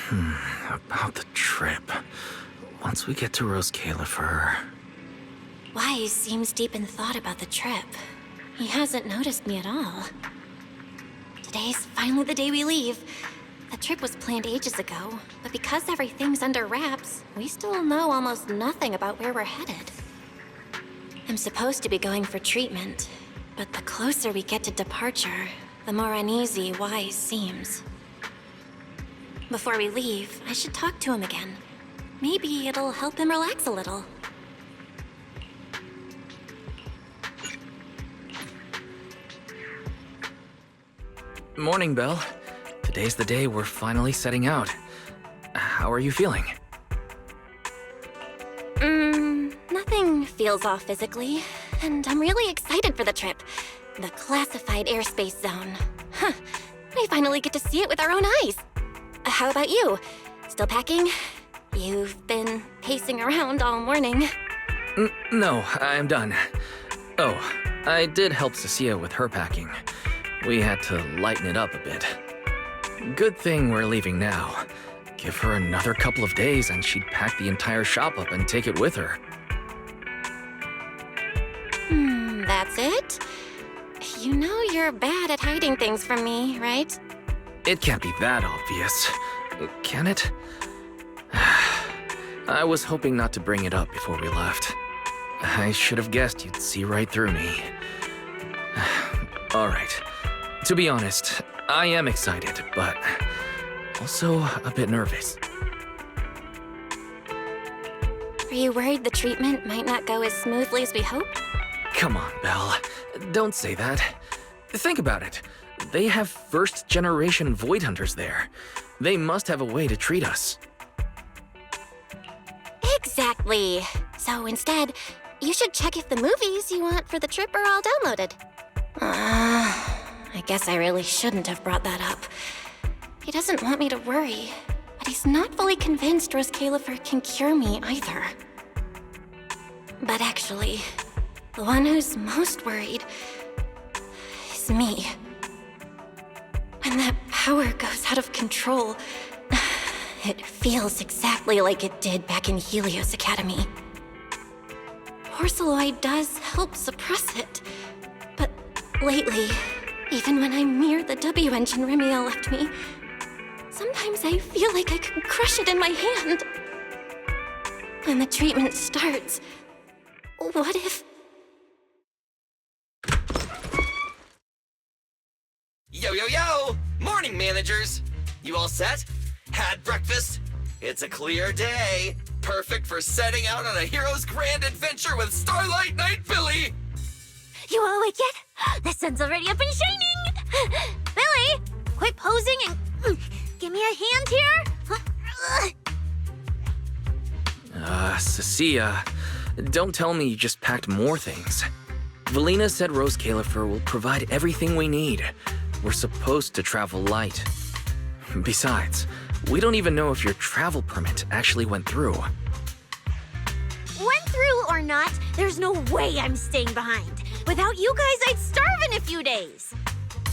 About the trip. Once we get to Rose Califer... Wise seems deep in thought about the trip. He hasn't noticed me at all. Today's finally the day we leave. The trip was planned ages ago, but because everything's under wraps, we still know almost nothing about where we're headed. I'm supposed to be going for treatment, but the closer we get to departure, the more uneasy Wise seems. Before we leave, I should talk to him again. Maybe it'll help him relax a little. Morning, Belle. Today's the day we're finally setting out. How are you feeling? Nothing feels off physically, and I'm really excited for the trip. The classified airspace zone. Huh, we finally get to see it with our own eyes. How about you? Still packing? You've been pacing around all morning. No, I'm done. Oh, I did help Cissia with her packing. We had to lighten it up a bit. Good thing we're leaving now. Give her another couple of days and she'd pack the entire shop up and take it with her. That's it? You know you're bad at hiding things from me, right? It can't be that obvious, can it? I was hoping not to bring it up before we left. I should have guessed you'd see right through me. All right. To be honest, I am excited, but also a bit nervous. Are you worried the treatment might not go as smoothly as we hoped? Come on, Belle. Don't say that. Think about it. They have first-generation Void Hunters there. They must have a way to treat us. Exactly. So instead, you should check if the movies you want for the trip are all downloaded. I guess I really shouldn't have brought that up. He doesn't want me to worry, but he's not fully convinced Rose Califer can cure me either. But actually, the one who's most worried is me. When that power goes out of control, it feels exactly like it did back in Helios Academy. Porceloid does help suppress it, but lately, even when I'm near the W engine Remiel left me, sometimes I feel like I can crush it in my hand. When the treatment starts, what if... Yo, yo, yo! Morning, managers! You all set? Had breakfast? It's a clear day. Perfect for setting out on a hero's grand adventure with Starlight Knight Billy! You all awake yet? The sun's already up and shining! Billy, quit posing and give me a hand here! Cissia, don't tell me you just packed more things. Valina said Rose Califer will provide everything we need. We're supposed to travel light. Besides, we don't even know if your travel permit actually went through. Went through or not, there's no way I'm staying behind. Without you guys, I'd starve in a few days.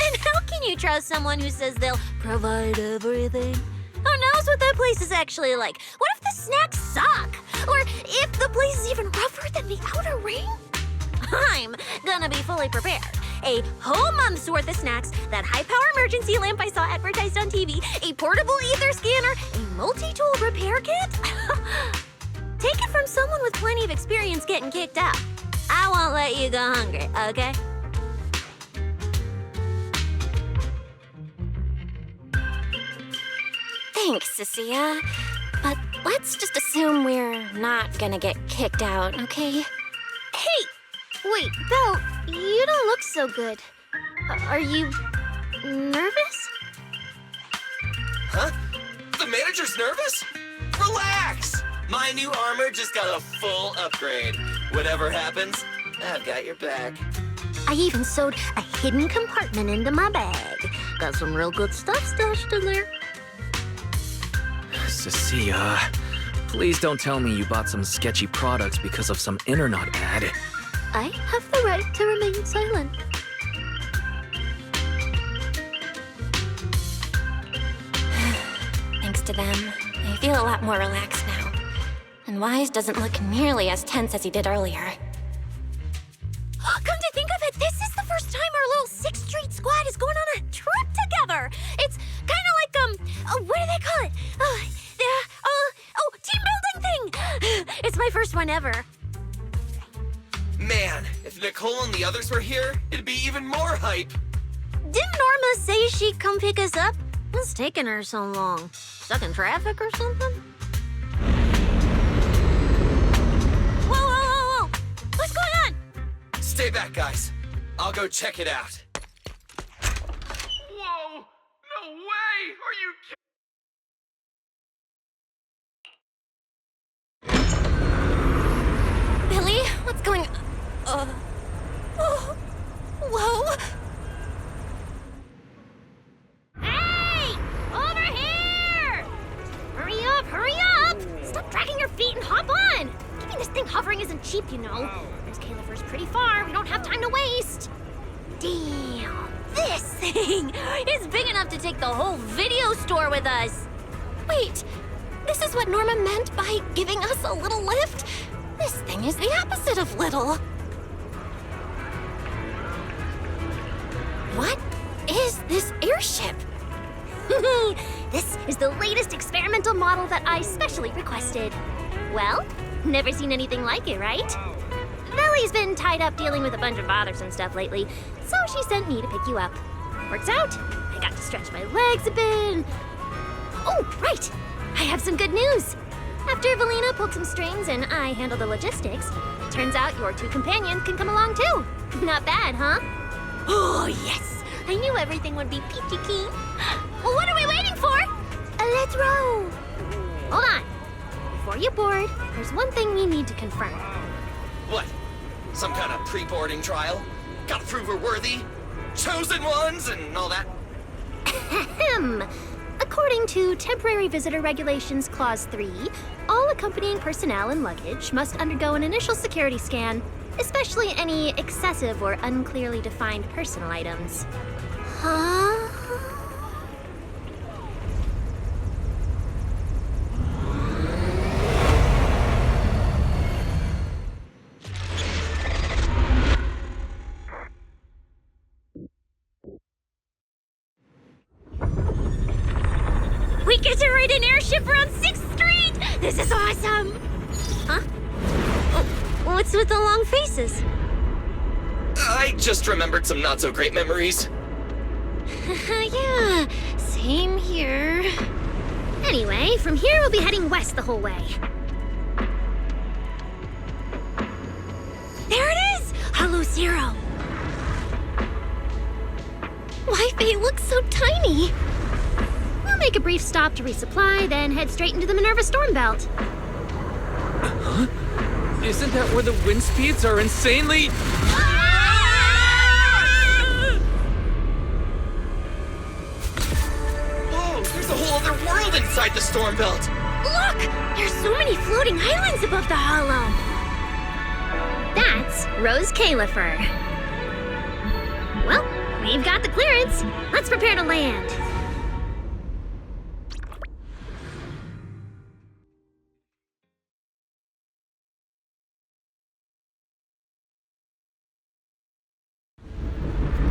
And how can you trust someone who says they'll provide everything? Who knows what that place is actually like? What if the snacks suck? Or if the place is even rougher than the outer ring? I'm gonna be fully prepared. A whole month's worth of snacks, that high-power emergency lamp I saw advertised on TV, a portable ether scanner, a multi-tool repair kit? Take it from someone with plenty of experience getting kicked out. I won't let you go hungry, okay? Thanks, Cissia. But let's just assume we're not gonna get kicked out, okay? Hey! Wait, Belle, you don't look so good. Are you nervous? Huh? The manager's nervous? Relax! My new armor just got a full upgrade. Whatever happens, I've got your back. I even sewed a hidden compartment into my bag. Got some real good stuff stashed in there. Cissia, please don't tell me you bought some sketchy products because of some internet ad. I have the right to remain silent. Thanks to them, I feel a lot more relaxed now. And Wise doesn't look nearly as tense as he did earlier. Come to think of it, this is the first time our little 6th Street squad is going on a trip together. It's kind of like, what do they call it? Team building thing. It's my first one ever. Man, if Nicole and the others were here, it'd be even more hype. Didn't Norma say she'd come pick us up? What's taking her so long? Stuck in traffic or something? Whoa! What's going on? Stay back, guys. I'll go check it out. Whoa! No way! Are you kidding? Billy, what's going... Whoa! Hey! Over here! Hurry up! Stop dragging your feet and hop on! Keeping this thing hovering isn't cheap, you know. There's Califer's pretty far. We don't have time to waste. Damn! This thing is big enough to take the whole video store with us. Wait, this is what Norma meant by giving us a little lift? This thing is the opposite of little. What is this airship? This is the latest experimental model that I specially requested. Well, never seen anything like it, right? Lily's been tied up dealing with a bunch of bothersome stuff lately, so she sent me to pick you up. Works out. I got to stretch my legs a bit. Oh, right. I have some good news. After Valina pulled some strings and I handled the logistics, turns out your 2 companions can come along too. Not bad, huh? Oh, yes. I knew everything would be peachy keen. Well, what are we waiting for? Let's row. Hold on. Before you board, there's one thing we need to confirm. What? Some kind of pre-boarding trial? Gotta prove we're worthy? Chosen ones and all that? Ahem. According to Temporary Visitor Regulations Clause 3, all accompanying personnel and luggage must undergo an initial security scan, especially any excessive or unclearly defined personal items. Huh? We get to ride an airship around 6th Street! This is awesome! Huh? Oh, what's with the long faces? I just remembered some not-so-great memories. Yeah, same here. Anyway, from here we'll be heading west the whole way. There it is! Hollow Zero! Why they look so tiny? We'll make a brief stop to resupply, then head straight into the Minerva storm belt. Huh? Isn't that where the wind speeds are insanely... Whoa, there's a whole other world inside the storm belt. Look! There's so many floating islands above the hollow. That's Rose Califer. Well, we've got the clearance. Let's prepare to land.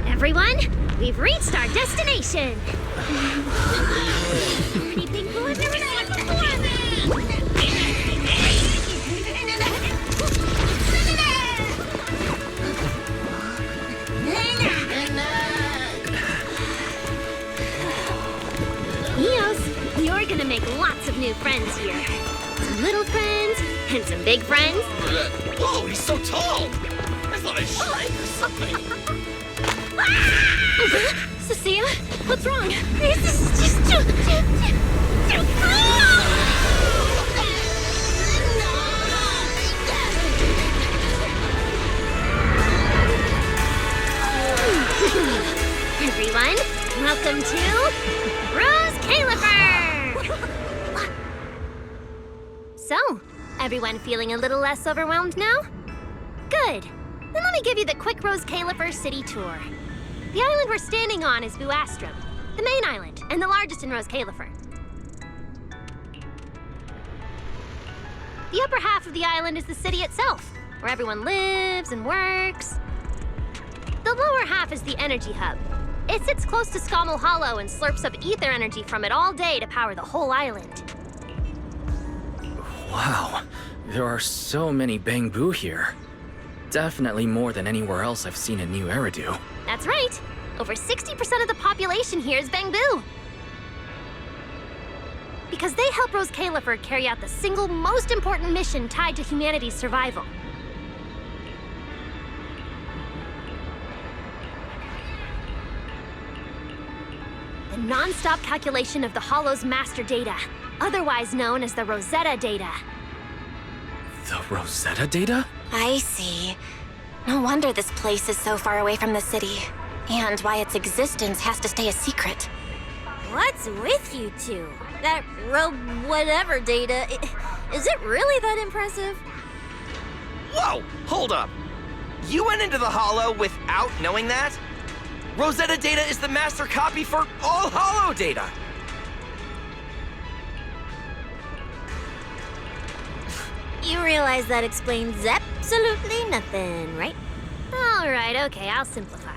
Everyone, we've reached our destination. Anything cool I've never seen before? Eos, you're gonna make lots of new friends here. Some little friends and some big friends. Whoa, he's so tall. I thought I shrank or something. Cissia, what's wrong? This is just too cool! Everyone, welcome to Rose Califer! So, everyone feeling a little less overwhelmed now? Good. Then let me give you the quick Rose Califer city tour. The island we're standing on is Buastrum, the main island, and the largest in Rose Califer. The upper half of the island is the city itself, where everyone lives and works. The lower half is the energy hub. It sits close to Scommel Hollow and slurps up ether energy from it all day to power the whole island. Wow, there are so many Bangboo here. Definitely more than anywhere else I've seen in New Eridu. That's right. Over 60% of the population here is Bangboo. Because they help Rose Califer carry out the single most important mission tied to humanity's survival. The non-stop calculation of the Hollow's master data, otherwise known as the Rosetta data. The Rosetta data? I see. No wonder this place is so far away from the city, and why its existence has to stay a secret. What's with you two? That whatever data, is it really that impressive? Whoa, hold up. You went into the Hollow without knowing that? Rosetta data is the master copy for all Hollow data. You realize that explains absolutely nothing, right? All right, okay, I'll simplify.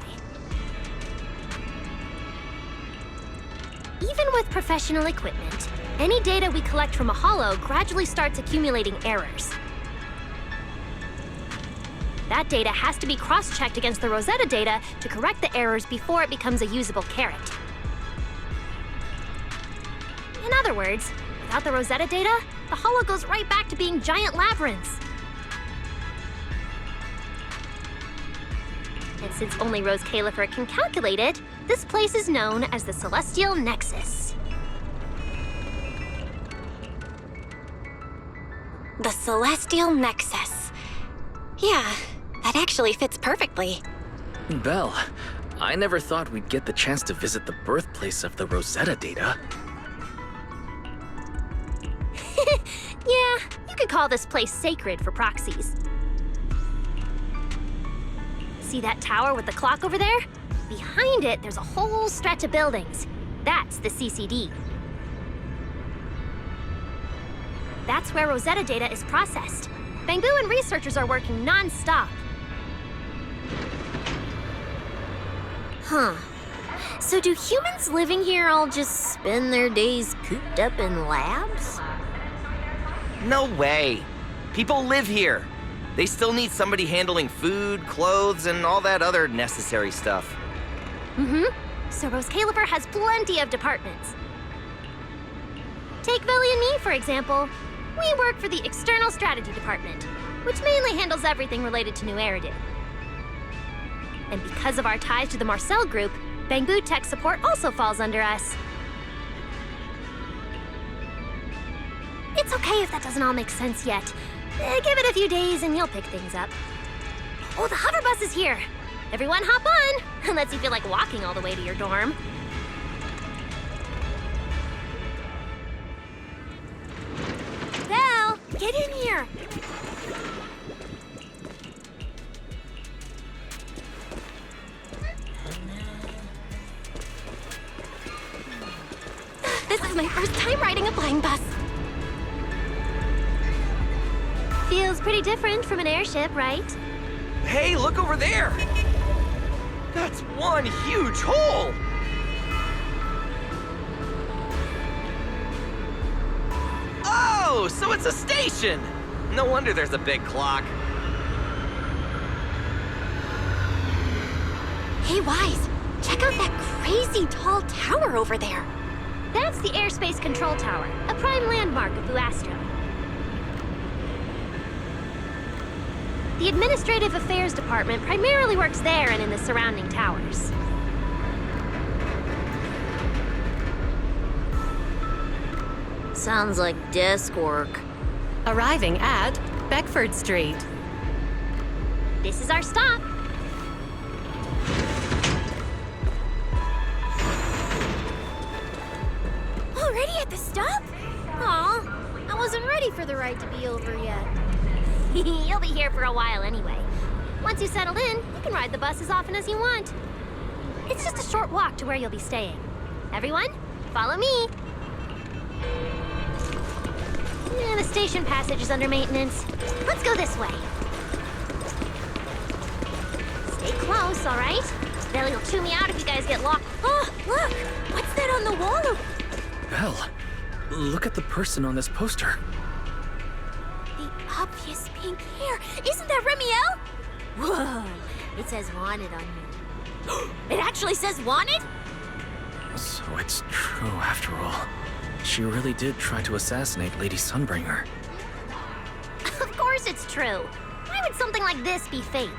Even with professional equipment, any data we collect from a Hollow gradually starts accumulating errors. That data has to be cross-checked against the Rosetta data to correct the errors before it becomes a usable carrot. In other words, without the Rosetta data, the Hollow goes right back to being giant labyrinths. And since only Rose Califer can calculate it, this place is known as the Celestial Nexus. The Celestial Nexus. Yeah, that actually fits perfectly. Belle, I never thought we'd get the chance to visit the birthplace of the Rosetta data. Yeah, you could call this place sacred for proxies. See that tower with the clock over there? Behind it, there's a whole stretch of buildings. That's the CCD. That's where Rosetta data is processed. Bangboo and researchers are working non-stop. Huh. So do humans living here all just spend their days cooped up in labs? No way. People live here. They still need somebody handling food, clothes, and all that other necessary stuff. Mm-hmm. So Rose Califer has plenty of departments. Take Billy and me, for example. We work for the External Strategy Department, which mainly handles everything related to New Eridu. And because of our ties to the Marcel Group, Bangboo Tech Support also falls under us. It's okay if that doesn't all make sense yet. Give it a few days and you'll pick things up. Oh, the hover bus is here. Everyone hop on, unless you feel like walking all the way to your dorm. Belle, get in here. This is my first time riding a flying bus. Feels pretty different from an airship, right? Hey, look over there! That's one huge hole! Oh, so it's a station! No wonder there's a big clock. Hey, Wise, check out that crazy tall tower over there. That's the Airspace Control Tower, a prime landmark of Buastro. The Administrative Affairs Department primarily works there and in the surrounding towers. Sounds like desk work. Arriving at Beckford Street. This is our stop. Already at the stop? Aw, I wasn't ready for the ride to be over yet. You'll be here for a while anyway. Once you settled in, you can ride the bus as often as you want. It's just a short walk to where you'll be staying. Everyone, follow me. The station passage is under maintenance. Let's go this way. Stay close, all right? Billy will chew me out if you guys get lost. Oh, look! What's that on the wall? Belle, look at the person on this poster. The obvious pink hair. Isn't that Remiel? Whoa! It says wanted on here. It actually says wanted? So it's true after all. She really did try to assassinate Lady Sunbringer. Of course it's true. Why would something like this be fake?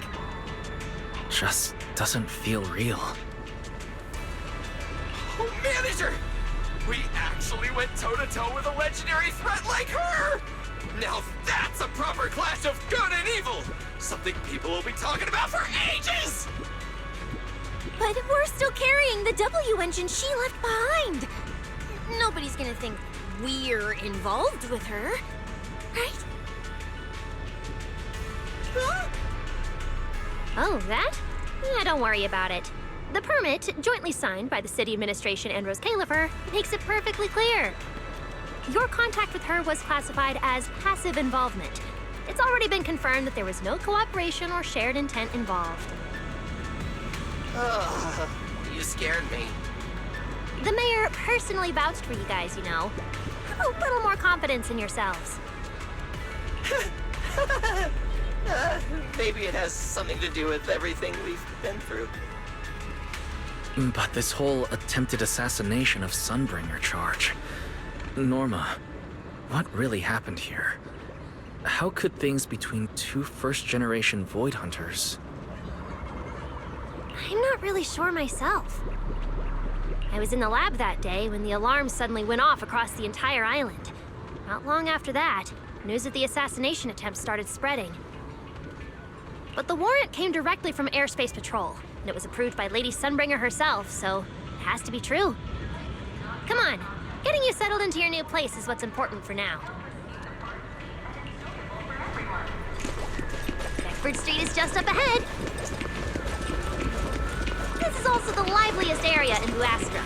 Just doesn't feel real. Oh, manager! We actually went toe-to-toe with a legendary threat like her! Now that's a proper clash of good and evil! Something people will be talking about for ages! But we're still carrying the W engine she left behind. Nobody's gonna think we're involved with her, right? Oh, that? Yeah, don't worry about it. The permit, jointly signed by the city administration and Rose Califer, makes it perfectly clear. Your contact with her was classified as passive involvement. It's already been confirmed that there was no cooperation or shared intent involved. Ugh, you scared me. The mayor personally vouched for you guys, you know. Have a little more confidence in yourselves. Maybe it has something to do with everything we've been through. But this whole attempted assassination of Sunbringer charge. Norma, what really happened here? How could things between two first-generation Void Hunters... I'm not really sure myself. I was in the lab that day when the alarm suddenly went off across the entire island. Not long after that, news of the assassination attempt started spreading. But the warrant came directly from Airspace Patrol, and it was approved by Lady Sunbringer herself, so it has to be true. Come on, getting you settled into your new place is what's important for now. Beckford Street is just up ahead. This is also the liveliest area in Buastra.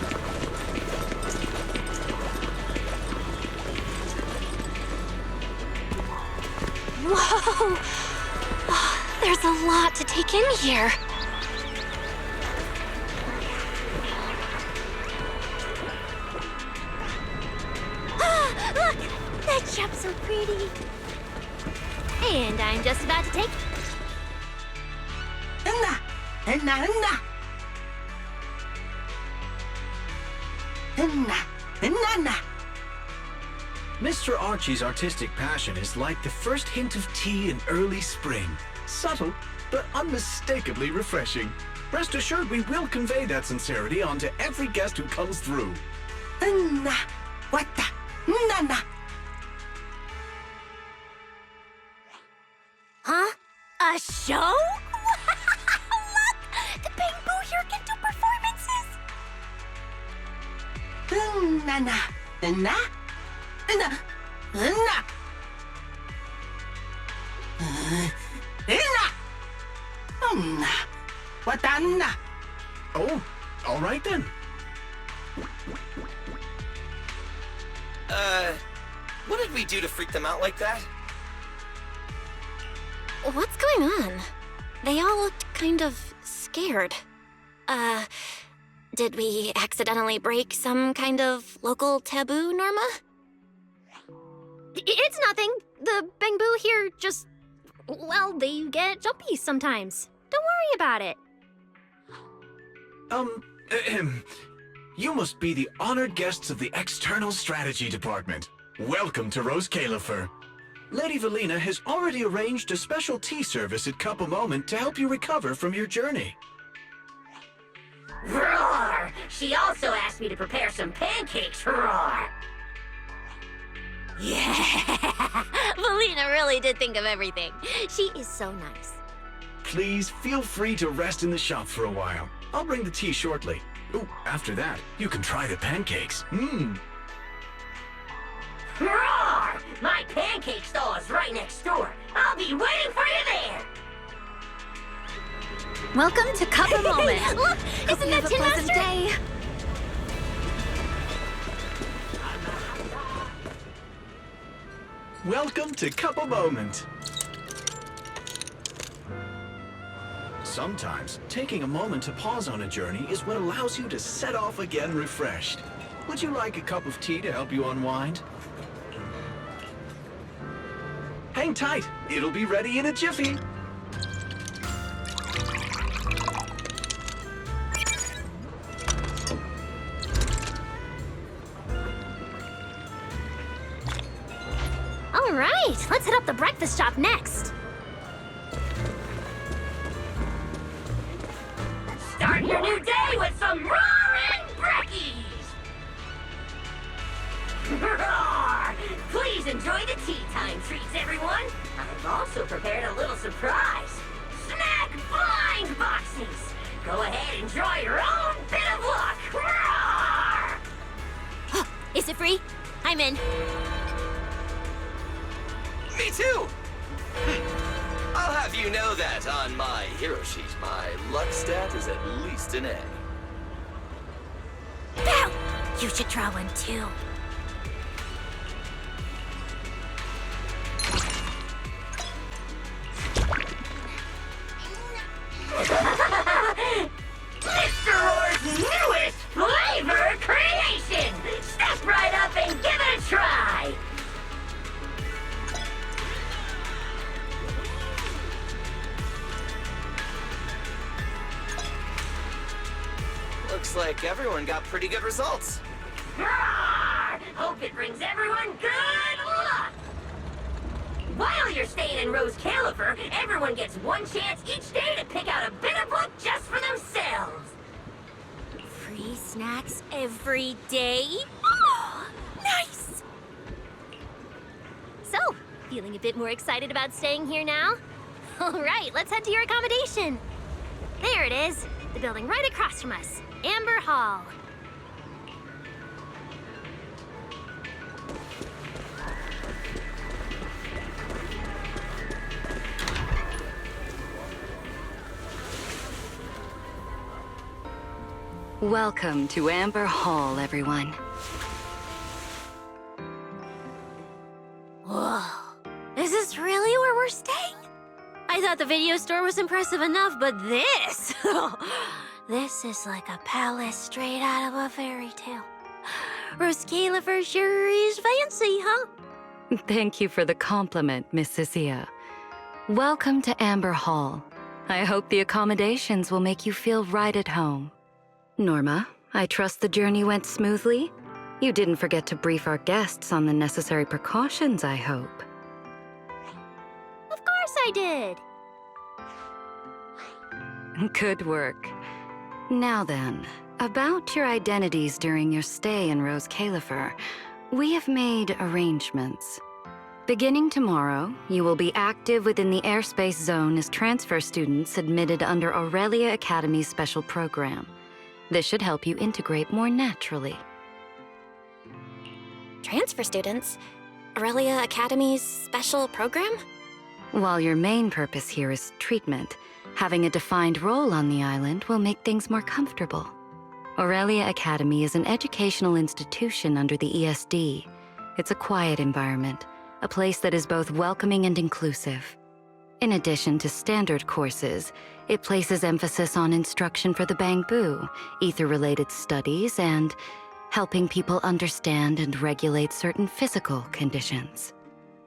Whoa! Oh, there's a lot to take in here. Ah, look! That shop's so pretty. And I'm just about to take... Mr. Archie's artistic passion is like the first hint of tea in early spring. Subtle, but unmistakably refreshing. Rest assured we will convey that sincerity onto every guest who comes through. Huh? A show? Look! The Bangboos here can do performances! Oh, all right then. What did we do to freak them out like that? What's going on? They all looked kind of scared. Did we accidentally break some kind of local taboo, Norma? It's nothing. The Bangboo here just... well, they get jumpy sometimes. Don't worry about it. You must be the honored guests of the External Strategy Department. Welcome to Rose Califer. Lady Valina has already arranged a special tea service at Cup a Moment to help you recover from your journey. Roar! She also asked me to prepare some pancakes, roar! Yeah! Valina really did think of everything. She is so nice. Please feel free to rest in the shop for a while. I'll bring the tea shortly. Ooh, after that, you can try the pancakes. Roar! My pancake stall is right next door. I'll be waiting for you there! Welcome to Cup a Moment. Look! Isn't that Tin Master? Day. Welcome to Couple Moment. Sometimes, taking a moment to pause on a journey is what allows you to set off again refreshed. Would you like a cup of tea to help you unwind? Hang tight, it'll be ready in a jiffy. All right, let's hit up the breakfast shop next. Start your new day with some roaring brekkies! Roar! Please enjoy the tea time treats, everyone. I've also prepared a little surprise. Snack blind boxes! Go ahead and draw your own bit of luck! Roar! Is it free? I'm in. Me too! I'll have you know that on my hero sheet, my luck stat is at least an A. Bow! You should draw one too. Mr. Roar's newest flavor creation! Step right up and give it a try! Looks like everyone got pretty good results. Roar! Hope it brings everyone good luck! While you're staying in Rose Califer, everyone gets one chance each day to pick out a bit of luck just for themselves. Free snacks every day? Nice! So, feeling a bit more excited about staying here now? All right, let's head to your accommodation. There it is, the building right across from us, Amber Hall. Welcome to Amber Hall, everyone. Whoa, is this really where we're staying? I thought the video store was impressive enough, but this... this is like a palace straight out of a fairy tale. Rose Califer sure is fancy, huh? Thank you for the compliment, Miss Cissia. Welcome to Amber Hall. I hope the accommodations will make you feel right at home. Norma, I trust the journey went smoothly? You didn't forget to brief our guests on the necessary precautions, I hope. Of course I did. Good work. Now then, about your identities during your stay in Rose Califer, we have made arrangements. Beginning tomorrow, you will be active within the airspace zone as transfer students admitted under Aurelia Academy's special program. This should help you integrate more naturally. Transfer students? Aurelia Academy's special program? While your main purpose here is treatment, having a defined role on the island will make things more comfortable. Aurelia Academy is an educational institution under the ESD. It's a quiet environment, a place that is both welcoming and inclusive. In addition to standard courses, it places emphasis on instruction for the Bangboos, ether-related studies, and helping people understand and regulate certain physical conditions.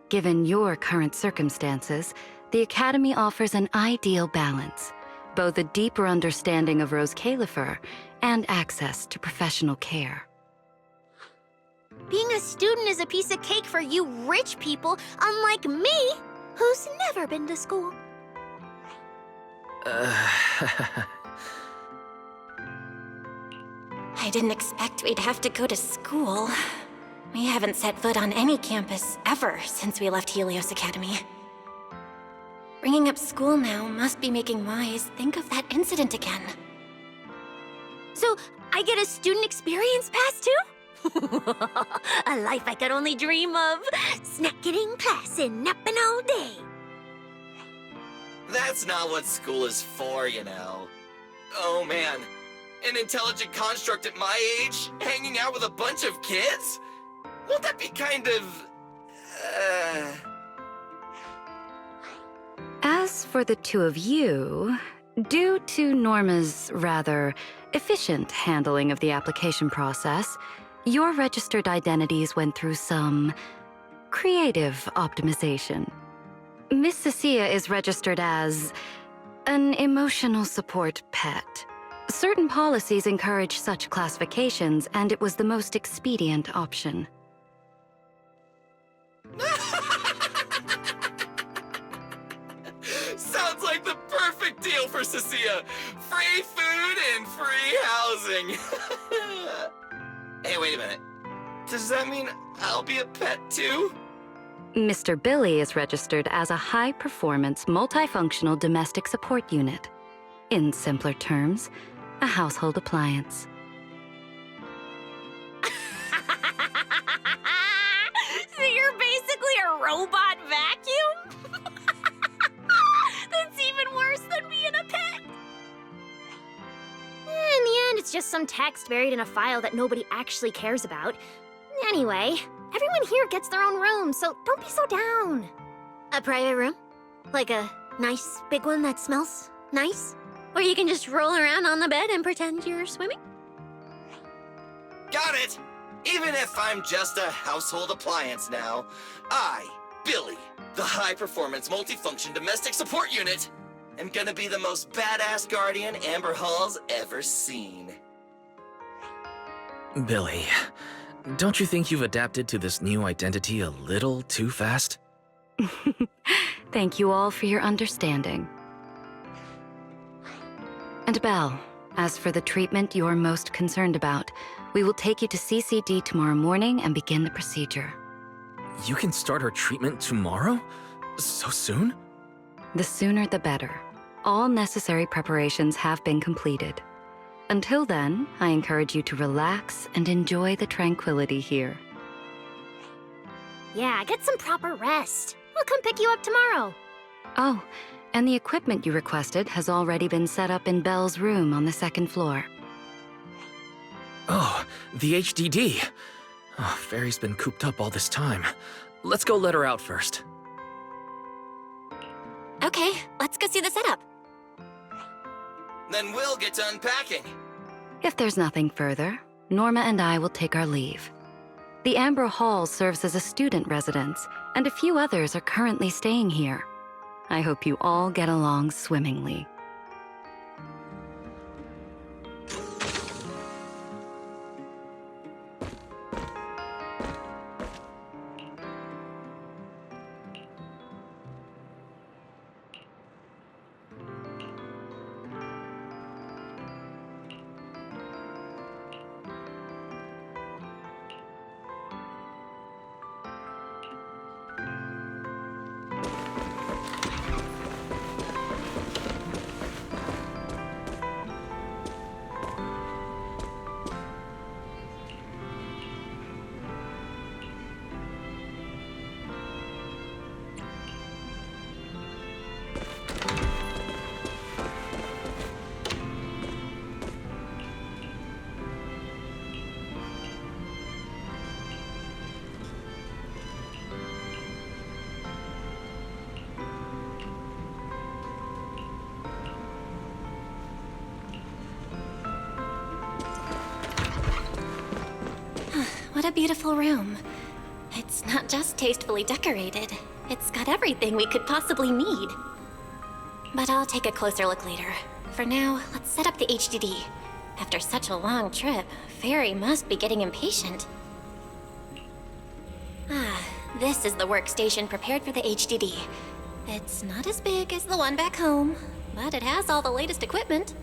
Given your current circumstances, the Academy offers an ideal balance, both a deeper understanding of Rose Califer and access to professional care. Being a student is a piece of cake for you rich people, unlike me, who's never been to school. I didn't expect we'd have to go to school. We haven't set foot on any campus ever since we left Helios Academy. Bringing up school now must be making Wise think of that incident again. So, I get a student experience pass too? A life I could only dream of. Snacking in class and napping all day. That's not what school is for, you know. Oh man, an intelligent construct at my age, hanging out with a bunch of kids? Won't that be kind of... As for the two of you, due to Norma's rather efficient handling of the application process, your registered identities went through some creative optimization. Miss Cissia is registered as an emotional support pet. Certain policies encourage such classifications, and it was the most expedient option. Sounds like the perfect deal for Cissia. Free food and free housing. Hey, wait a minute. Does that mean I'll be a pet too? Mr. Billy is registered as a high-performance, multifunctional domestic support unit. In simpler terms, a household appliance. So you're basically a robot vacuum? That's even worse than being a pet. In the end, it's just some text buried in a file that nobody actually cares about. Anyway, everyone here gets their own room, so don't be so down. A private room? Like a nice big one that smells nice? Or you can just roll around on the bed and pretend you're swimming? Got it! Even if I'm just a household appliance now, I, Billy, the high-performance multifunction domestic support unit, am gonna be the most badass guardian Amber Hall's ever seen. Billy, don't you think you've adapted to this new identity a little too fast? Thank you all for your understanding. And Belle, as for the treatment you're most concerned about, we will take you to CCD tomorrow morning and begin the procedure. You can start her treatment tomorrow? So soon? The sooner the better. All necessary preparations have been completed. Until then, I encourage you to relax and enjoy the tranquility here. Yeah, get some proper rest. We'll come pick you up tomorrow. Oh, and the equipment you requested has already been set up in Belle's room on the second floor. Oh, the HDD. Oh, Fairy's been cooped up all this time. Let's go let her out first. Okay, let's go see the setup. Then we'll get to unpacking. If there's nothing further, Norma and I will take our leave. The Amber Hall serves as a student residence, and a few others are currently staying here. I hope you all get along swimmingly. What a beautiful room. It's not just tastefully decorated, it's got everything we could possibly need. But I'll take a closer look later. For now, let's set up the HDD. After such a long trip, Fairy must be getting impatient. This is the workstation prepared for the HDD. It's not as big as the one back home, but it has all the latest equipment.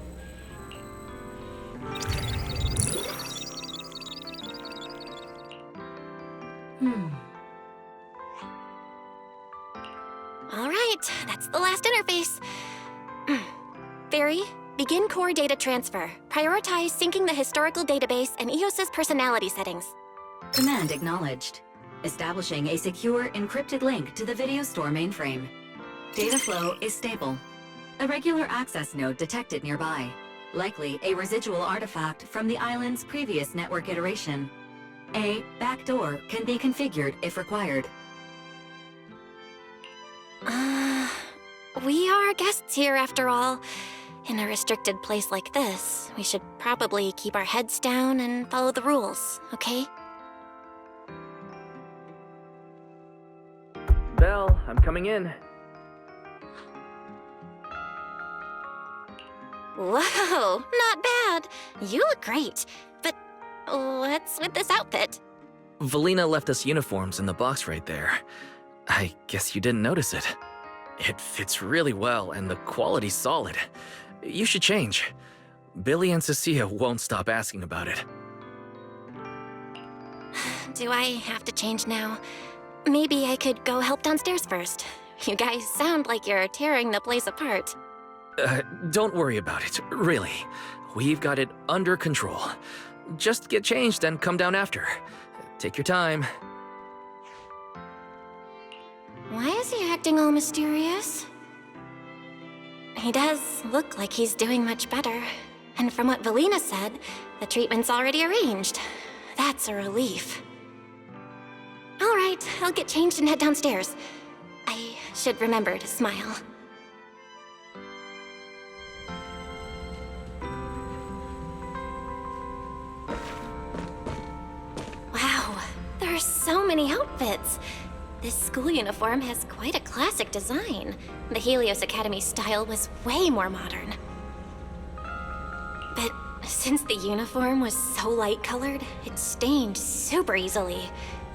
All right, that's the last interface. Fairy, begin core data transfer. Prioritize syncing the historical database and EOS's personality settings. Command acknowledged. Establishing a secure, encrypted link to the video store mainframe. Data flow is stable. A regular access node detected nearby. Likely a residual artifact from the island's previous network iteration. A backdoor can be configured if required. We are guests here after all. In a restricted place like this, we should probably keep our heads down and follow the rules, okay? Belle, I'm coming in. Whoa, not bad. You look great. But what's with this outfit? Valina left us uniforms in the box right there. I guess you didn't notice it. It fits really well and the quality's solid. You should change. Billy and Cissia won't stop asking about it. Do I have to change now? Maybe I could go help downstairs first. You guys sound like you're tearing the place apart. Don't worry about it, really. We've got it under control. Just get changed and come down after. Take your time. Why is he acting all mysterious? He does look like he's doing much better. And from what Valina said, the treatment's already arranged. That's a relief. All right, I'll get changed and head downstairs. I should remember to smile. Wow, there are so many outfits. This school uniform has quite a classic design. The Helios Academy style was way more modern. But since the uniform was so light-colored, it stained super easily.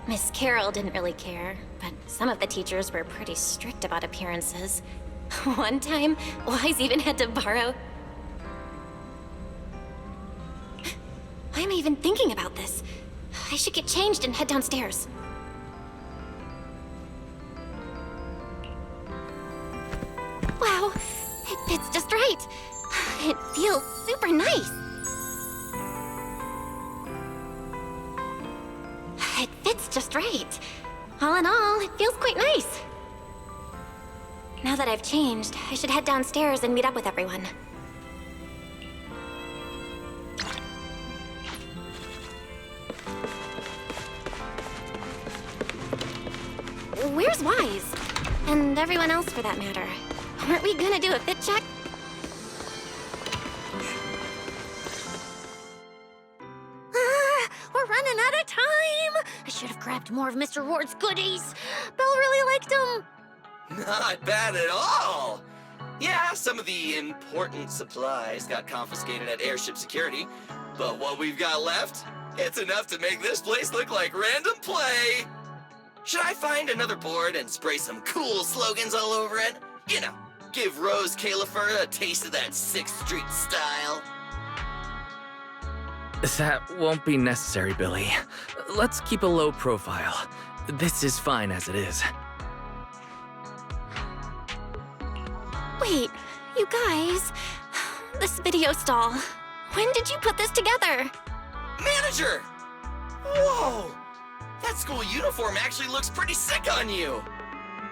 Miss Carroll didn't really care, but some of the teachers were pretty strict about appearances. One time, Wise even had to borrow... I'm even thinking about this. I should get changed and head downstairs. Wow, it fits just right. It feels super nice. It fits just right. All in all, it feels quite nice. Now that I've changed, I should head downstairs and meet up with everyone. Where's Wise? And everyone else for that matter. Weren't we gonna do a fit check? We're running out of time! I should have grabbed more of Mr. Ward's goodies. Belle really liked them. Not bad at all! Yeah, some of the important supplies got confiscated at airship security, but what we've got left, it's enough to make this place look like random play! Should I find another board and spray some cool slogans all over it? You know, give Rose Califer a taste of that 6th Street style. That won't be necessary, Billy. Let's keep a low profile. This is fine as it is. Wait, you guys. This video stall. When did you put this together? Manager! Whoa! That school uniform actually looks pretty sick on you!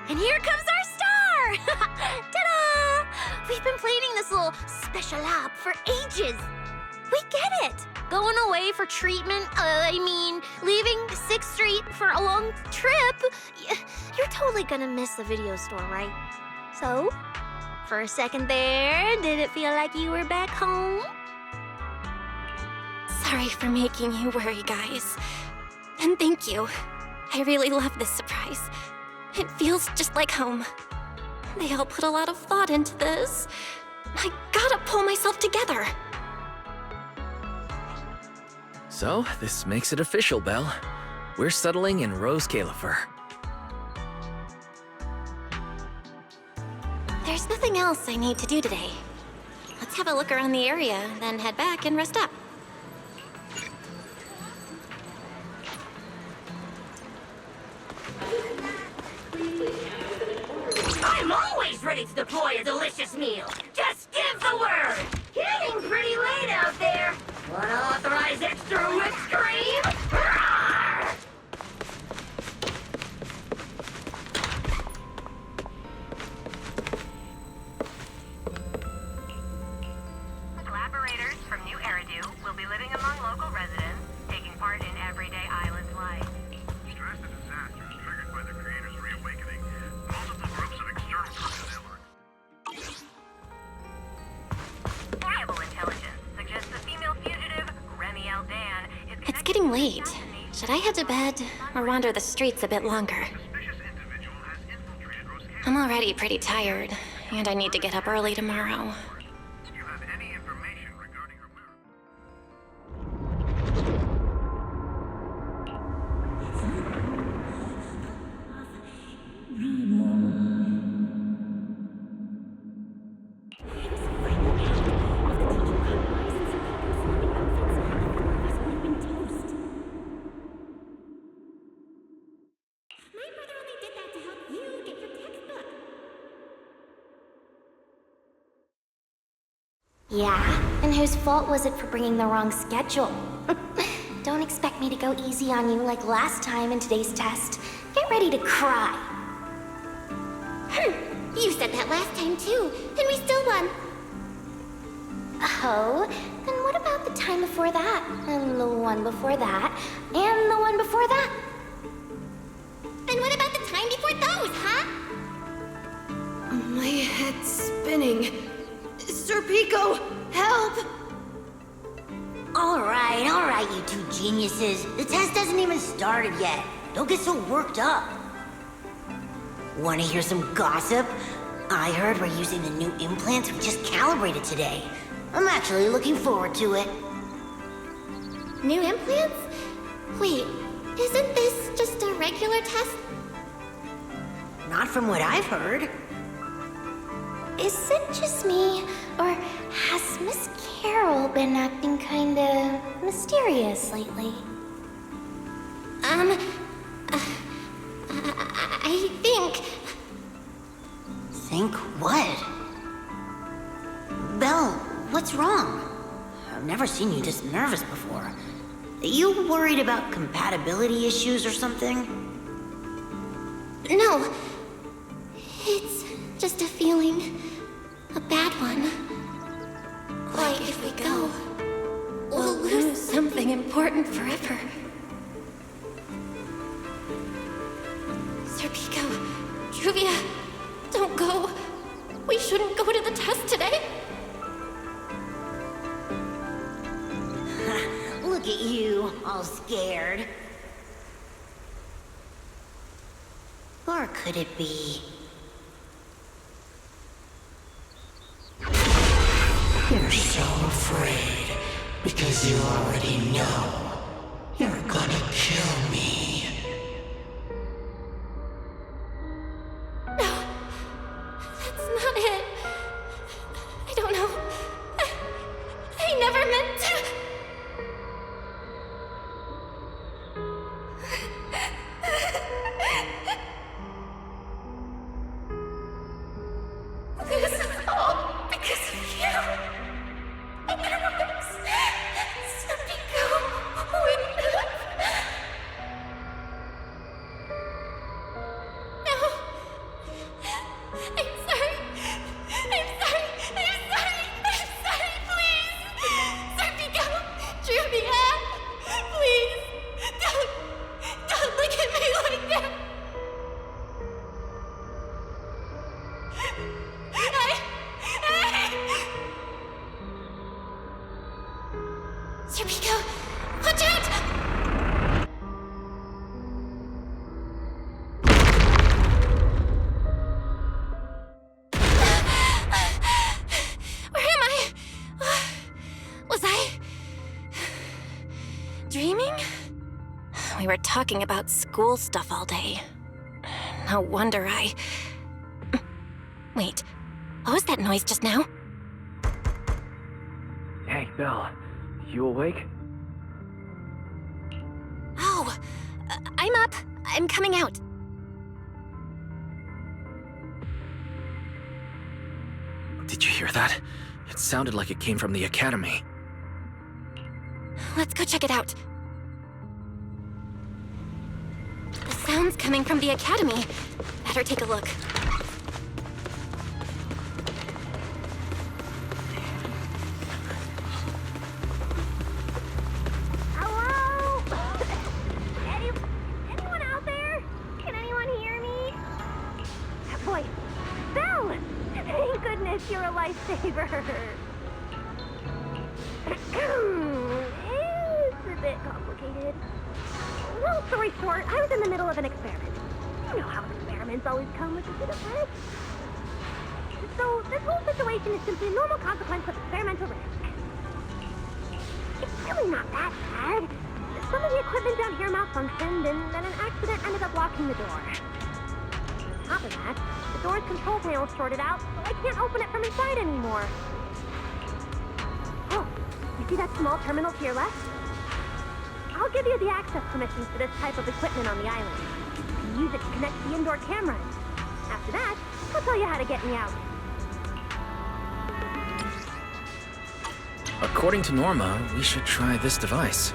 And here comes our star! Ta-da! We've been planning this little special op for ages. We get it. Going away for treatment, leaving 6th Street for a long trip. You're totally gonna miss the video store, right? So, for a second there, did it feel like you were back home? Sorry for making you worry, guys. And thank you. I really love this surprise. It feels just like home. They all put a lot of thought into this. I gotta pull myself together. So, this makes it official, Belle. We're settling in Rose Califer. There's nothing else I need to do today. Let's have a look around the area, then head back and rest up. I'm always ready to deploy a delicious meal. Just give the word. Getting pretty late out there. Wanna authorize extra whipped cream? Roar! Collaborators from New Eridu will be living among local residents, taking part in everyday island life. Stress and disasters triggered by the creator's reawakening. Multiple groups of extremists Should I head to bed or wander the streets a bit longer? I'm already pretty tired, and I need to get up early tomorrow. Yeah? And whose fault was it for bringing the wrong schedule? Don't expect me to go easy on you like last time in today's test. Get ready to cry. You said that last time too, and we still won. Oh? Then what about the time before that? And the one before that? And the one before that? And what about the time before those, huh? My head's spinning. Sir Pico, help! All right, you two geniuses. The test hasn't even started yet. Don't get so worked up. Want to hear some gossip? I heard we're using the new implants we just calibrated today. I'm actually looking forward to it. New implants? Wait, isn't this just a regular test? Not from what I've heard. Is it just me, or has Miss Carol been acting kinda mysterious lately? I think... Think what? Belle, what's wrong? I've never seen you this nervous before. Are you worried about compatibility issues or something? No. It's just a feeling. A bad one. Like if we go, we'll lose something important forever. Sir Pico, Truvia, don't go. We shouldn't go to the test today. Look at you, all scared. Or could it be... You're so afraid because you already know you're gonna kill me. No, that's not it. I don't know. I never meant to. This is all because of you. We were talking about school stuff all day. No wonder I... Wait, what was that noise just now? Hey, Belle. You awake? Oh, I'm up. I'm coming out. Did you hear that? It sounded like it came from the academy. Let's go check it out. The sound's coming from the academy. Better take a look. Hello? Anyone out there? Can anyone hear me? Boy, Belle! Thank goodness you're a lifesaver. It's a bit complicated. long story short, I was in the middle of an experiment. You know how experiments always come with a bit of risk. So, this whole situation is simply a normal consequence of experimental risk. It's really not that bad. Some of the equipment down here malfunctioned, and then an accident ended up locking the door. On top of that, the door's control panel shorted out, so I can't open it from inside anymore. Oh, you see that small terminal to your left? I'll give you the access permissions for this type of equipment on the island. You can use it to connect to the indoor cameras. After that, I'll tell you how to get me out. According to Norma, we should try this device.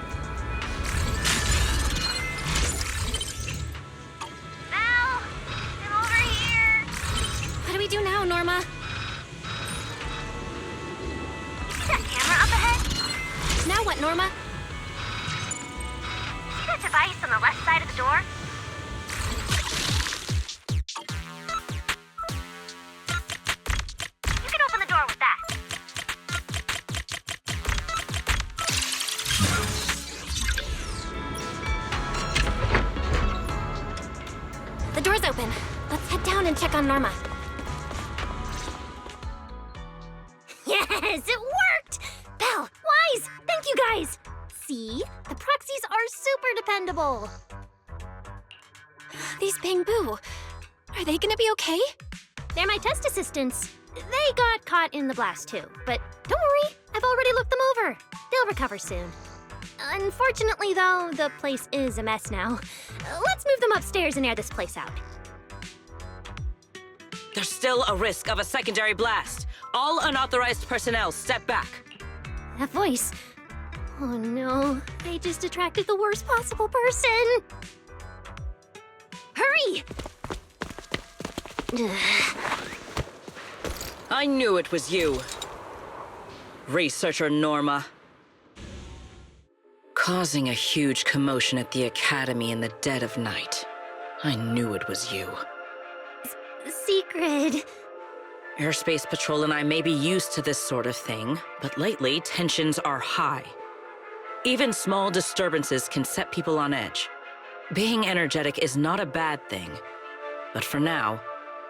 Val! I'm over here! What do we do now, Norma? See that camera up ahead? Now what, Norma? See that device on the left side of the door? You can open the door with that. The door's open. Let's head down and check on Norma. Yes, it worked! Belle, Wise, thank you guys! See? The proxies are super dependable. These Bangboos, are they gonna be okay? They're my test assistants. They got caught in the blast too, but don't worry, I've already looked them over. They'll recover soon. Unfortunately, though, the place is a mess now. Let's move them upstairs and air this place out. There's still a risk of a secondary blast. All unauthorized personnel, step back. That voice. Oh no, I just attracted the worst possible person. Hurry! I knew it was you. Researcher Norma. Causing a huge commotion at the Academy in the dead of night. I knew it was you. Secret. Airspace Patrol and I may be used to this sort of thing, but lately tensions are high. Even small disturbances can set people on edge. Being energetic is not a bad thing, but for now,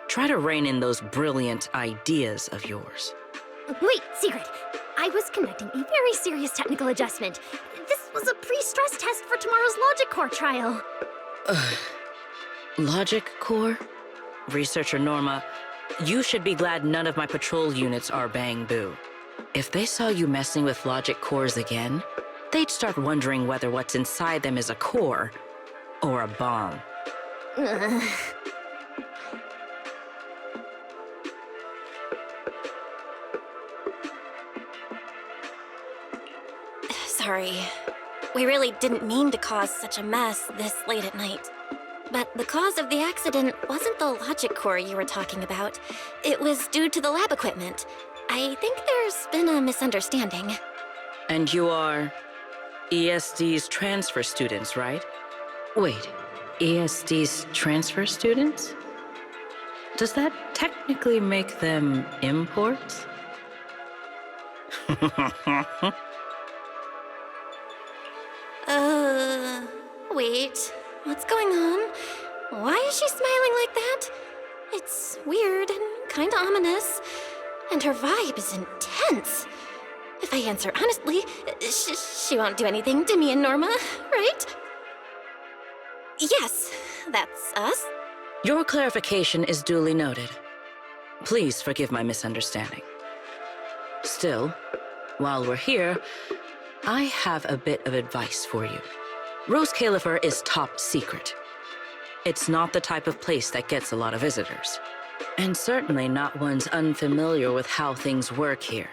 try to rein in those brilliant ideas of yours. Wait, Secret. I was conducting a very serious technical adjustment. This was a pre-stress test for tomorrow's Logic Core trial. Logic Core? Researcher Norma, you should be glad none of my patrol units are Bangboos. If they saw you messing with Logic Cores again, they'd start wondering whether what's inside them is a core or a bomb. Sorry. We really didn't mean to cause such a mess this late at night. But the cause of the accident wasn't the logic core you were talking about. It was due to the lab equipment. I think there's been a misunderstanding. And you are ESD's transfer students, right? Wait, ESD's transfer students? Does that technically make them imports? Wait. What's going on? Why is she smiling like that? It's weird and kinda ominous. And her vibe is intense. If I answer honestly, she won't do anything to me and Norma, right? Yes, that's us. Your clarification is duly noted. Please forgive my misunderstanding. Still, while we're here, I have a bit of advice for you. Rose Califer is top secret. It's not the type of place that gets a lot of visitors. And certainly not ones unfamiliar with how things work here.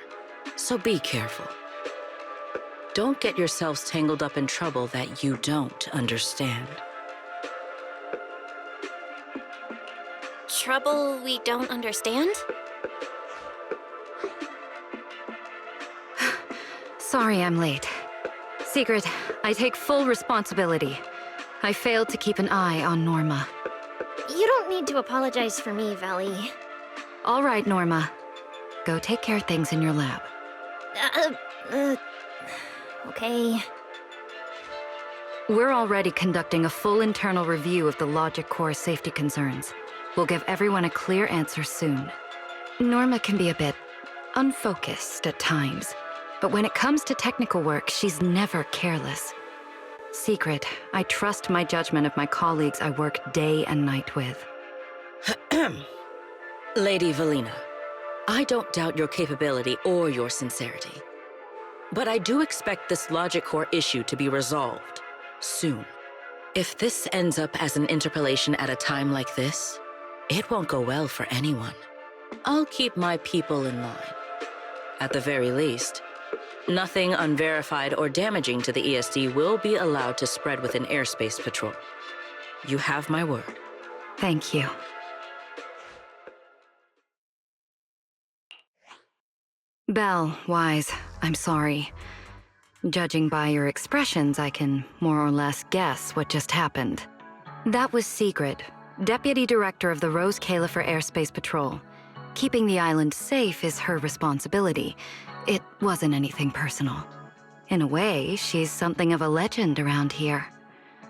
So be careful. Don't get yourselves tangled up in trouble that you don't understand. Trouble we don't understand? Sorry I'm late. Secret, I take full responsibility. I failed to keep an eye on Norma. You don't need to apologize for me, Valley. All right, Norma. Go take care of things in your lab. Okay. We're already conducting a full internal review of the logic core safety concerns. We'll give everyone a clear answer soon. Norma can be a bit unfocused at times, but when it comes to technical work, she's never careless. Secret, I trust my judgment of my colleagues I work day and night with. Lady Valina, I don't doubt your capability or your sincerity. But I do expect this logic core issue to be resolved soon. If this ends up as an interpolation at a time like this, it won't go well for anyone. I'll keep my people in line. At the very least, nothing unverified or damaging to the ESD will be allowed to spread within airspace patrol. You have my word. Thank you. Belle, Wise, I'm sorry. Judging by your expressions, I can more or less guess what just happened. That was Secret, Deputy Director of the Rose Califer Airspace Patrol. Keeping the island safe is her responsibility. It wasn't anything personal. In a way, she's something of a legend around here.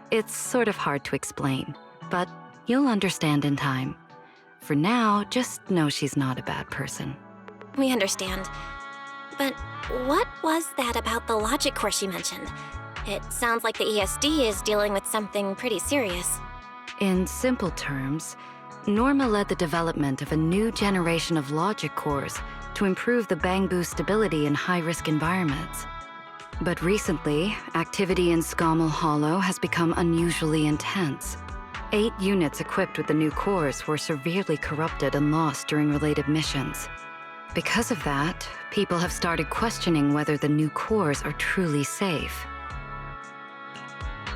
It's sort of hard to explain, but you'll understand in time. For now, just know she's not a bad person. We understand. But what was that about the logic core she mentioned? It sounds like the ESD is dealing with something pretty serious. In simple terms, Norma led the development of a new generation of logic cores to improve the Bangboos stability in high-risk environments. But recently, activity in Scommel Hollow has become unusually intense. 8 units equipped with the new cores were severely corrupted and lost during related missions. Because of that, people have started questioning whether the new cores are truly safe.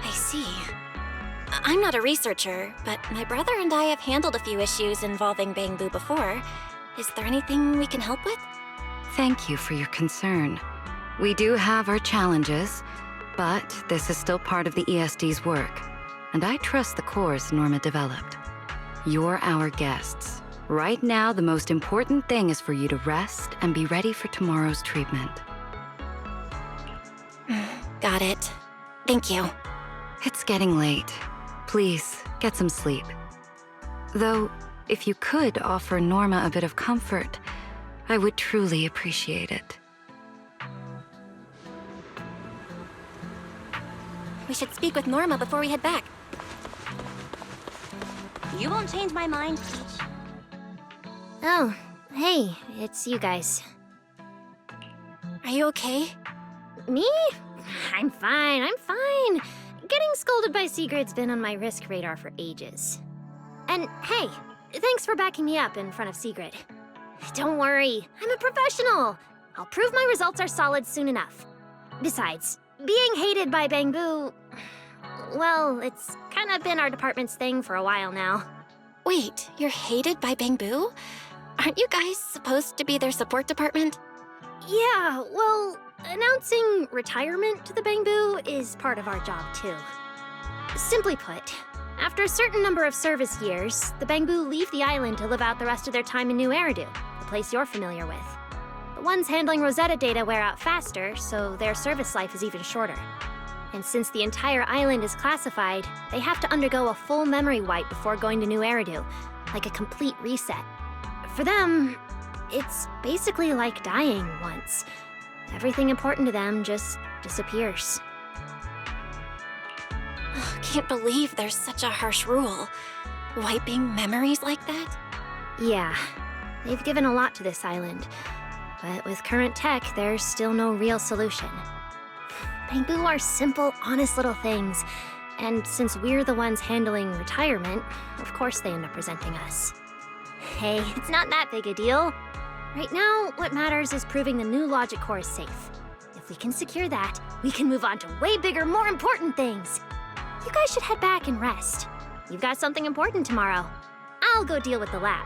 I see. I'm not a researcher, but my brother and I have handled a few issues involving Bangboo before. Is there anything we can help with? Thank you for your concern. We do have our challenges, but this is still part of the ESD's work, and I trust the cores Norma developed. You're our guests. Right now, the most important thing is for you to rest and be ready for tomorrow's treatment. Got it. Thank you. It's getting late. Please, get some sleep. Though, if you could offer Norma a bit of comfort, I would truly appreciate it. We should speak with Norma before we head back. You won't change my mind, Peach. Oh, hey, it's you guys. Are you okay? Me? I'm fine. Getting scolded by Secret's been on my risk radar for ages. And hey, thanks for backing me up in front of Secret. Don't worry, I'm a professional. I'll prove my results are solid soon enough. Besides, being hated by Bangboo, well, it's kind of been our department's thing for a while now. Wait, you're hated by Bangboo? Aren't you guys supposed to be their support department? Yeah, well, announcing retirement to the Bangboo is part of our job, too. Simply put, after a certain number of service years, the Bangboo leave the island to live out the rest of their time in New Eridu, the place you're familiar with. The ones handling Rosetta data wear out faster, so their service life is even shorter. And since the entire island is classified, they have to undergo a full memory wipe before going to New Eridu, like a complete reset. For them, it's basically like dying once. Everything important to them just disappears. Can't believe there's such a harsh rule. Wiping memories like that? Yeah, they've given a lot to this island. But with current tech, there's still no real solution. Bangboo are simple, honest little things. And since we're the ones handling retirement, of course they end up presenting us. Hey, it's not that big a deal. Right now, what matters is proving the new logic core is safe. If we can secure that, we can move on to way bigger, more important things. You guys should head back and rest. You've got something important tomorrow. I'll go deal with the lab.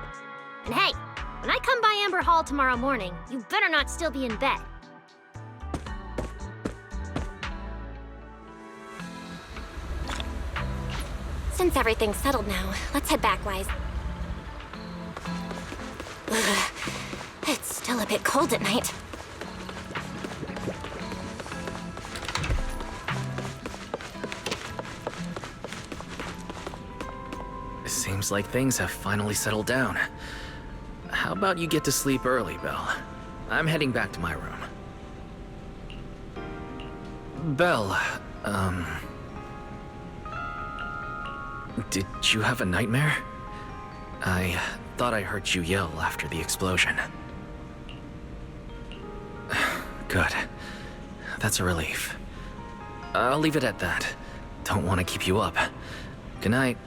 And hey, when I come by Amber Hall tomorrow morning, you better not still be in bed. Since everything's settled now, let's head back, Wise. Ugh, it's still a bit cold at night. Seems like things have finally settled down. How about you get to sleep early, Belle? I'm heading back to my room. Belle, did you have a nightmare? I thought I heard you yell after the explosion. Good. That's a relief. I'll leave it at that. Don't want to keep you up. Good night.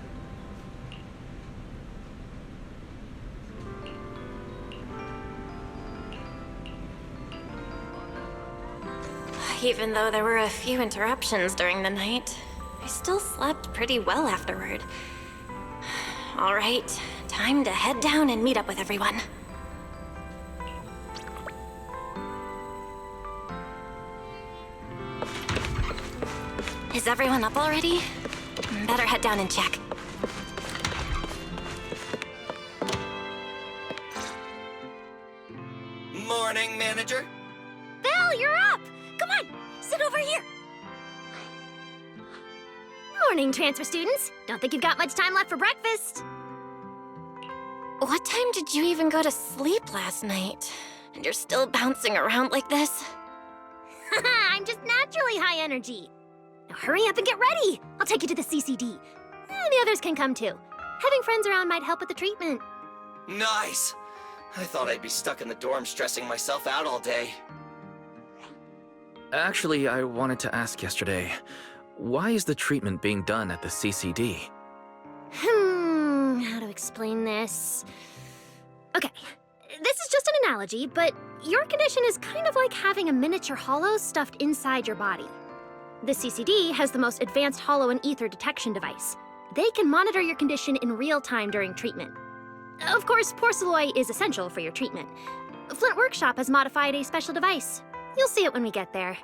Even though there were a few interruptions during the night, I still slept pretty well afterward. All right, time to head down and meet up with everyone. Is everyone up already? Better head down and check. Morning, manager. Belle, you're up! Come on, sit over here. Morning, transfer students. Don't think you've got much time left for breakfast. What time did you even go to sleep last night? And you're still bouncing around like this? I'm just naturally high energy. Now hurry up and get ready. I'll take you to the CCD. The others can come too. Having friends around might help with the treatment. Nice. I thought I'd be stuck in the dorm stressing myself out all day. Actually, I wanted to ask yesterday, why is the treatment being done at the CCD? How to explain this? Okay, this is just an analogy, but your condition is kind of like having a miniature hollow stuffed inside your body. The CCD has the most advanced hollow and ether detection device. They can monitor your condition in real time during treatment. Of course, porcelloi is essential for your treatment. Flint Workshop has modified a special device. You'll see it when we get there.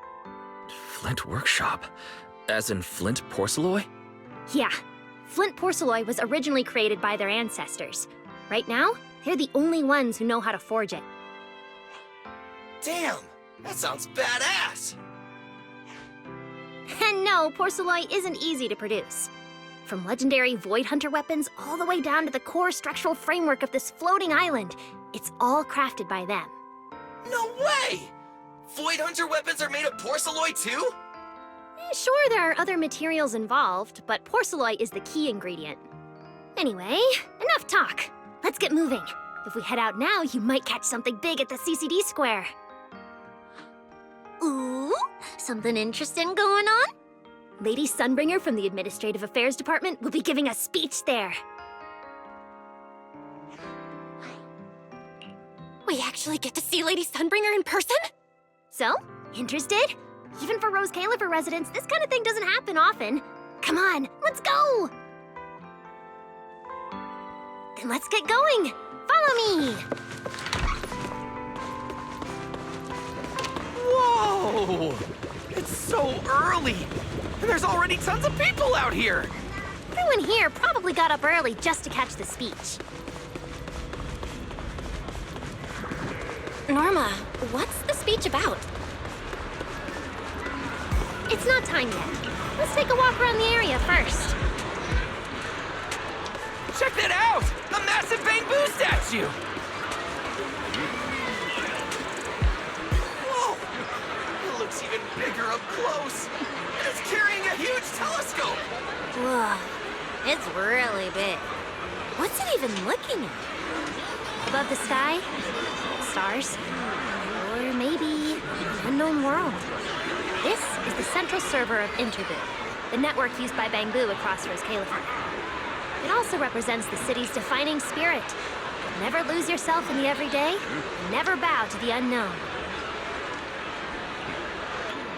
Flint Workshop? As in Flint porcelloi? Yeah. Flint porcelloi was originally created by their ancestors. Right now, they're the only ones who know how to forge it. Damn, that sounds badass. And no, porcelloi isn't easy to produce. From legendary Void Hunter weapons all the way down to the core structural framework of this floating island, it's all crafted by them. No way! Void Hunter weapons are made of porcelloi too? Sure, there are other materials involved, but porcelloi is the key ingredient. Anyway, enough talk. Let's get moving. If we head out now, you might catch something big at the CCD square. Ooh, something interesting going on? Lady Sunbringer from the Administrative Affairs Department will be giving a speech there. We actually get to see Lady Sunbringer in person? So, interested? Even for Rose Califer residents, this kind of thing doesn't happen often. Come on, let's go! Then let's get going. Follow me! Whoa! It's so early! And there's already tons of people out here! Everyone here probably got up early just to catch the speech. Norma, what's the speech about? It's not time yet. Let's take a walk around the area first. Check that out! A massive Bangboos statue! Whoa! It looks even bigger up close. And it's carrying a huge telescope! Whoa, it's really big. What's it even looking at? Above the sky? Stars? Or maybe an unknown world? This is the central server of Interboo, the network used by Bangboos across Rose Califer. It also represents the city's defining spirit. Never lose yourself in the everyday, and never bow to the unknown.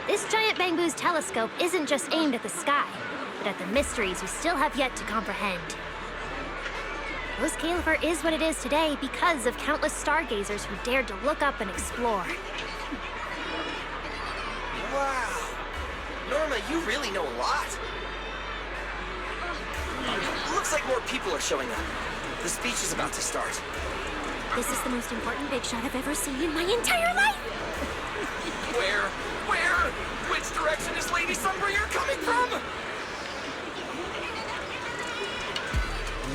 This giant Bangboos telescope isn't just aimed at the sky, but at the mysteries we still have yet to comprehend. Rose Califer is what it is today because of countless stargazers who dared to look up and explore. Wow. Norma, you really know a lot. Looks like more people are showing up. The speech is about to start. This is the most important big shot I've ever seen in my entire life! Where? Which direction is Lady Sunbringer coming from?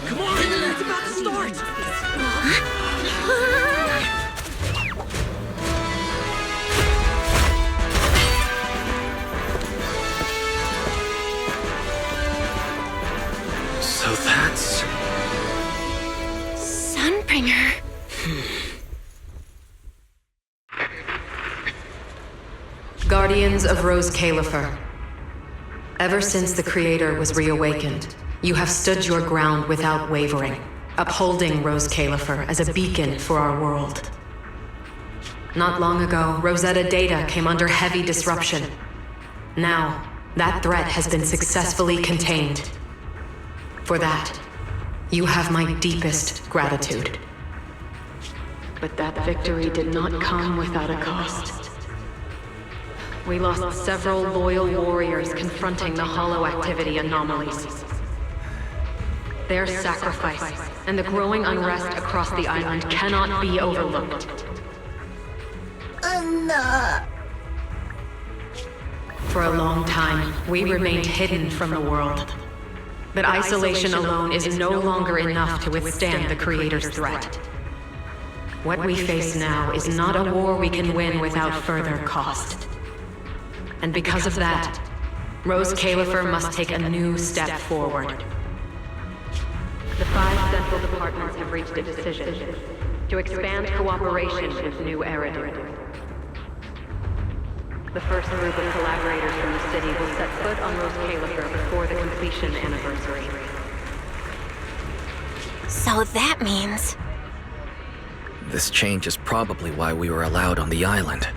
Come on! Start! So that's... Sunbringer. Guardians of Rose Califer. Ever since the Creator was reawakened, you have stood your ground without wavering, upholding Rose Califer as a beacon for our world. Not long ago, Rosetta data came under heavy disruption. Now, that threat has been successfully contained. For that, you have my deepest gratitude. But that victory did not come without a cost. We lost several loyal warriors confronting the hollow activity anomalies. Their sacrifice and the growing unrest across the island cannot be overlooked. For a long time, we remained hidden from the world. But isolation alone is no longer enough to withstand the Creator's threat. What we face now is not a war we can win without further cost. And because of that, Rose Califer must take a new step forward. The 5 central departments have reached a decision to expand cooperation with New Eridu. The first group of collaborators from the city will set foot on Rose Califer before the completion anniversary. So that means... This change is probably why we were allowed on the island.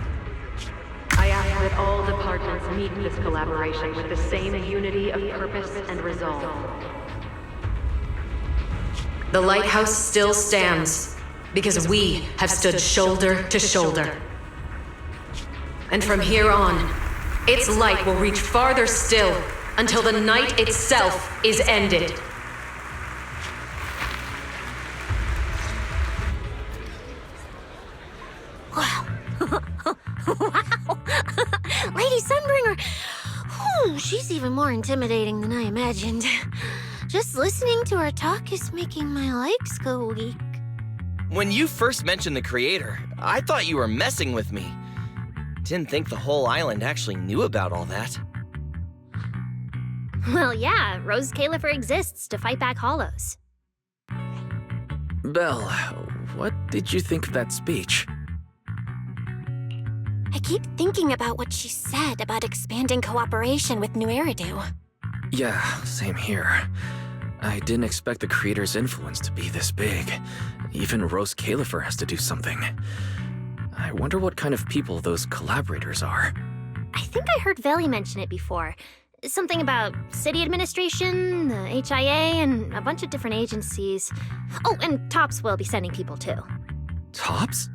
I ask that all departments meet this collaboration with the same unity of purpose and resolve. The lighthouse still stands because we have stood shoulder to shoulder. And from here on, its light will reach farther still until the night itself is ended. Wow. Wow. Lady Sunbringer. Whew, she's even more intimidating than I imagined. Just listening to her talk is making my legs go weak. When you first mentioned the Creator, I thought you were messing with me. Didn't think the whole island actually knew about all that. Well, yeah, Rose Califer exists to fight back hollows. Belle, what did you think of that speech? I keep thinking about what she said about expanding cooperation with New Eridu. Yeah, same here. I didn't expect the Creator's influence to be this big. Even Rose Califer has to do something. I wonder what kind of people those collaborators are. I think I heard Veli mention it before. Something about city administration, the HIA, and a bunch of different agencies. Oh, and TOPS will be sending people too. TOPS?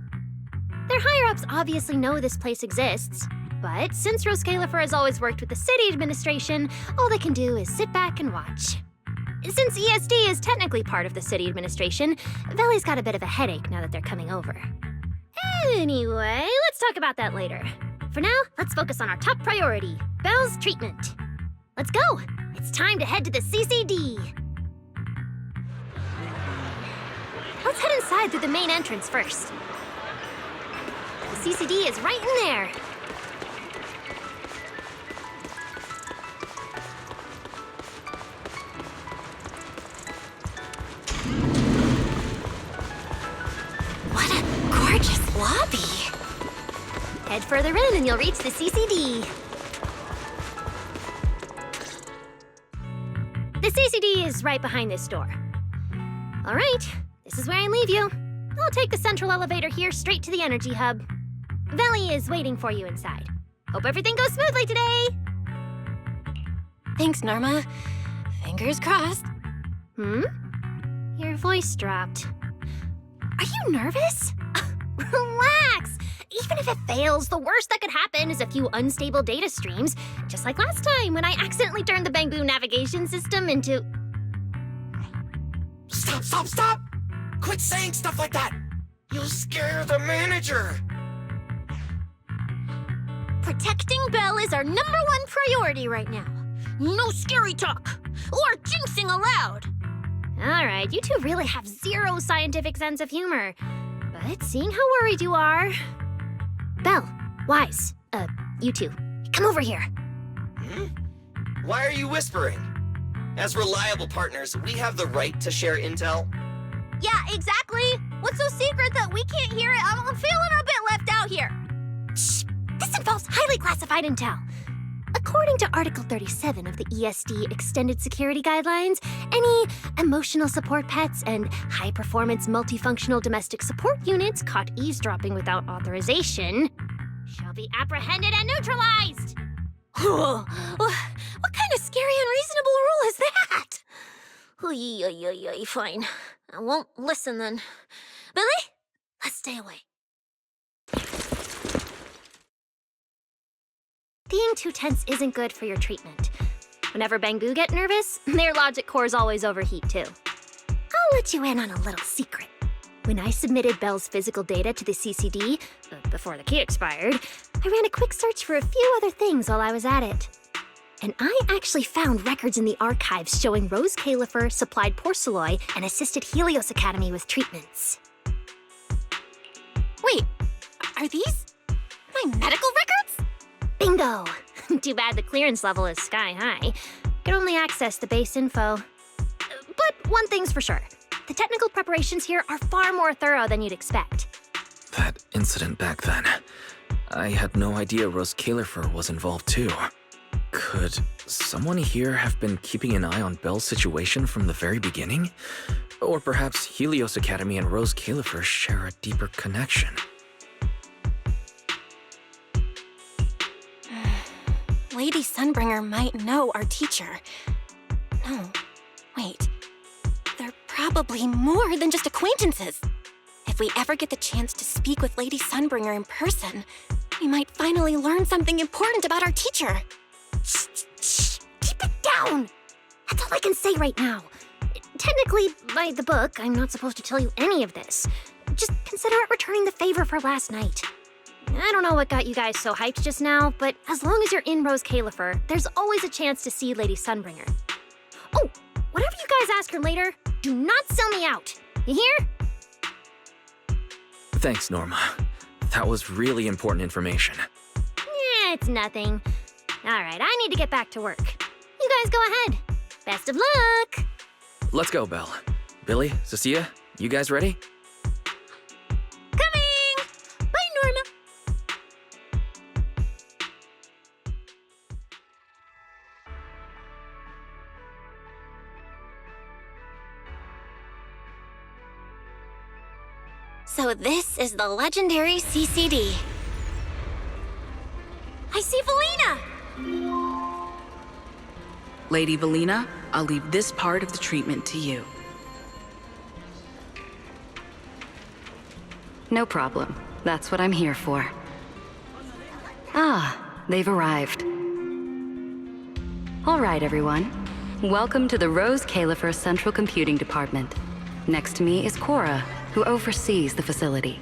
Their higher-ups obviously know this place exists, but since Rose Califer has always worked with the city administration, all they can do is sit back and watch. Since ESD is technically part of the city administration, Veli's got a bit of a headache now that they're coming over. Anyway, let's talk about that later. For now, let's focus on our top priority, Belle's treatment. Let's go! It's time to head to the CCD. Let's head inside through the main entrance first. The CCD is right in there. What a gorgeous lobby. Head further in and you'll reach the CCD. The CCD is right behind this door. All right, this is where I leave you. I'll take the central elevator here straight to the energy hub. Veli is waiting for you inside. Hope everything goes smoothly today. Thanks, Norma. Fingers crossed. Your voice dropped. Are you nervous? Relax! Even if it fails, the worst that could happen is a few unstable data streams, just like last time when I accidentally turned the Bangboos navigation system into... Stop! Quit saying stuff like that! You'll scare the manager! Protecting Belle is our #1 priority right now. No scary talk or jinxing allowed. Alright, you two really have zero scientific sense of humor. But seeing how worried you are... Belle, Wise, you two, come over here. Why are you whispering? As reliable partners, we have the right to share intel. Yeah, exactly. What's so secret that we can't hear it? I'm feeling a bit left out here. Shh! This involves highly classified intel. According to Article 37 of the ESD Extended Security Guidelines, any emotional support pets and high-performance multifunctional domestic support units caught eavesdropping without authorization shall be apprehended and neutralized. What kind of scary, unreasonable rule is that? Fine. I won't listen then. Billy, let's stay away. Being too tense isn't good for your treatment. Whenever Bangboos get nervous, their logic cores always overheat too. I'll let you in on a little secret. When I submitted Belle's physical data to the CCD, before the key expired, I ran a quick search for a few other things while I was at it. And I actually found records in the archives showing Rose Califer supplied Porceloy and assisted Helios Academy with treatments. Wait, are these my medical records? Bingo! Too bad the clearance level is sky high. Can only access the base info. But one thing's for sure. The technical preparations here are far more thorough than you'd expect. That incident back then. I had no idea Rose Califer was involved too. Could someone here have been keeping an eye on Belle's situation from the very beginning? Or perhaps Helios Academy and Rose Califer share a deeper connection? Lady Sunbringer might know our teacher. No, wait. They're probably more than just acquaintances. If we ever get the chance to speak with Lady Sunbringer in person, we might finally learn something important about our teacher. Shh! Keep it down! That's all I can say right now. Technically, by the book, I'm not supposed to tell you any of this. Just consider it returning the favor for last night. I don't know what got you guys so hyped just now, but as long as you're in Rose Califer, there's always a chance to see Lady Sunbringer. Oh, whatever you guys ask her later, do not sell me out. You hear? Thanks, Norma. That was really important information. It's nothing. Alright, I need to get back to work. You guys go ahead. Best of luck! Let's go, Belle. Billy, Cissia, you guys ready? Coming! Bye, Norma. So this is the legendary CCD. I see Felina! Lady Valina, I'll leave this part of the treatment to you. No problem. That's what I'm here for. Ah, they've arrived. All right, everyone. Welcome to the Rose Califer Central Computing Department. Next to me is Cora, who oversees the facility.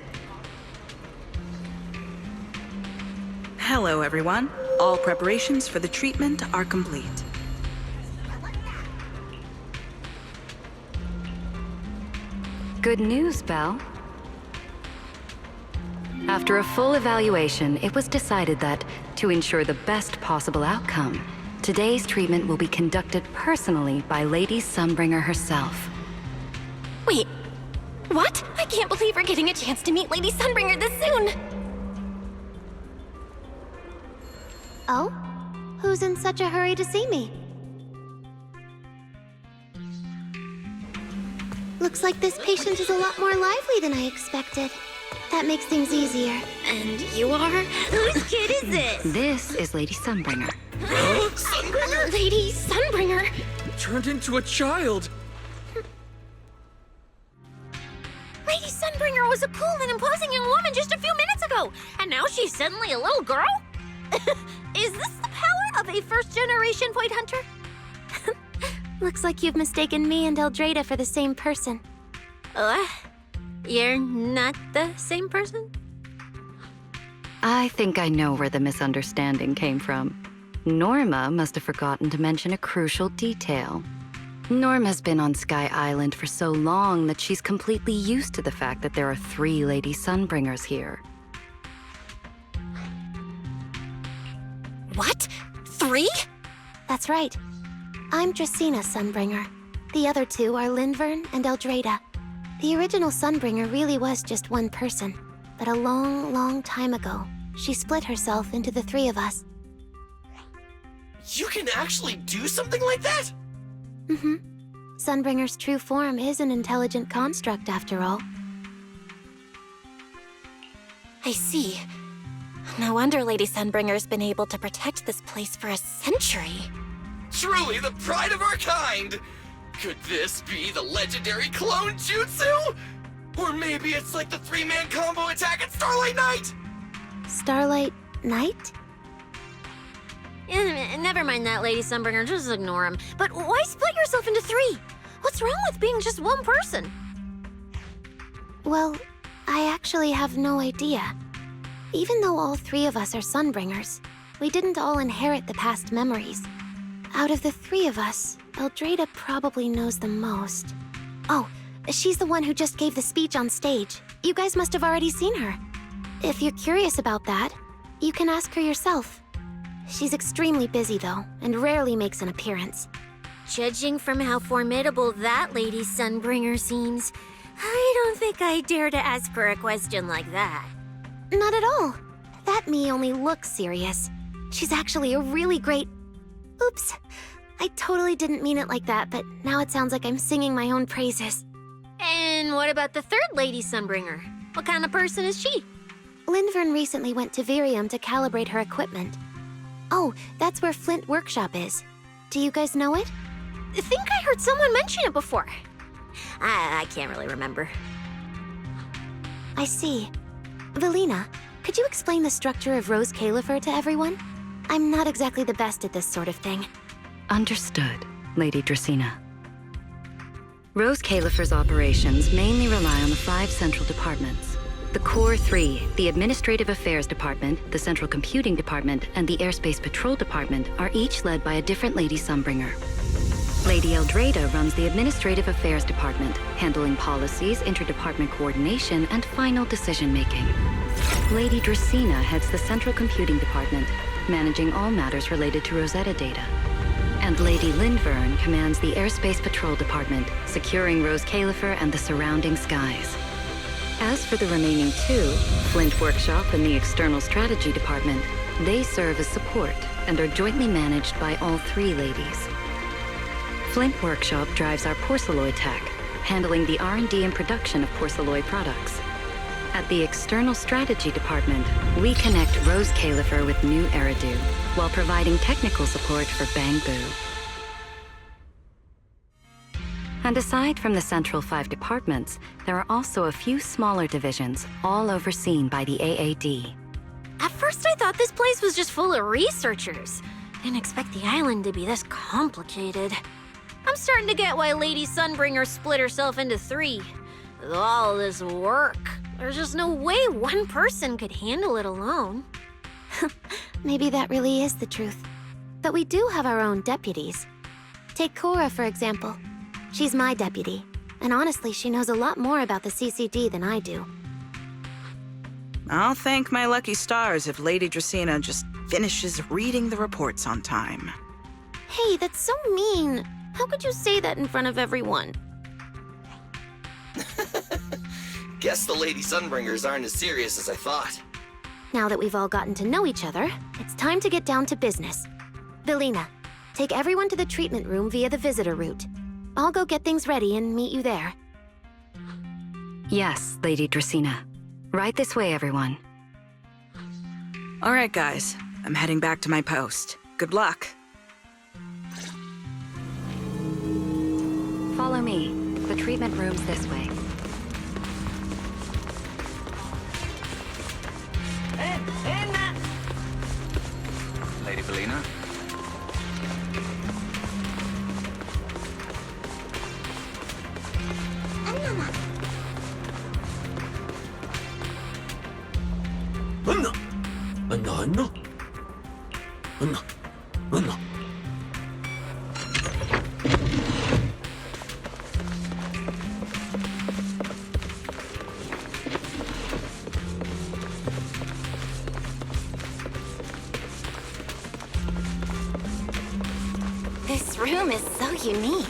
Hello, everyone. All preparations for the treatment are complete. Good news, Belle. After a full evaluation, it was decided that, to ensure the best possible outcome, today's treatment will be conducted personally by Lady Sunbringer herself. Wait, what? I can't believe we're getting a chance to meet Lady Sunbringer this soon! Oh? Who's in such a hurry to see me? Looks like this patient is a lot more lively than I expected. That makes things easier. And you are? Whose kid is this? This is Lady Sunbringer. Sunbringer? Lady Sunbringer? Turned into a child! Lady Sunbringer was a cool and imposing young woman just a few minutes ago, and now she's suddenly a little girl? Is this the power of a first-generation point hunter? Looks like you've mistaken me and Eldrada for the same person. What? You're not the same person? I think I know where the misunderstanding came from. Norma must have forgotten to mention a crucial detail. Norma's been on Sky Island for so long that she's completely used to the fact that there are 3 Lady Sunbringers here. What? 3? That's right. I'm Dracena Sunbringer. The other 2 are Linvern and Eldrada. The original Sunbringer really was just one person, but a long, long time ago, she split herself into the 3 of us. You can actually do something like that? Mm-hmm. Sunbringer's true form is an intelligent construct, after all. I see. No wonder Lady Sunbringer's been able to protect this place for a century. Truly the pride of our kind! Could this be the legendary clone jutsu? Or maybe it's like the 3-man combo attack at Starlight Night? Starlight Night? Never mind that, Lady Sunbringer. Just ignore him. But why split yourself into 3? What's wrong with being just one person? Well, I actually have no idea. Even though all 3 of us are Sunbringers, we didn't all inherit the past memories. Out of the 3 of us, Eldrada probably knows the most. Oh, she's the one who just gave the speech on stage. You guys must have already seen her. If you're curious about that, you can ask her yourself. She's extremely busy, though, and rarely makes an appearance. Judging from how formidable that Lady Sunbringer seems, I don't think I dare to ask her a question like that. Not at all. That me only looks serious. She's actually a really great... Oops. I totally didn't mean it like that, but now it sounds like I'm singing my own praises. And what about the 3rd Lady Sunbringer? What kind of person is she? Linvern recently went to Virium to calibrate her equipment. Oh, that's where Flint Workshop is. Do you guys know it? I think I heard someone mention it before. I can't really remember. I see. Velina, could you explain the structure of Rose Califer to everyone? I'm not exactly the best at this sort of thing. Understood, Lady Dracena. Rose Califer's operations mainly rely on the 5 central departments. The Core 3, the Administrative Affairs Department, the Central Computing Department, and the Airspace Patrol Department are each led by a different Lady Sunbringer. Lady Eldrada runs the Administrative Affairs Department, handling policies, interdepartment coordination, and final decision-making. Lady Dracena heads the Central Computing Department, managing all matters related to Rosetta data. And Lady Linvern commands the Airspace Patrol Department, securing Rose Califer and the surrounding skies. As for the remaining 2, Flint Workshop and the External Strategy Department, they serve as support and are jointly managed by all 3 ladies. Flint Workshop drives our porcelloid tech, handling the R&D and production of porcelloid products. At the External Strategy Department, we connect Rose Califer with New Eridu, while providing technical support for Bangboo. And aside from the central 5 departments, there are also a few smaller divisions, all overseen by the AAD. At first I thought this place was just full of researchers. Didn't expect the island to be this complicated. I'm starting to get why Lady Sunbringer split herself into 3. With all this work, there's just no way one person could handle it alone. Maybe that really is the truth. But we do have our own deputies. Take Cora, for example. She's my deputy, and honestly, she knows a lot more about the CCD than I do. I'll thank my lucky stars if Lady Dracena just finishes reading the reports on time. Hey, that's so mean. How could you say that in front of everyone? Guess the Lady Sunbringers aren't as serious as I thought. Now that we've all gotten to know each other, it's time to get down to business. Velina, take everyone to the treatment room via the visitor route. I'll go get things ready and meet you there. Yes, Lady Dracena. Right this way, everyone. All right, guys. I'm heading back to my post. Good luck. Follow me. The treatment room's this way. Lady Velina? What do you need?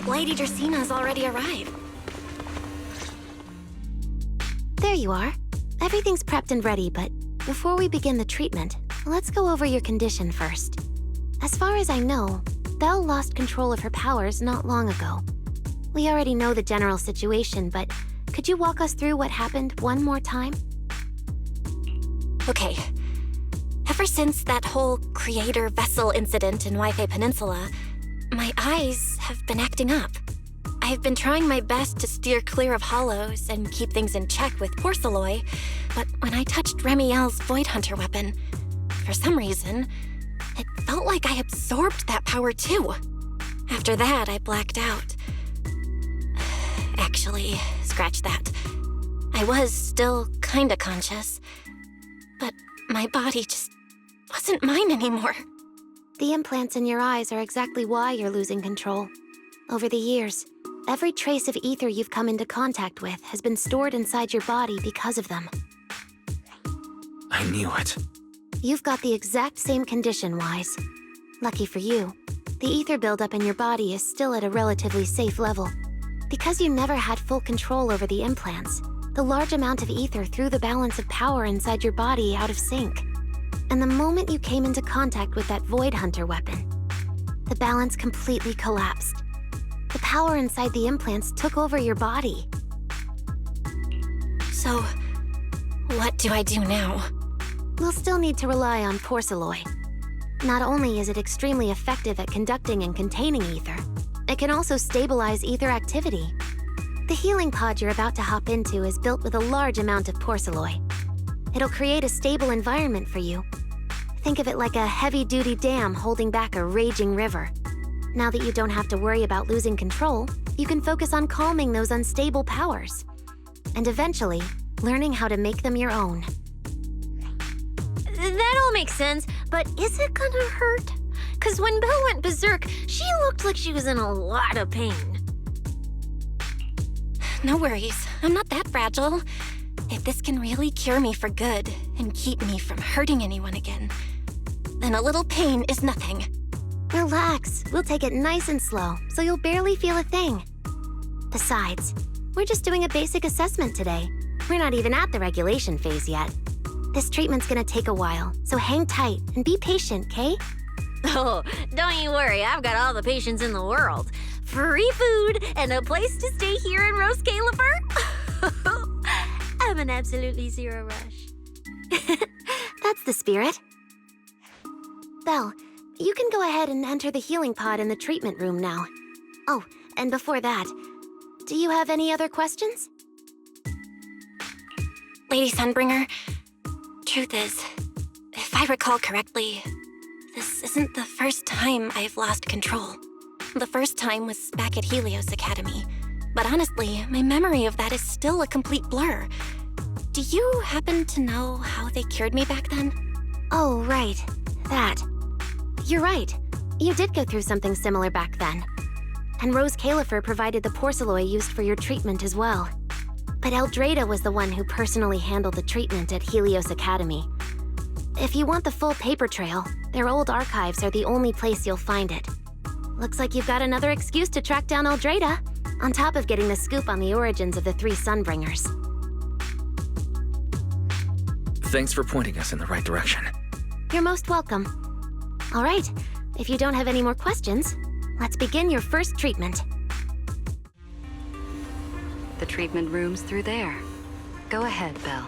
Lady Dracina's already arrived. There you are. Everything's prepped and ready, but before we begin the treatment, let's go over your condition first. As far as I know, Belle lost control of her powers not long ago. We already know the general situation, but could you walk us through what happened one more time? Okay. Ever since that whole creator vessel incident in Wi-Fi Peninsula, my eyes have been acting up. I've been trying my best to steer clear of hollows and keep things in check with porcelloy, but when I touched Remiel's Void Hunter weapon, for some reason, it felt like I absorbed that power too. After that, I blacked out. Actually, scratch that. I was still kinda conscious, but my body just wasn't mine anymore. The implants in your eyes are exactly why you're losing control. Over the years, every trace of ether you've come into contact with has been stored inside your body because of them. I knew it. You've got the exact same condition, Wise. Lucky for you, the ether buildup in your body is still at a relatively safe level. Because you never had full control over the implants, the large amount of ether threw the balance of power inside your body out of sync. And the moment you came into contact with that Void Hunter weapon, the balance completely collapsed. The power inside the implants took over your body. So, what do I do now? We'll still need to rely on porcelloy. Not only is it extremely effective at conducting and containing ether, it can also stabilize ether activity. The healing pod you're about to hop into is built with a large amount of porcelloy. It'll create a stable environment for you. Think of it like a heavy-duty dam holding back a raging river. Now that you don't have to worry about losing control, you can focus on calming those unstable powers. And eventually, learning how to make them your own. That all makes sense, but is it gonna hurt? 'Cause when Belle went berserk, she looked like she was in a lot of pain. No worries, I'm not that fragile. If this can really cure me for good and keep me from hurting anyone again, then a little pain is nothing. Relax, we'll take it nice and slow, so you'll barely feel a thing. Besides, we're just doing a basic assessment today. We're not even at the regulation phase yet. This treatment's gonna take a while, so hang tight and be patient, Kay? Oh, don't you worry, I've got all the patience in the world. Free food and a place to stay here in Rose Califer. I'm an absolutely zero rush. That's the spirit. Belle, you can go ahead and enter the healing pod in the treatment room now. Oh, and before that, do you have any other questions? Lady Sunbringer, truth is, if I recall correctly, this isn't the first time I've lost control. The first time was back at Helios Academy. But honestly, my memory of that is still a complete blur. Do you happen to know how they cured me back then? Oh, right. That. You're right. You did go through something similar back then. And Rose Califer provided the porcelloy used for your treatment as well. But Eldrada was the one who personally handled the treatment at Helios Academy. If you want the full paper trail, their old archives are the only place you'll find it. Looks like you've got another excuse to track down Eldrada, on top of getting the scoop on the origins of the three Sunbringers. Thanks for pointing us in the right direction. You're most welcome. All right, if you don't have any more questions, let's begin your first treatment. The treatment room's through there. Go ahead, Belle.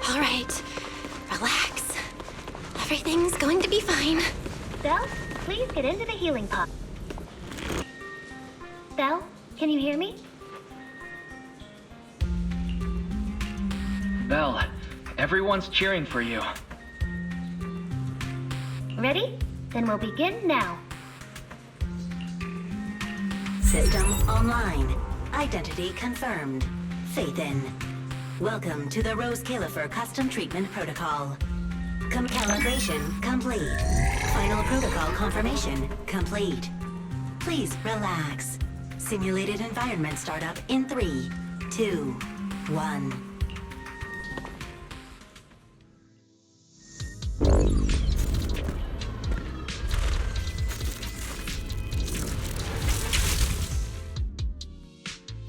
All right, relax. Everything's going to be fine. Belle, please get into the healing pod. Belle, can you hear me? Belle, everyone's cheering for you. Ready? Then we'll begin now. System online. Identity confirmed. Faith in. Welcome to the Rose Califer Custom Treatment Protocol. Calibration complete. Final protocol confirmation complete. Please relax. Simulated environment startup in 3, 2, 1.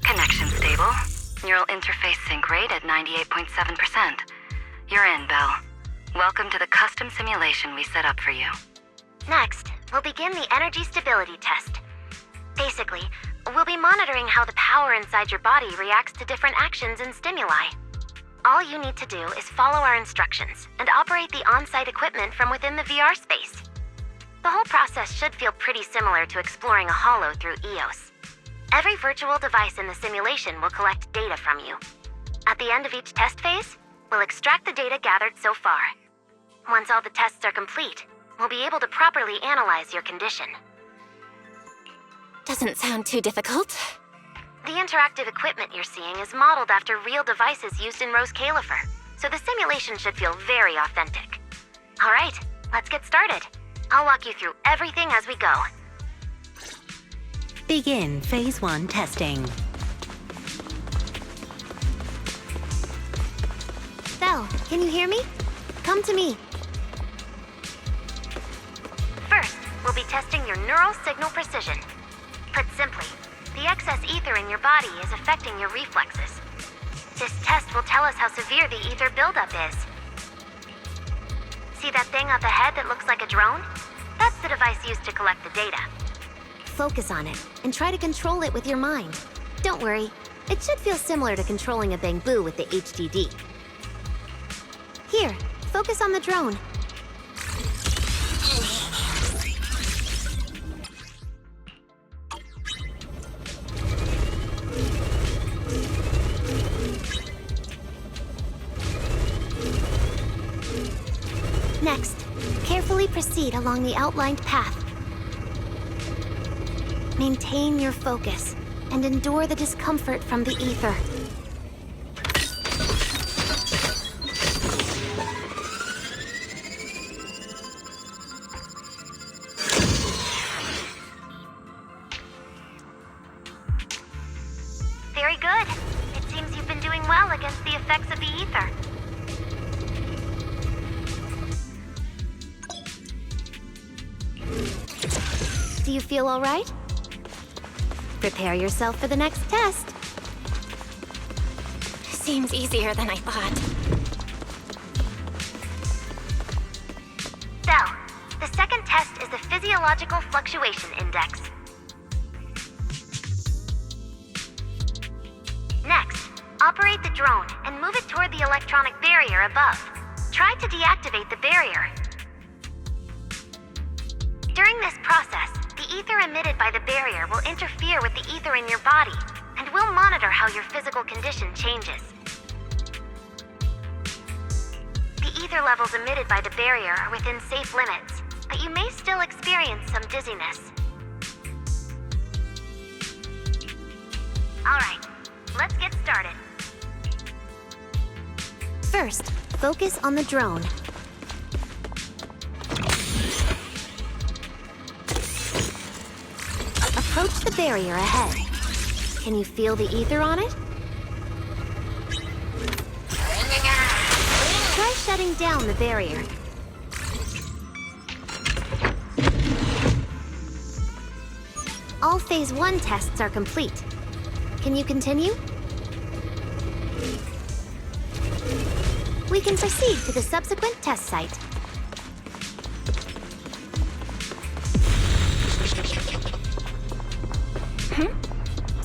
Connection stable. Neural interface sync rate at 98.7%. You're in, Belle. Welcome to the custom simulation we set up for you. Next, we'll begin the energy stability test. Basically, we'll be monitoring how the power inside your body reacts to different actions and stimuli. All you need to do is follow our instructions and operate the on-site equipment from within the VR space. The whole process should feel pretty similar to exploring a holo through EOS. Every virtual device in the simulation will collect data from you. At the end of each test phase, we'll extract the data gathered so far. Once all the tests are complete, we'll be able to properly analyze your condition. Doesn't sound too difficult. The interactive equipment you're seeing is modeled after real devices used in Rose Califer, so the simulation should feel very authentic. All right, let's get started. I'll walk you through everything as we go. Begin Phase 1 testing. Belle, can you hear me? Come to me. First, we'll be testing your neural signal precision. Put simply, the excess ether in your body is affecting your reflexes. This test will tell us how severe the ether buildup is. See that thing up ahead that looks like a drone? That's the device used to collect the data. Focus on it, and try to control it with your mind. Don't worry, it should feel similar to controlling a Bangboos with the HDD. Here, focus on the drone. Next, carefully proceed along the outlined path. Maintain your focus and endure the discomfort from the ether. Very good. It seems you've been doing well against the effects of the ether. Do you feel all right? Prepare yourself for the next test. Seems easier than I thought. Belle, the second test is the physiological fluctuation index. Next, operate the drone and move it toward the electronic barrier above. Try to deactivate the barrier. During this process, the ether emitted by the barrier will interfere with the ether in your body, and we'll monitor how your physical condition changes. The ether levels emitted by the barrier are within safe limits, but you may still experience some dizziness. All right, let's get started. First, focus on the drone. Approach the barrier ahead. Can you feel the ether on it? Try shutting down the barrier. All Phase 1 tests are complete. Can you continue? We can proceed to the subsequent test site.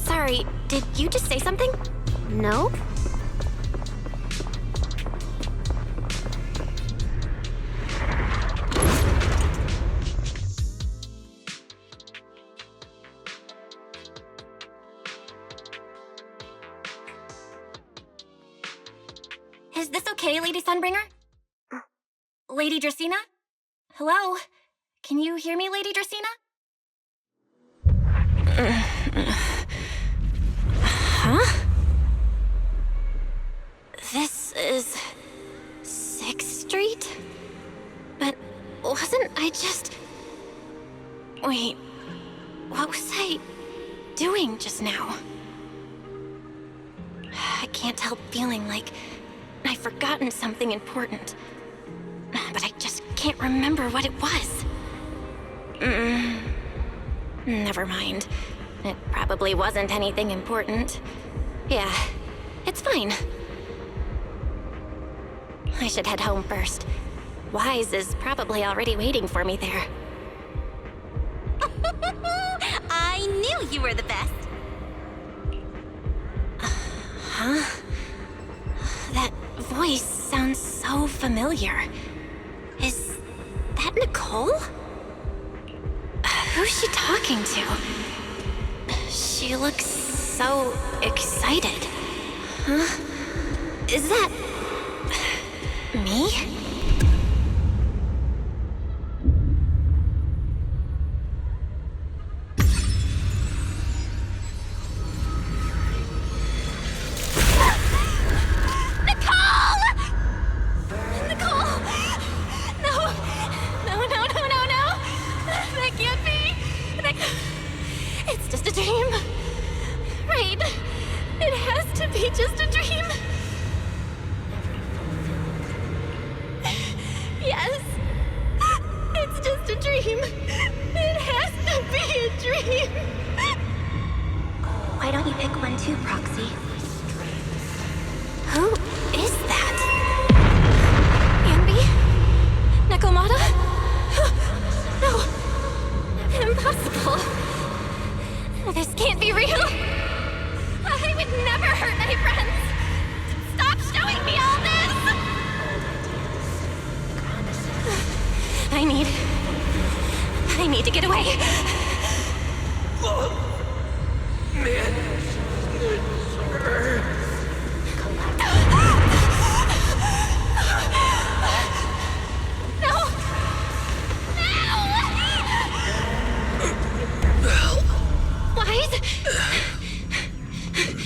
Sorry, did you just say something? No? Is this okay, Lady Sunbringer? Lady Dracaena? Hello? Can you hear me, Lady Dracaena? Huh? This is 6th Street? But wasn't I just... Wait, what was I doing just now? I can't help feeling like I've forgotten something important. But I just can't remember what it was. Never mind. It probably wasn't anything important. Yeah, it's fine. I should head home first. Wise is probably already waiting for me there. I knew you were the best. Huh? That voice sounds so familiar. Is that Nicole? Who's she talking to? She looks so excited. Huh? Is that... me? I need to get away.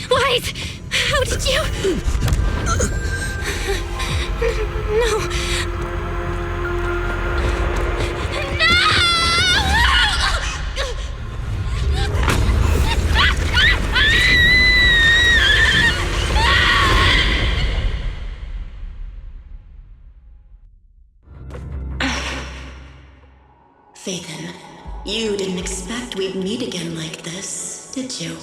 Wise! How did you... No. Phaethon, you didn't expect we'd meet again like this, did you?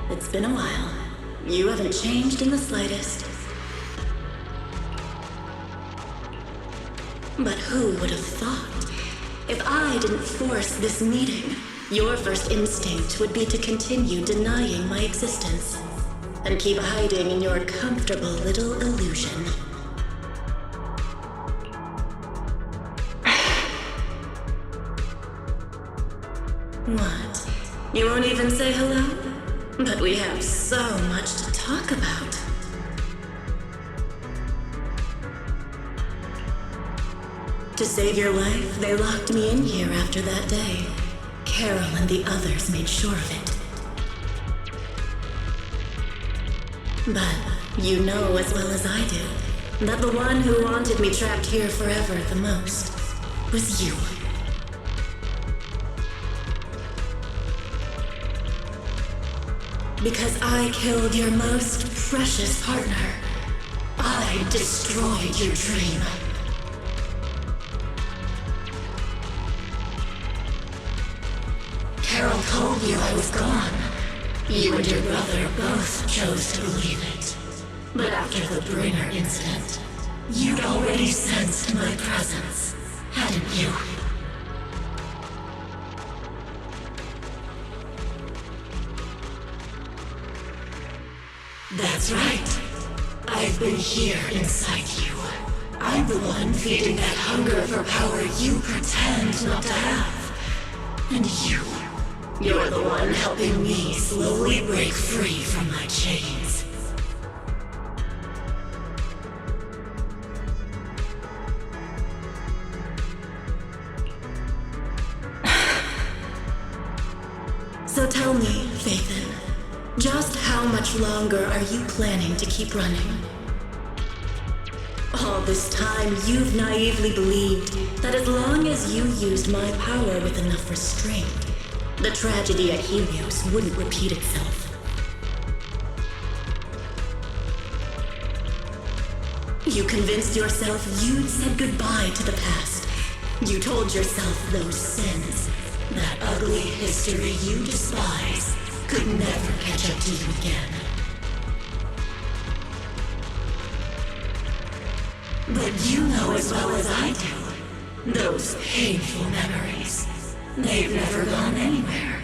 It's been a while. You haven't changed in the slightest. But who would have thought? If I didn't force this meeting, your first instinct would be to continue denying my existence and keep hiding in your comfortable little illusion. What? You won't even say hello? But we have so much to talk about. To save your life, they locked me in here after that day. Carol and the others made sure of it. But you know as well as I do that the one who wanted me trapped here forever the most was you. Because I killed your most precious partner. I destroyed your dream. Carol told you I was gone. You and your brother both chose to believe it. But after the Bringer incident, you'd already sensed my presence, hadn't you? That's right. I've been here inside you. I'm the one feeding that hunger for power you pretend not to have. And you're the one helping me slowly break free from my chains. So tell me, Phaethon, just how much longer are you planning to keep running? All this time, you've naively believed that as long as you used my power with enough restraint, the tragedy at Helios wouldn't repeat itself. You convinced yourself you'd said goodbye to the past. You told yourself those sins, that ugly history you despise, could never catch up to you again. But you know as well as I do, those painful memories, they've never gone anywhere.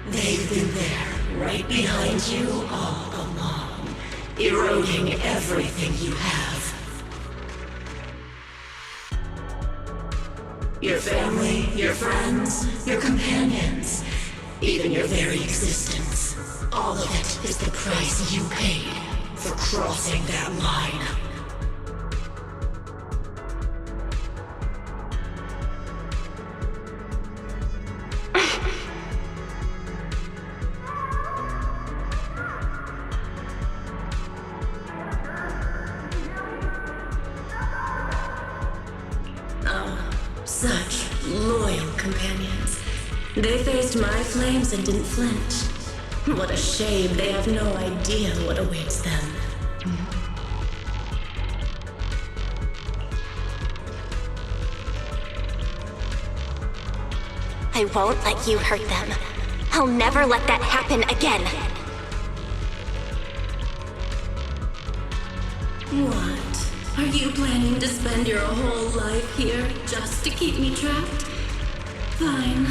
They've been there, right behind you all along, eroding everything you have. Your family, your friends, your companions, even your very existence. All of it is the price you paid for crossing that line. Such loyal companions. They faced my flames and didn't flinch. What a shame they have no idea what awaits them. I won't let you hurt them. I'll never let that happen again. What? Are you planning to spend your whole life here just to keep me trapped? Fine.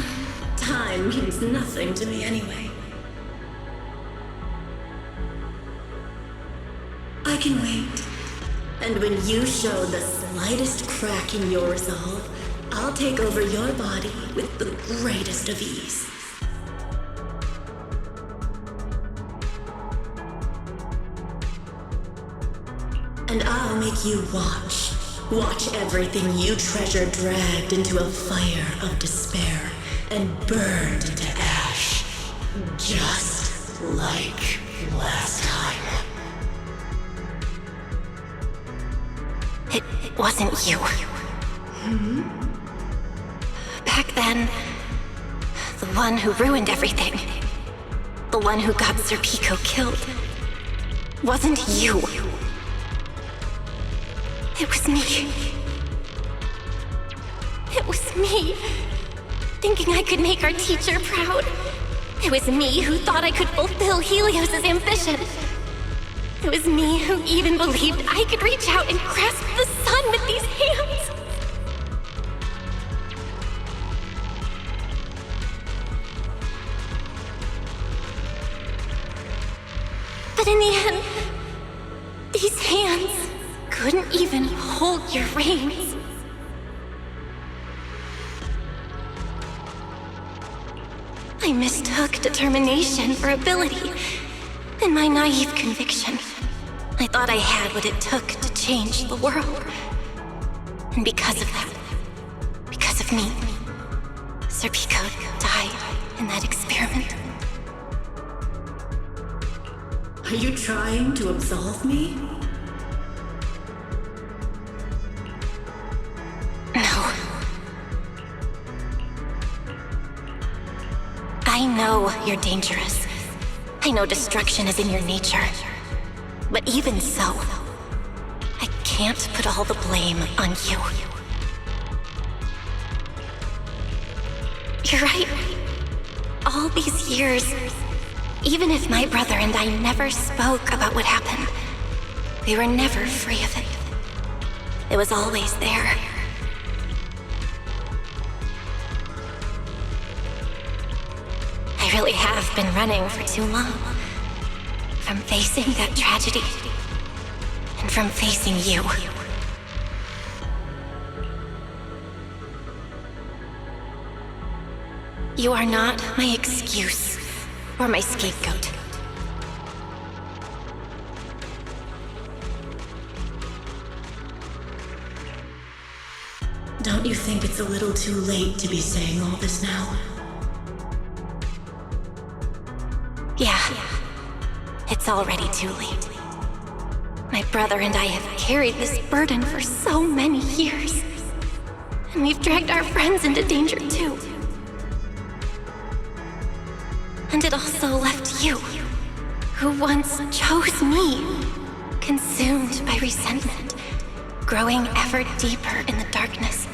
Time means nothing to me anyway. I can wait. And when you show the slightest crack in your resolve, I'll take over your body with the greatest of ease. And I'll make you watch. Watch everything you treasure dragged into a fire of despair and burned into ash. Just like last time. It wasn't you. Back then, the one who ruined everything, the one who got Sir Pico killed, wasn't you. It was me. It was me, thinking I could make our teacher proud. It was me who thought I could fulfill Helios' ambition. It was me who even believed I could reach out and grasp the sun with these hands. But in the end, these hands couldn't even hold your reins. I mistook determination for ability. In my naive conviction, I thought I had what it took to change the world. And because of that, because of me, Sir Pico died in that experiment. Are you trying to absolve me? No. I know you're dangerous. I know destruction is in your nature. But even so, I can't put all the blame on you. You're right. All these years, even if my brother and I never spoke about what happened, we were never free of it. It was always there. I really have been running for too long. From facing that tragedy, and from facing you. You are not my excuse or my scapegoat. Don't you think it's a little too late to be saying all this now? Yeah, it's already too late. My brother and I have carried this burden for so many years. And we've dragged our friends into danger too. And it also left you, who once chose me, consumed by resentment, growing ever deeper in the darkness.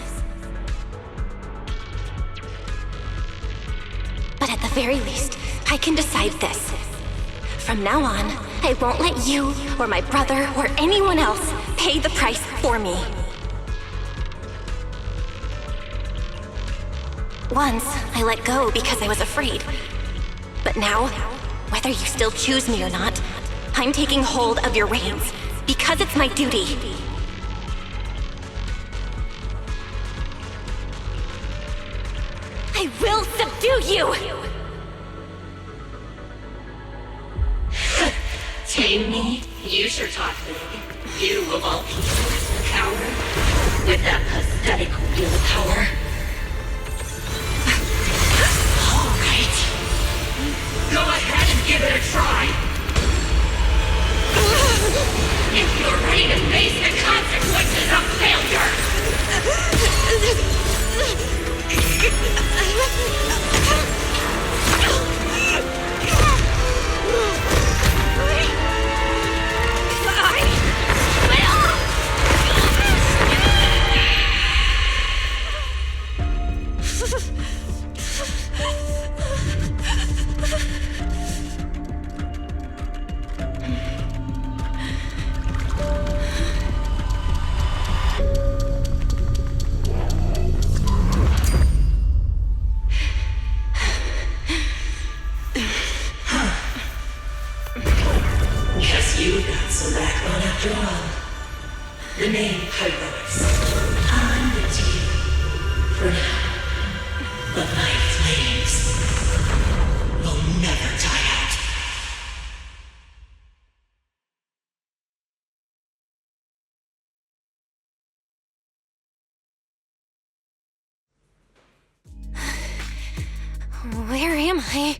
But at the very least, I can decide this. From now on, I won't let you, or my brother, or anyone else pay the price for me. Once, I let go because I was afraid. But now, whether you still choose me or not, I'm taking hold of your reins, because it's my duty. I will subdue you! Tame me? You sure talk big. You of all people, coward. With that pathetic willpower. Alright. Go ahead and give it a try. If you're ready to face the consequences of failure. Where am I?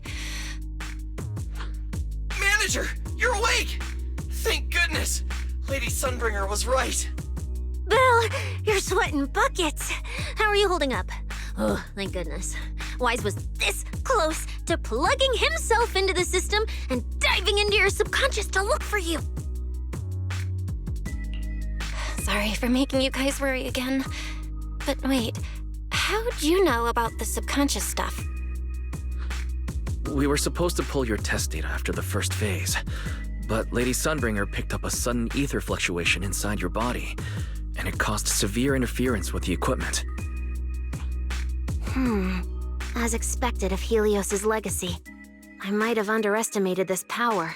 Manager, you're awake! Thank goodness! Lady Sunbringer was right. Belle, you're sweating buckets. How are you holding up? Oh, thank goodness. Wise was this close to plugging himself into the system and diving into your subconscious to look for you. Sorry for making you guys worry again. But wait, how'd you know about the subconscious stuff? We were supposed to pull your test data after the first phase, but Lady Sunbringer picked up a sudden ether fluctuation inside your body, and it caused severe interference with the equipment. As expected of Helios's legacy, I might have underestimated this power.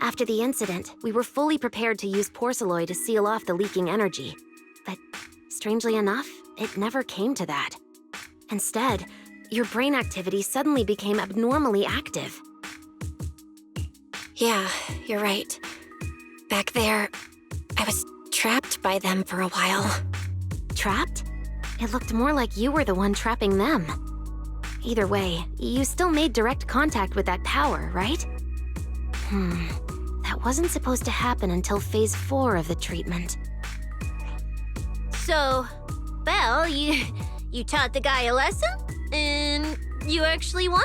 After the incident, we were fully prepared to use Porceloid to seal off the leaking energy. But strangely enough, it never came to that. Instead, your brain activity suddenly became abnormally active. Yeah, you're right. Back there, I was trapped by them for a while. Trapped? It looked more like you were the one trapping them. Either way, you still made direct contact with that power, right? That wasn't supposed to happen until phase 4 of the treatment. So, Belle, you taught the guy a lesson? And you actually won?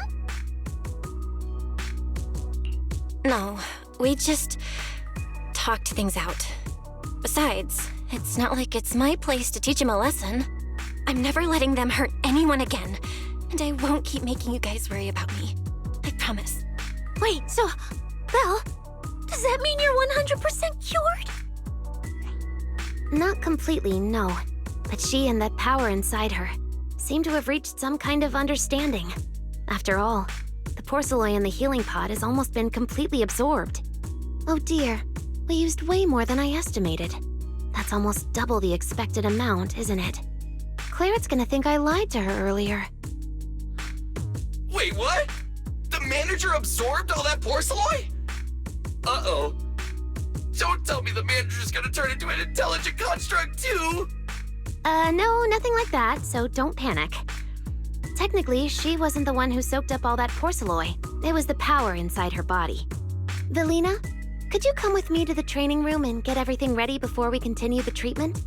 No, we just talked things out. Besides, it's not like it's my place to teach him a lesson. I'm never letting them hurt anyone again, and I won't keep making you guys worry about me. I promise. Wait, so, Belle, does that mean you're 100% cured? Not completely, no. But she and that power inside her seem to have reached some kind of understanding. After all, the porcelain in the healing pod has almost been completely absorbed. Oh dear, we used way more than I estimated. That's almost double the expected amount, isn't it? Clarette's gonna think I lied to her earlier. Wait, what? The manager absorbed all that porcelain? Uh-oh. Don't tell me the manager's gonna turn into an intelligent construct too! No, nothing like that, so don't panic. technically, she wasn't the one who soaked up all that porcelain. It was the power inside her body. Velina, could you come with me to the training room and get everything ready before we continue the treatment?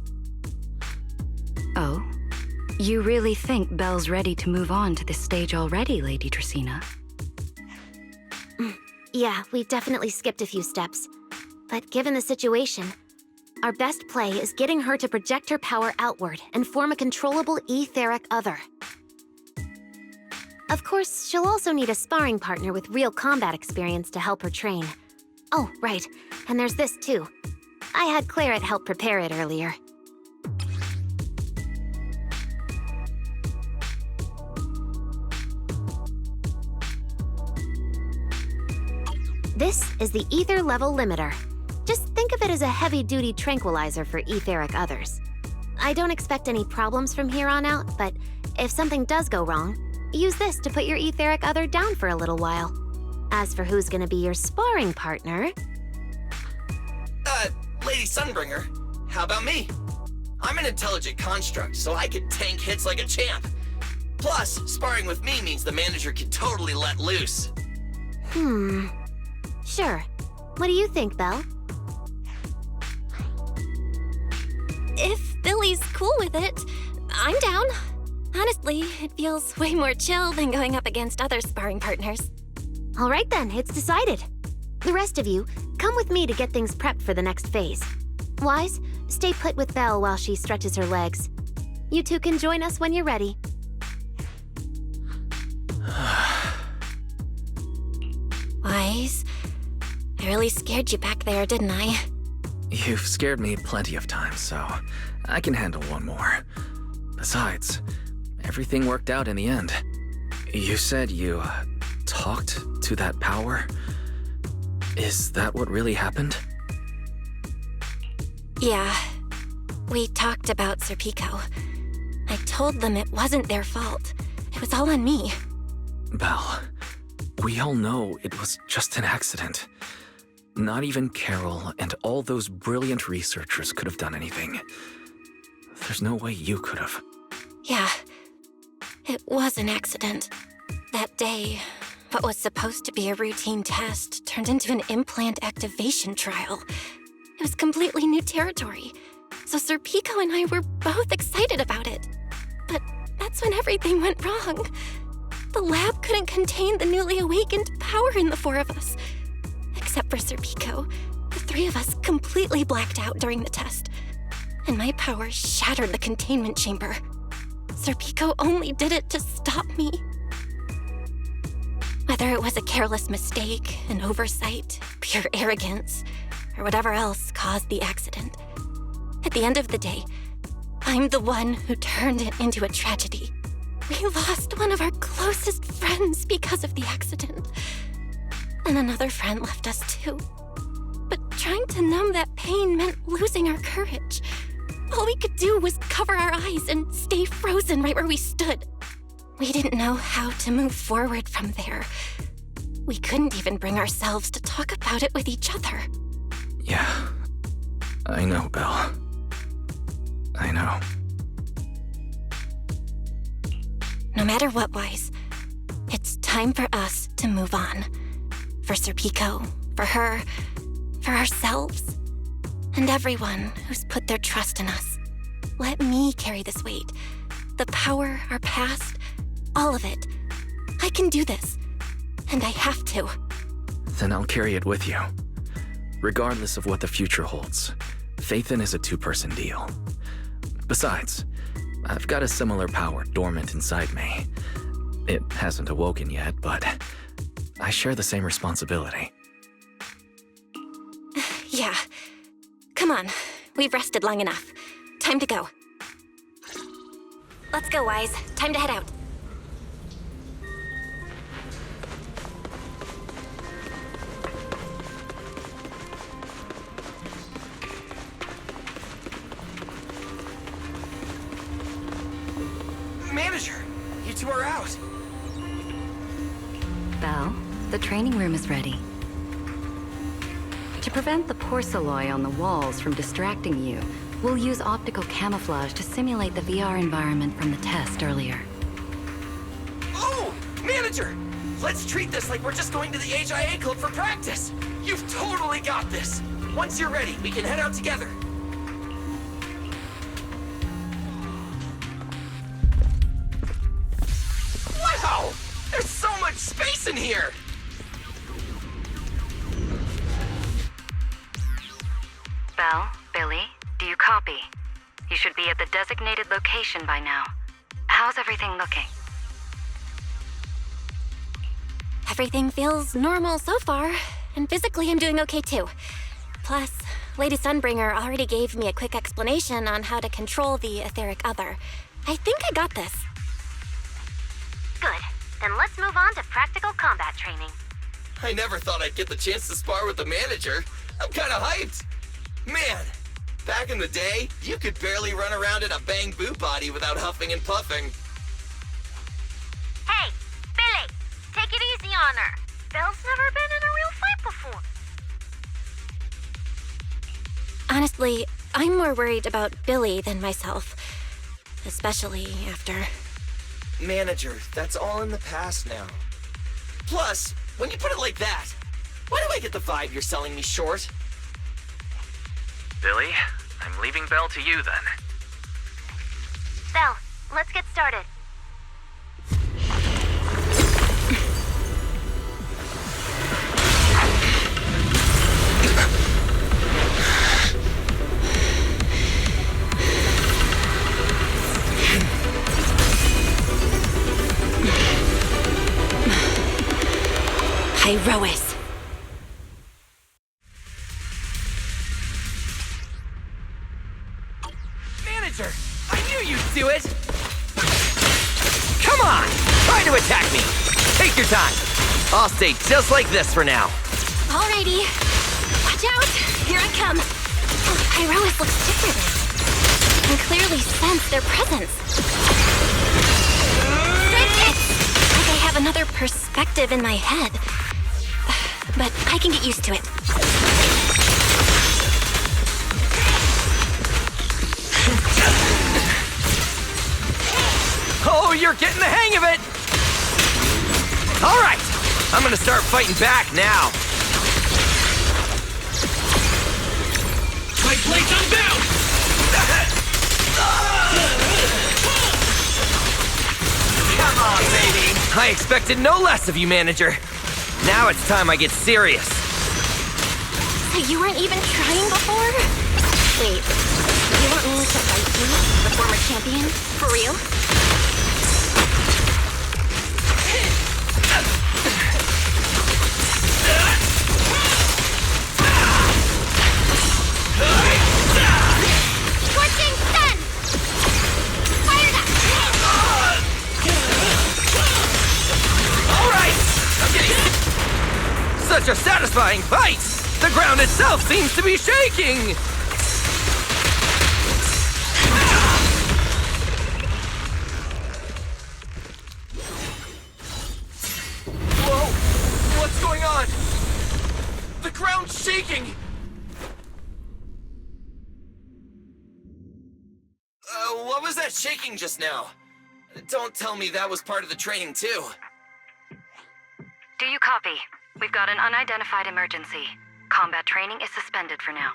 Oh? You really think Belle's ready to move on to this stage already, Lady Dracaena? Yeah, we definitely skipped a few steps. But given the situation, our best play is getting her to project her power outward and form a controllable etheric other. Of course, she'll also need a sparring partner with real combat experience to help her train. Oh, right, and there's this too. I had Claret help prepare it earlier. This is the ether level limiter. Just think of it as a heavy-duty tranquilizer for etheric others. I don't expect any problems from here on out, but if something does go wrong, use this to put your etheric other down for a little while. As for who's gonna be your sparring partner... Lady Sunbringer, how about me? I'm an intelligent construct, so I could tank hits like a champ. Plus, sparring with me means the manager can totally let loose. Sure. What do you think, Belle? If Billy's cool with it, I'm down. Honestly, it feels way more chill than going up against other sparring partners. All right then, it's decided. The rest of you, come with me to get things prepped for the next phase. Wise, stay put with Belle while she stretches her legs. You two can join us when you're ready. Wise, I really scared you back there, didn't I? You've scared me plenty of times, so I can handle one more. Besides, everything worked out in the end. You said you talked to that power? Is that what really happened? Yeah. We talked about Serpico. I told them it wasn't their fault. It was all on me. Belle, we all know it was just an accident. Not even Carol and all those brilliant researchers could have done anything. There's no way you could have. Yeah. It was an accident. That day, what was supposed to be a routine test turned into an implant activation trial. It was completely new territory, so Serpico and I were both excited about it. But that's when everything went wrong. The lab couldn't contain the newly awakened power in the four of us. Except for Serpico, the three of us completely blacked out during the test, and my power shattered the containment chamber. Serpico only did it to stop me. Whether it was a careless mistake, an oversight, pure arrogance, or whatever else caused the accident, at the end of the day, I'm the one who turned it into a tragedy. We lost one of our closest friends because of the accident. And another friend left us too. But trying to numb that pain meant losing our courage. All we could do was cover our eyes and stay frozen right where we stood. We didn't know how to move forward from there. We couldn't even bring ourselves to talk about it with each other. Yeah, I know, Belle. I know. No matter what, Wise, it's time for us to move on. For Serpico, for her, for ourselves, and everyone who's put their trust in us. Let me carry this weight. The power, our past, all of it. I can do this, and I have to. Then I'll carry it with you. Regardless of what the future holds, Phaethon is a two-person deal. Besides, I've got a similar power dormant inside me. It hasn't awoken yet, but I share the same responsibility. Yeah. Come on. We've rested long enough. Time to go. Let's go, Wise. Time to head out. Manager, you two are out. Belle, the training room is ready. To prevent the porcelain on the walls from distracting you, we'll use optical camouflage to simulate the VR environment from the test earlier. Manager, let's treat this like we're just going to the HIA Club for practice. You've totally got this. Once you're ready, we can head out together. Wow! There's so much space in here! Belle, Billy, do you copy? You should be at the designated location by now. How's everything looking? Everything feels normal so far, and physically I'm doing okay too. Plus, Lady Sunbringer already gave me a quick explanation on how to control the etheric other. I think I got this. Good. Then let's move on to practical combat training. I never thought I'd get the chance to spar with the manager. I'm kinda hyped. Man, back in the day, you could barely run around in a Bangboos body without huffing and puffing. Hey, Billy, take it easy on her. Belle's never been in a real fight before. Honestly, I'm more worried about Billy than myself. Especially after... Manager, that's all in the past now. Plus, when you put it like that, why do I get the vibe you're selling me short? Billy, I'm leaving Belle to you then. Belle, let's get started. Hyrois. Manager, I knew you'd do it! Come on! Try to attack me! Take your time. I'll stay just like this for now. Alrighty. Watch out! Here I come. Oh, Hyrois looks different. I can clearly sense their presence. Like I have another perspective in my head. But I can get used to it. Oh, you're getting the hang of it! All right, I'm gonna start fighting back now. My plate's unbound! Come on, baby! I expected no less of you, Manager. Now it's time I get serious. So you weren't even trying before? Wait, you want me to fight you, the former champion? For real? Scorching sun! Fired up! All right! I'm getting... Such a satisfying fight! The ground itself seems to be shaking! Whoa! What's going on? The ground's shaking! What was that shaking just now? Don't tell me that was part of the training too. Do you copy? We've got an unidentified emergency. Combat training is suspended for now.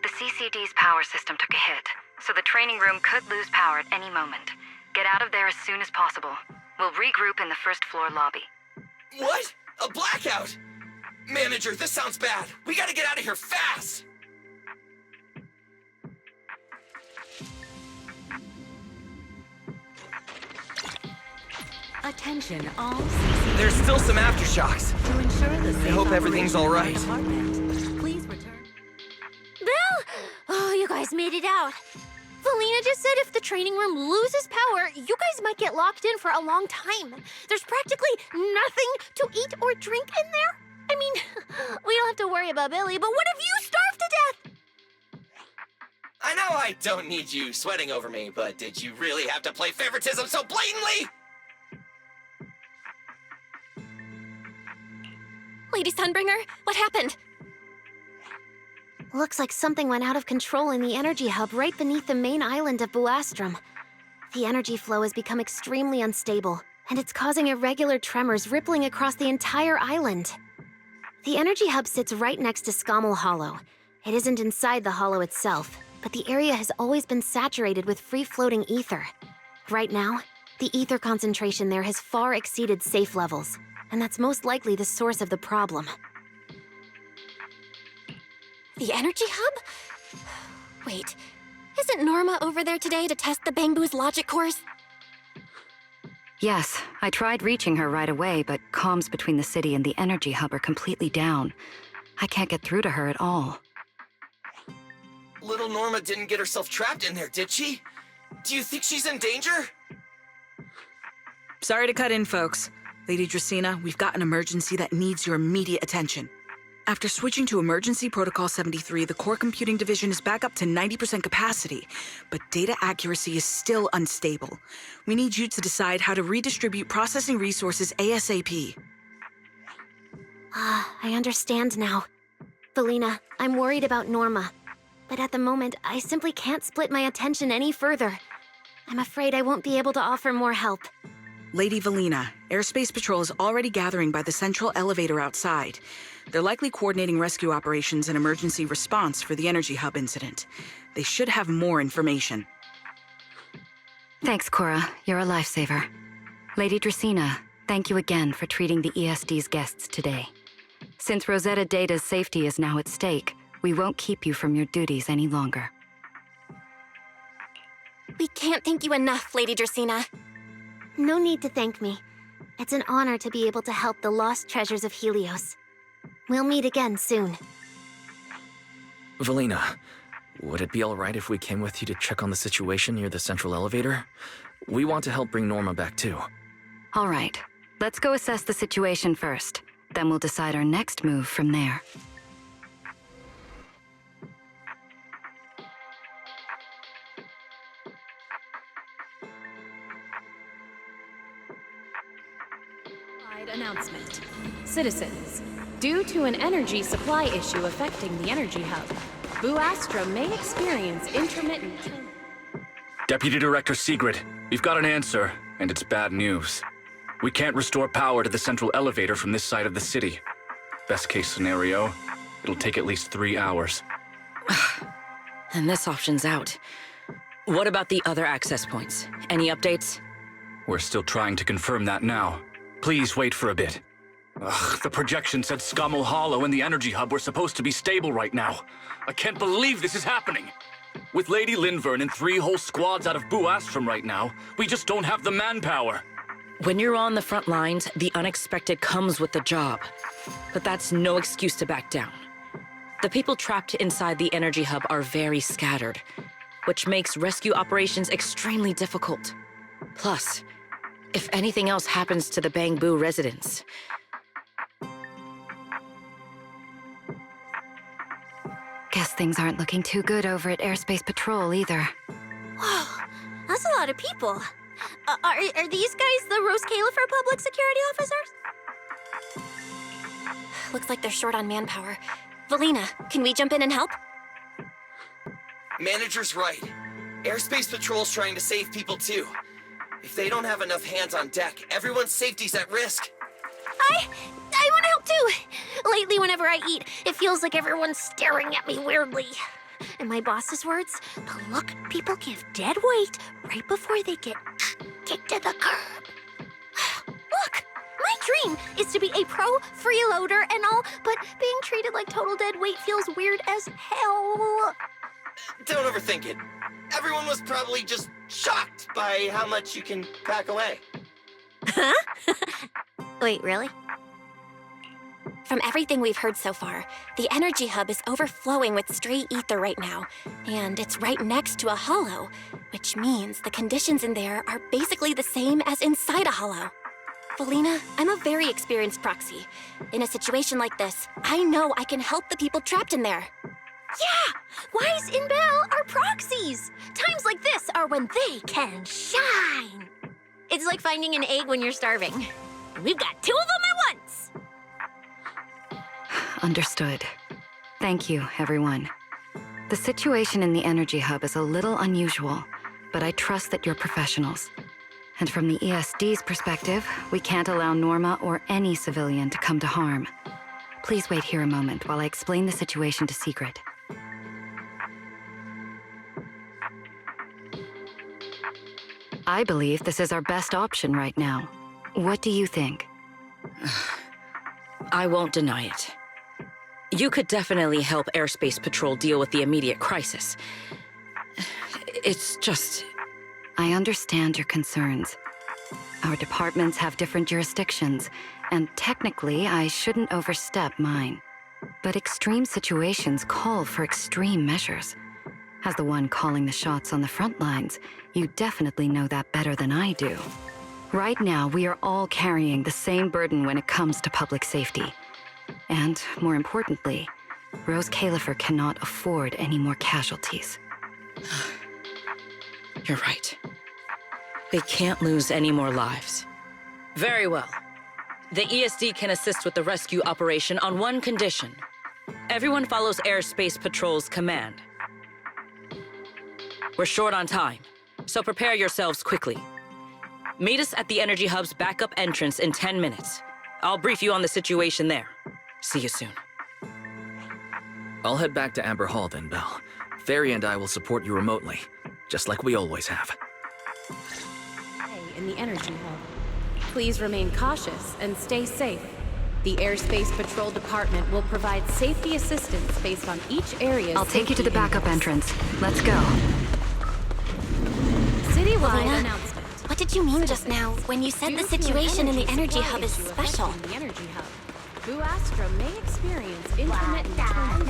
The CCD's power system took a hit, so the training room could lose power at any moment. Get out of there as soon as possible. We'll regroup in the first floor lobby. What? A blackout? Manager, this sounds bad. We gotta get out of here fast! Attention, all. There's still some aftershocks. To ensure the safe I hope everything's all right. Please return. Belle! Oh, you guys made it out. Valina just said if the training room loses power, you guys might get locked in for a long time. There's practically nothing to eat or drink in there. I mean, we don't have to worry about Billy, but what if you starve to death? I know I don't need you sweating over me, but did you really have to play favoritism so blatantly? Lady Sunbringer, what happened? Looks like something went out of control in the energy hub right beneath the main island of Buastrum. The energy flow has become extremely unstable. and it's causing irregular tremors rippling across the entire island. The energy hub sits right next to Scommel Hollow. It isn't inside the hollow itself, but the area has always been saturated with free-floating ether. Right now, the ether concentration there has far exceeded safe levels, and that's most likely the source of the problem. The energy hub? Wait, isn't Norma over there today to test the Bangboos logic course? Yes, I tried reaching her right away, but comms between the city and the energy hub are completely down. I can't get through to her at all. Little Norma didn't get herself trapped in there, did she? Do you think she's in danger? Sorry to cut in, folks. Lady Dracaena, we've got an emergency that needs your immediate attention. After switching to Emergency Protocol 73, the Core Computing Division is back up to 90% capacity, but data accuracy is still unstable. We need you to decide how to redistribute processing resources ASAP. I understand now. Felina, I'm worried about Norma. But at the moment, I simply can't split my attention any further. I'm afraid I won't be able to offer more help. Lady Valina, Airspace Patrol is already gathering by the central elevator outside. They're likely coordinating rescue operations and emergency response for the energy hub incident. They should have more information. Thanks, Cora. You're a lifesaver. Lady Dracaena, thank you again for treating the ESD's guests today. Since Rosetta Data's safety is now at stake, we won't keep you from your duties any longer. We can't thank you enough, Lady Dracaena. No need to thank me. It's an honor to be able to help the lost treasures of Helios. We'll meet again soon. Valina, would it be alright if we came with you to check on the situation near the central elevator? We want to help bring Norma back too. All right, let's go assess the situation first. Then we'll decide our next move from there. Announcement. Citizens, due to an energy supply issue affecting the energy hub, Boo Astra may experience intermittent... Deputy Director Sigrid, we've got an answer, and it's bad news. We can't restore power to the central elevator from this side of the city. Best case scenario, it'll take at least 3 hours. And this option's out. What about the other access points? Any updates? We're still trying to confirm that now. Please wait for a bit. Ugh, the projection said Scommel Hollow and the energy hub were supposed to be stable right now. I can't believe this is happening. With Lady Linvern and 3 whole squads out of Boo Astrum right now, we just don't have the manpower. When you're on the front lines, the unexpected comes with the job. But that's no excuse to back down. The people trapped inside the energy hub are very scattered, which makes rescue operations extremely difficult. Plus, if anything else happens to the Bangboo residents... Guess things aren't looking too good over at Airspace Patrol either. Whoa, that's a lot of people. Are these guys the Rose Califer public security officers? Looks like they're short on manpower. Valina, can we jump in and help? Manager's right. Airspace Patrol's trying to save people too. If they don't have enough hands on deck, everyone's safety's at risk. I want to help too. Lately, whenever I eat, it feels like everyone's staring at me weirdly. In my boss's words, the look people give dead weight right before they get kicked to the curb. Look, my dream is to be a pro freeloader and all, but being treated like total dead weight feels weird as hell. Don't overthink it. Everyone was probably just shocked by how much you can pack away. Huh? Wait, really? From everything we've heard so far, the energy hub is overflowing with stray ether right now, and it's right next to a hollow, which means the conditions in there are basically the same as inside a hollow. Valina, I'm a very experienced proxy. In a situation like this, I know I can help the people trapped in there. Yeah! Wise and Belle are proxies! Times like this are when they can shine! It's like finding an egg when you're starving. We've got 2 of them at once! Understood. Thank you, everyone. The situation in the energy hub is a little unusual, but I trust that you're professionals. And from the ESD's perspective, we can't allow Norma or any civilian to come to harm. Please wait here a moment while I explain the situation to Secret. I believe this is our best option right now. What do you think? I won't deny it. You could definitely help Airspace Patrol deal with the immediate crisis. It's just... I understand your concerns. Our departments have different jurisdictions, and technically, I shouldn't overstep mine. But extreme situations call for extreme measures. As the one calling the shots on the front lines, you definitely know that better than I do. Right now, we are all carrying the same burden when it comes to public safety. And, more importantly, Rose Califer cannot afford any more casualties. You're right. We can't lose any more lives. Very well. The ESD can assist with the rescue operation on one condition. Everyone follows Airspace Patrol's command. We're short on time, so prepare yourselves quickly. Meet us at the Energy Hub's backup entrance in 10 minutes. I'll brief you on the situation there. See you soon. I'll head back to Amber Hall then, Belle. Fairy and I will support you remotely, just like we always have. In the Energy Hub. Please remain cautious and stay safe. The Airspace Patrol Department will provide safety assistance based on each area's I'll take you to the backup entrance. Let's go. Citywide Lena, announcement. What did you mean just now when you said the situation in the Energy Hub is special? The Energy Hub. Buastra may experience intermittent tunnels.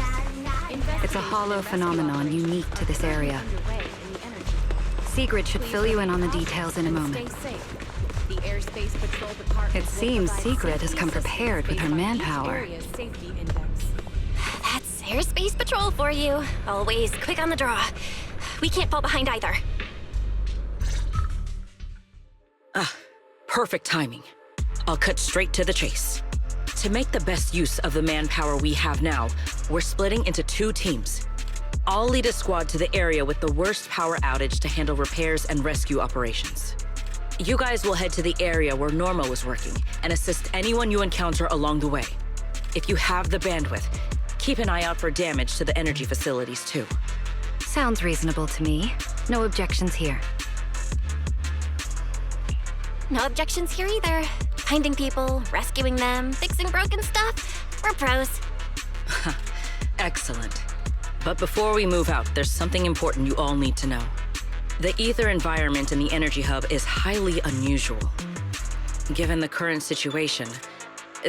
It's a hollow phenomenon unique to this area. Sigrid should fill you in on the details in a moment. It seems Sigrid has come prepared with her manpower. That's Airspace Patrol for you. Always quick on the draw. We can't fall behind either. Perfect timing. I'll cut straight to the chase. To make the best use of the manpower we have now, we're splitting into 2 teams. I'll lead a squad to the area with the worst power outage to handle repairs and rescue operations. You guys will head to the area where Norma was working and assist anyone you encounter along the way. If you have the bandwidth, keep an eye out for damage to the energy facilities too. Sounds reasonable to me. No objections here. No objections here either. Finding people, rescuing them, fixing broken stuff. We're pros. Excellent. But before we move out, there's something important you all need to know. The ether environment in the Energy Hub is highly unusual. Given the current situation,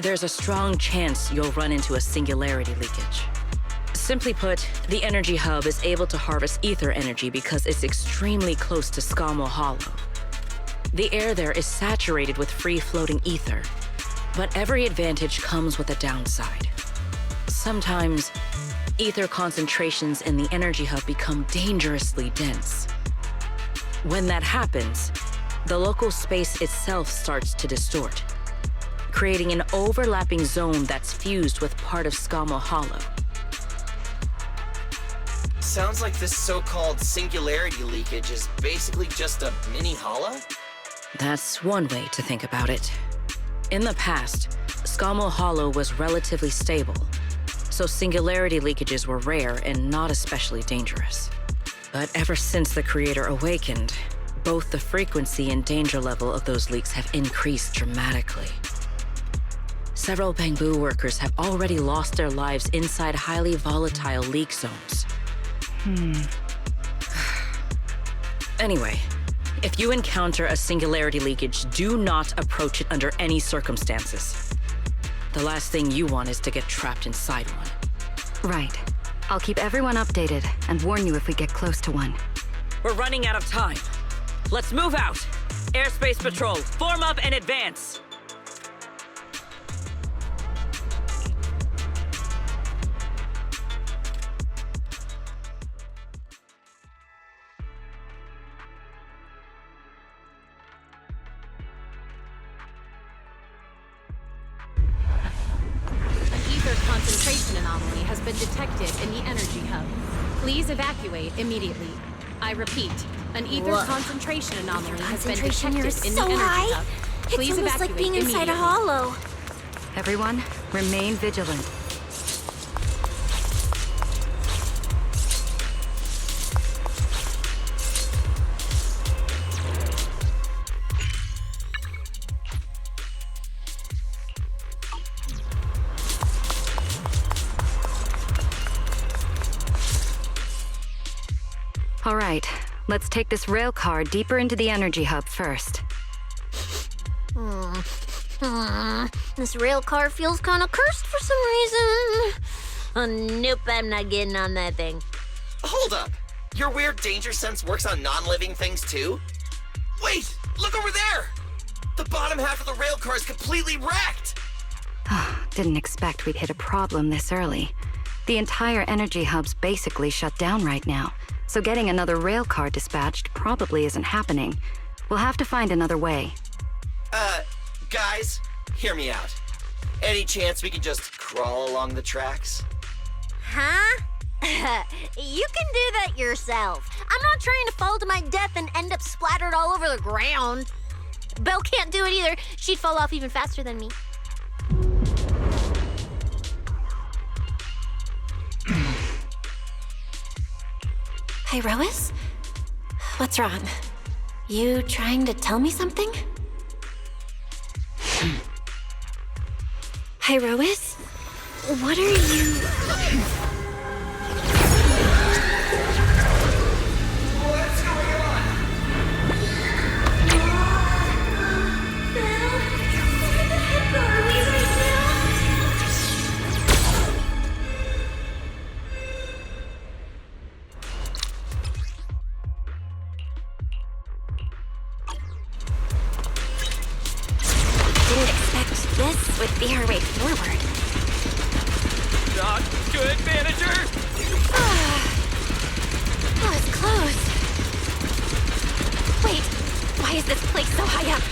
there's a strong chance you'll run into a singularity leakage. Simply put, the Energy Hub is able to harvest ether energy because it's extremely close to Scammell Hollow. The air there is saturated with free-floating ether, but every advantage comes with a downside. Sometimes, ether concentrations in the Energy Hub become dangerously dense. When that happens, the local space itself starts to distort, creating an overlapping zone that's fused with part of Scammell Hollow. Sounds like this so-called singularity leakage is basically just a mini hollow? That's one way to think about it. In the past, Scammell Hollow was relatively stable, so singularity leakages were rare and not especially dangerous. But ever since the Creator awakened, both the frequency and danger level of those leaks have increased dramatically. Several Bangboos workers have already lost their lives inside highly volatile leak zones. Anyway, if you encounter a singularity leakage, do not approach it under any circumstances. The last thing you want is to get trapped inside one. Right. I'll keep everyone updated and warn you if we get close to one. We're running out of time. Let's move out. Airspace Patrol, form up and advance. Concentration anomaly has been detected in the Energy Hub. Please evacuate immediately. I repeat, An ether concentration anomaly has been Concentration detected here is in so the energy high. hub. It's Please almost like evacuate being inside a immediately. hollow. Everyone, remain vigilant. All right, let's take this rail car deeper into the energy hub first. This rail car feels kind of cursed for some reason. Oh, nope, I'm not getting on that thing. Hold up. Your weird danger sense works on non-living things too? Wait, look over there! The bottom half of the rail car is completely wrecked! Didn't expect we'd hit a problem this early. The entire energy hub's basically shut down right now, so getting another rail car dispatched probably isn't happening. We'll have to find another way. Guys, hear me out. Any chance we can just crawl along the tracks? Huh? You can do that yourself. I'm not trying to fall to my death and end up splattered all over the ground. Belle can't do it either. She'd fall off even faster than me. Hi, Rois? What's wrong? You trying to tell me something? Hi, Rois? What are you... What's going on? Where the heck are we right now? Didn't expect this would be our way forward. Not good, manager! Oh, it's close. Wait, why is this place so high up?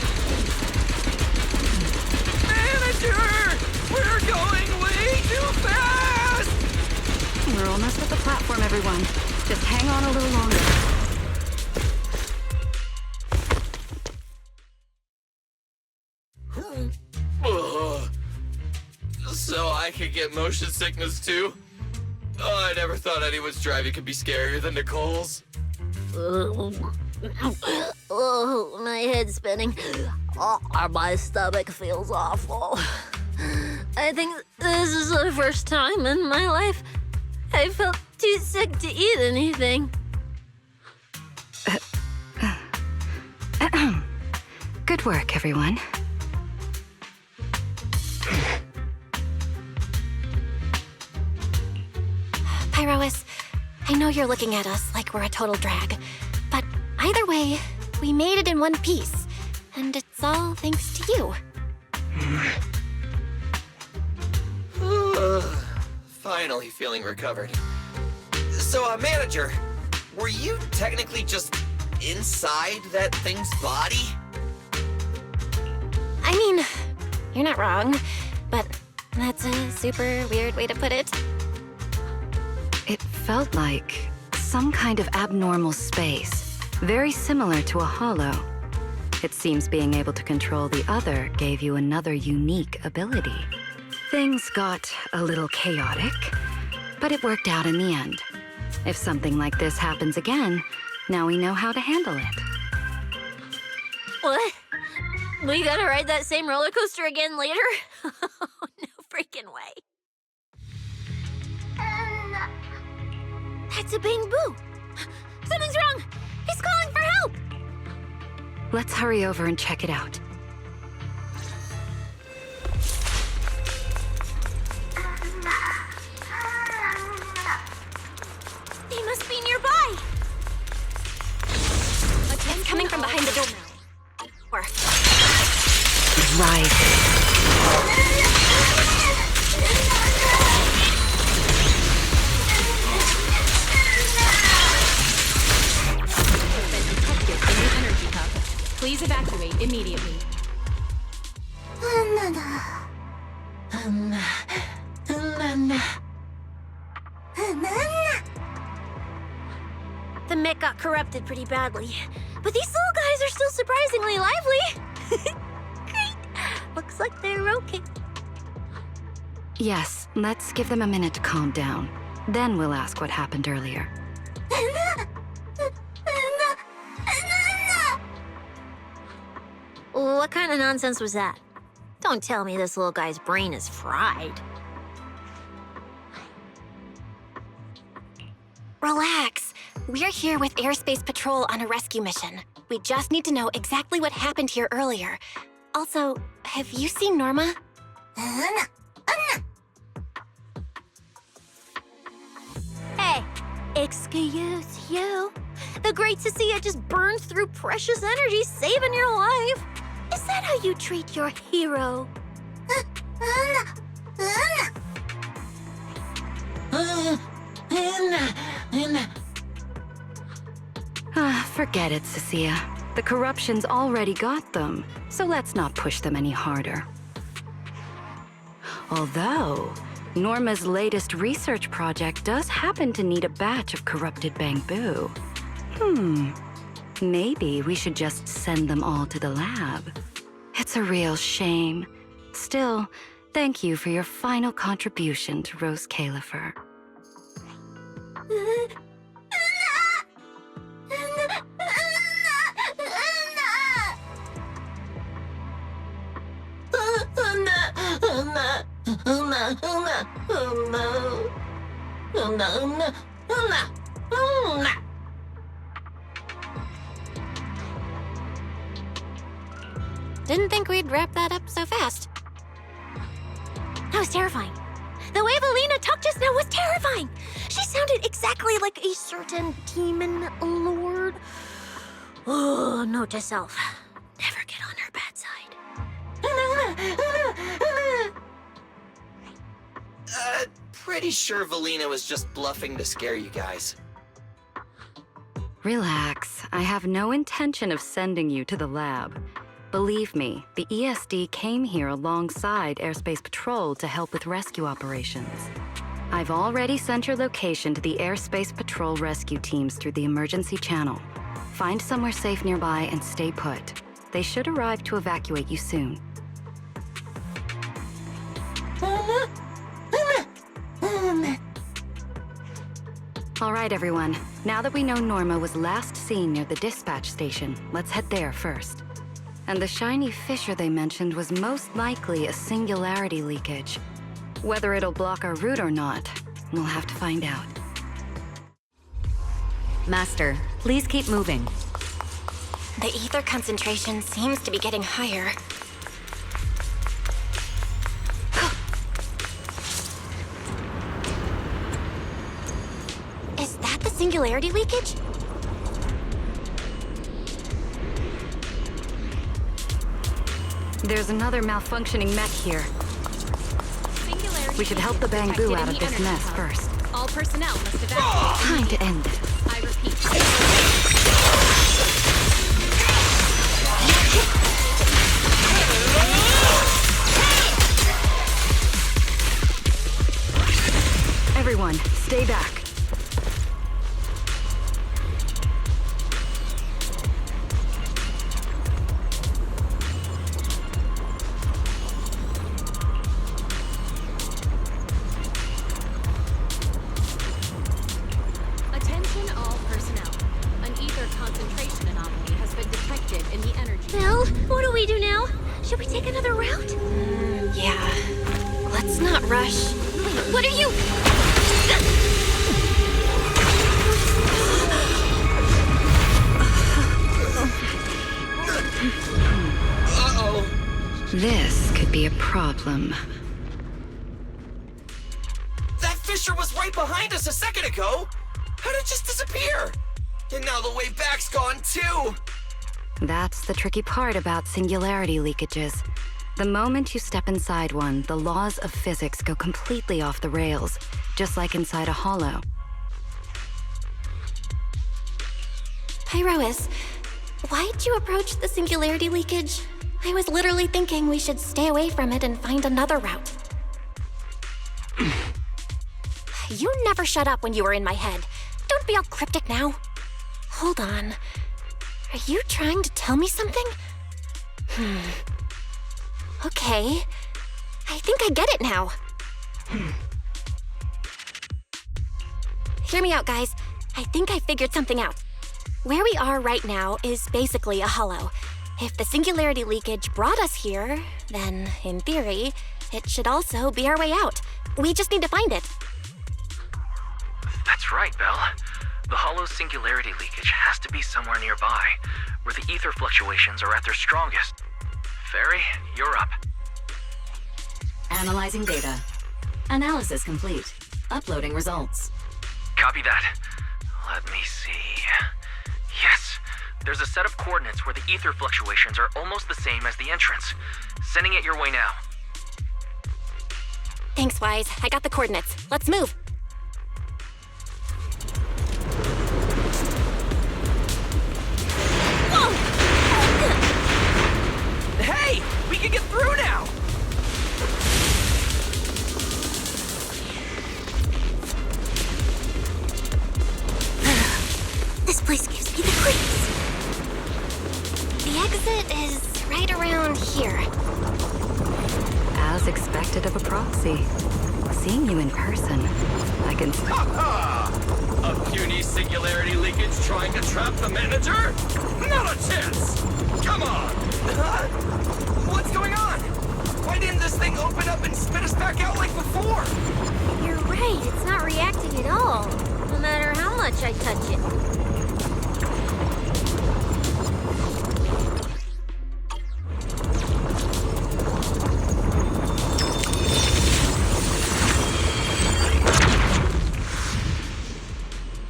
Manager! We're going way too fast! We're almost at the platform, everyone. Just hang on a little longer. So I could get motion sickness too? Oh, I never thought anyone's driving could be scarier than Nicole's. Oh, my head's spinning. Oh, my stomach feels awful. I think this is the first time in my life I felt too sick to eat anything. Good work, everyone. Pyrois, I know you're looking at us like we're a total drag, but either way, we made it in one piece, and it's all thanks to you. Finally feeling recovered. So, manager, were you technically just inside that thing's body? I mean, you're not wrong, but that's a super weird way to put it. It felt like some kind of abnormal space, very similar to a hollow. It seems being able to control the other gave you another unique ability. Things got a little chaotic, but it worked out in the end. If something like this happens again, now we know how to handle it. What? We gotta ride that same roller coaster again later? No freaking way. That's a Bangboos. Something's wrong. He's calling for help. Let's hurry over and check it out. He must be nearby. It's coming from behind the door. Right. Please evacuate immediately. got corrupted pretty badly. But these little guys are still surprisingly lively. Great. Looks like they're okay. Yes, let's give them a minute to calm down. Then we'll ask what happened earlier. What kind of nonsense was that? Don't tell me this little guy's brain is fried. Relax. We're here with Airspace Patrol on a rescue mission. We just need to know exactly what happened here earlier. Also, have you seen Norma? Hey, excuse you? The great Cissia just burned through precious energy saving your life. Is that how you treat your hero? Forget it, Cissia. The corruption's already got them, so let's not push them any harder. Although, Norma's latest research project does happen to need a batch of corrupted Bangboos. Maybe we should just send them all to the lab. It's a real shame. Still, thank you for your final contribution to Rose Califer. Didn't think we'd wrap that up so fast. That was terrifying. The way Valina talked just now was terrifying. She sounded exactly like a certain demon lord. Oh, note to self. Never get on her bad side. Pretty sure Valina was just bluffing to scare you guys. Relax. I have no intention of sending you to the lab. Believe me, the ESD came here alongside Airspace Patrol to help with rescue operations. I've already sent your location to the Airspace Patrol rescue teams through the emergency channel. Find somewhere safe nearby and stay put. They should arrive to evacuate you soon. All right, everyone. Now that we know Norma was last seen near the dispatch station, let's head there first. And the shiny fissure they mentioned was most likely a singularity leakage. Whether it'll block our route or not, we'll have to find out. Master, please keep moving. The ether concentration seems to be getting higher. Is that the singularity leakage? There's another malfunctioning mech here. We should help the Bangboos out of this mess first. All personnel must evacuate. Time to end it. I repeat. Everyone, stay back. This could be a problem. That fissure was right behind us a second ago! How did it just disappear? And now the way back's gone too! That's the tricky part about singularity leakages. The moment you step inside one, the laws of physics go completely off the rails, just like inside a hollow. Pyrois, why'd you approach the singularity leakage? I was literally thinking we should stay away from it and find another route. You never shut up when you were in my head. Don't be all cryptic now. Hold on. Are you trying to tell me something? Okay. I think I get it now. Hear me out, guys. I think I figured something out. Where we are right now is basically a hollow. If the singularity leakage brought us here, then, in theory, it should also be our way out. We just need to find it. That's right, Belle. The hollow's singularity leakage has to be somewhere nearby, where the ether fluctuations are at their strongest. Fairy, you're up. Analyzing data. Analysis complete. Uploading results. Copy that. Let me see. Yes, there's a set of coordinates where the ether fluctuations are almost the same as the entrance. Sending it your way now. Thanks, Wise. I got the coordinates. Let's move. Hey! We can get through now! This place gives me the creeps. The exit is right around here. As expected of a proxy. Seeing you in person, I can... A puny singularity leakage trying to trap the manager? Not a chance! Come on! Huh? What's going on? Why didn't this thing open up and spit us back out like before? You're right, it's not reacting at all. No matter how much I touch it.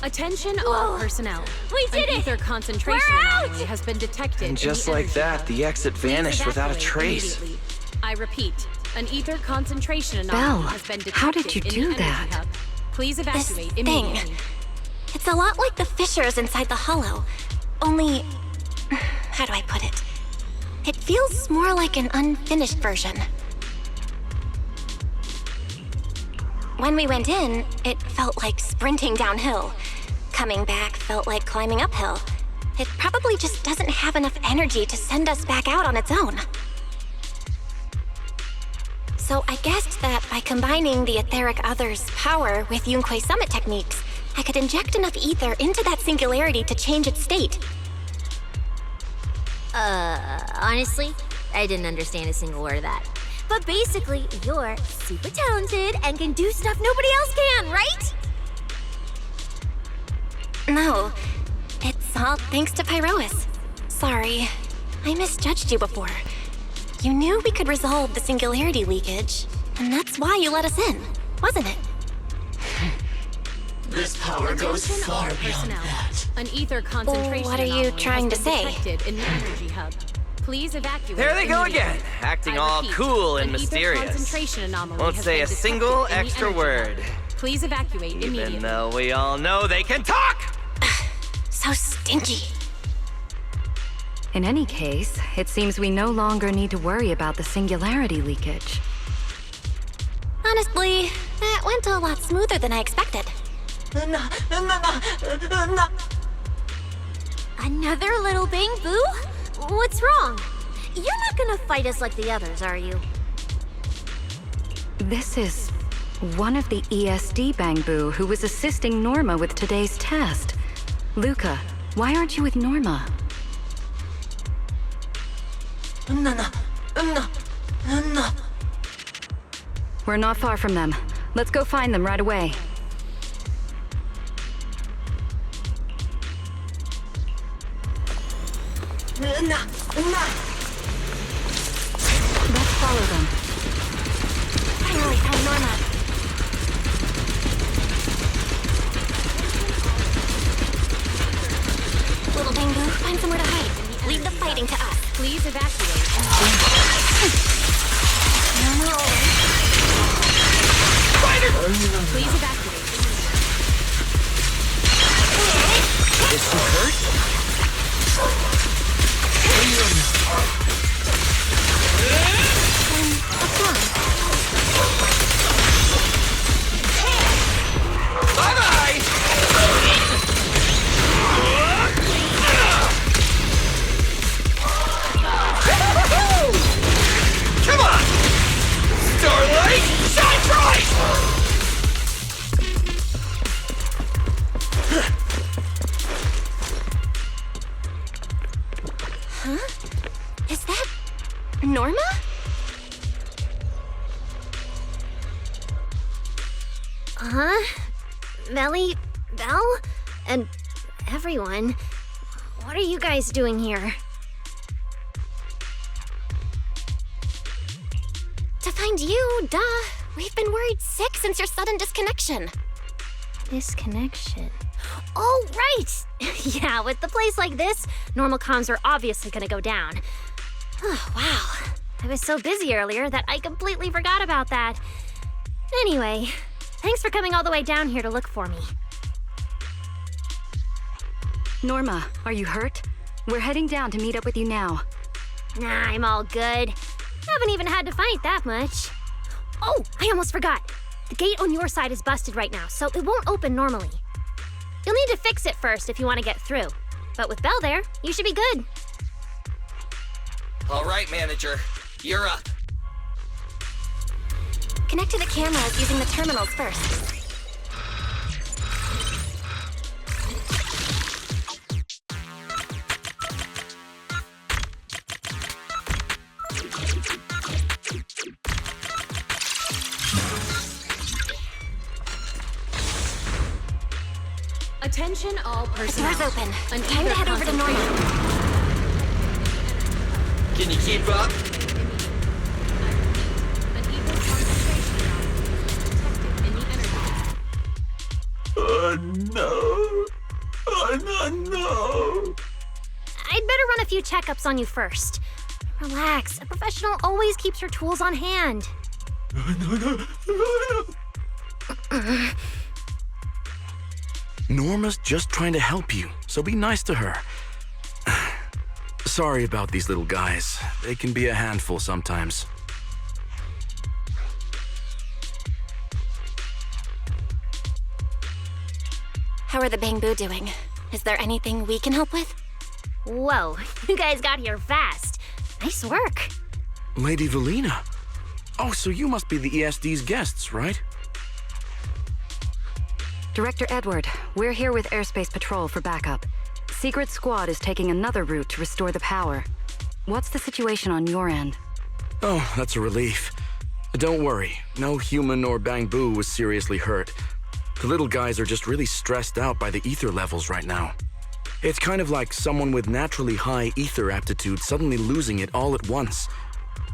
Attention all personnel. We did An it! ether concentration We're out! anomaly has been detected. And in just the like energy that, hub. the exit vanished Please without a evacuate trace. immediately. I repeat, an ether concentration anomaly Belle, has been detected how did you in do the energy that? hub. Please This evacuate thing. immediately. It's a lot like the fissures inside the hollow. Only... how do I put it? It feels more like an unfinished version. When we went in, it felt like sprinting downhill. Coming back felt like climbing uphill. It probably just doesn't have enough energy to send us back out on its own. So I guessed that by combining the etheric other's power with Yunquei summit techniques, I could inject enough ether into that singularity to change its state. Honestly, I didn't understand a single word of that. But basically, you're super talented and can do stuff nobody else can, right? No, it's all thanks to Pyrois. Sorry, I misjudged you before. You knew we could resolve the singularity leakage, and that's why you let us in, wasn't it? This power goes Attention all far beyond personnel. that. An ether concentration what are you anomaly trying has to been say? detected in the energy hub. Please evacuate. There they go immediately. again, acting I all repeat, cool and an ether mysterious. concentration anomaly Won't has say been a detected single in the extra energy word. hub. Please evacuate Even immediately. though we all know they can talk! So stingy. In any case, it seems we no longer need to worry about the singularity leakage. Honestly, that went a lot smoother than I expected. Another little Bangboos? What's wrong? You're not gonna fight us like the others, are you? This is one of the ESD Bangboos who was assisting Norma with today's test. Luca, why aren't you with Norma? We're not far from them. Let's go find them right away. Let's follow them. Finally found Norma. Little Bangboos, find somewhere to hide. Leave the fighting to us. Please evacuate. No. Please evacuate. Is she hurt? Bye-bye! Melly, Belle, and everyone. What are you guys doing here? To find you, duh. We've been worried sick since your sudden disconnection. Disconnection? Oh, right! Yeah, with the place like this, normal comms are obviously gonna go down. Oh, wow. I was so busy earlier that I completely forgot about that. Anyway, thanks for coming all the way down here to look for me. Norma, are you hurt? We're heading down to meet up with you now. Nah, I'm all good. Haven't even had to fight that much. Oh, I almost forgot. The gate on your side is busted right now, so it won't open normally. You'll need to fix it first if you want to get through. But with Belle there, you should be good. All right, manager. You're up. Connect to the cameras using the terminals first. Attention all personnel. The door's open. An Time to head over to Norma. Can you keep up? No. No. I'd better run a few checkups on you first. Relax. A professional always keeps her tools on hand. Norma's just trying to help you, so be nice to her. Sorry about these little guys. They can be a handful sometimes. How are the Bangboos doing? Is there anything we can help with? Whoa, you guys got here fast. Nice work. Lady Valina. Oh, so you must be the ESD's guests, right? Director Edward, we're here with Airspace Patrol for backup. Secret Squad is taking another route to restore the power. What's the situation on your end? Oh, that's a relief. Don't worry, no human or Bangboo was seriously hurt. The little guys are just really stressed out by the ether levels right now. It's kind of like someone with naturally high ether aptitude suddenly losing it all at once,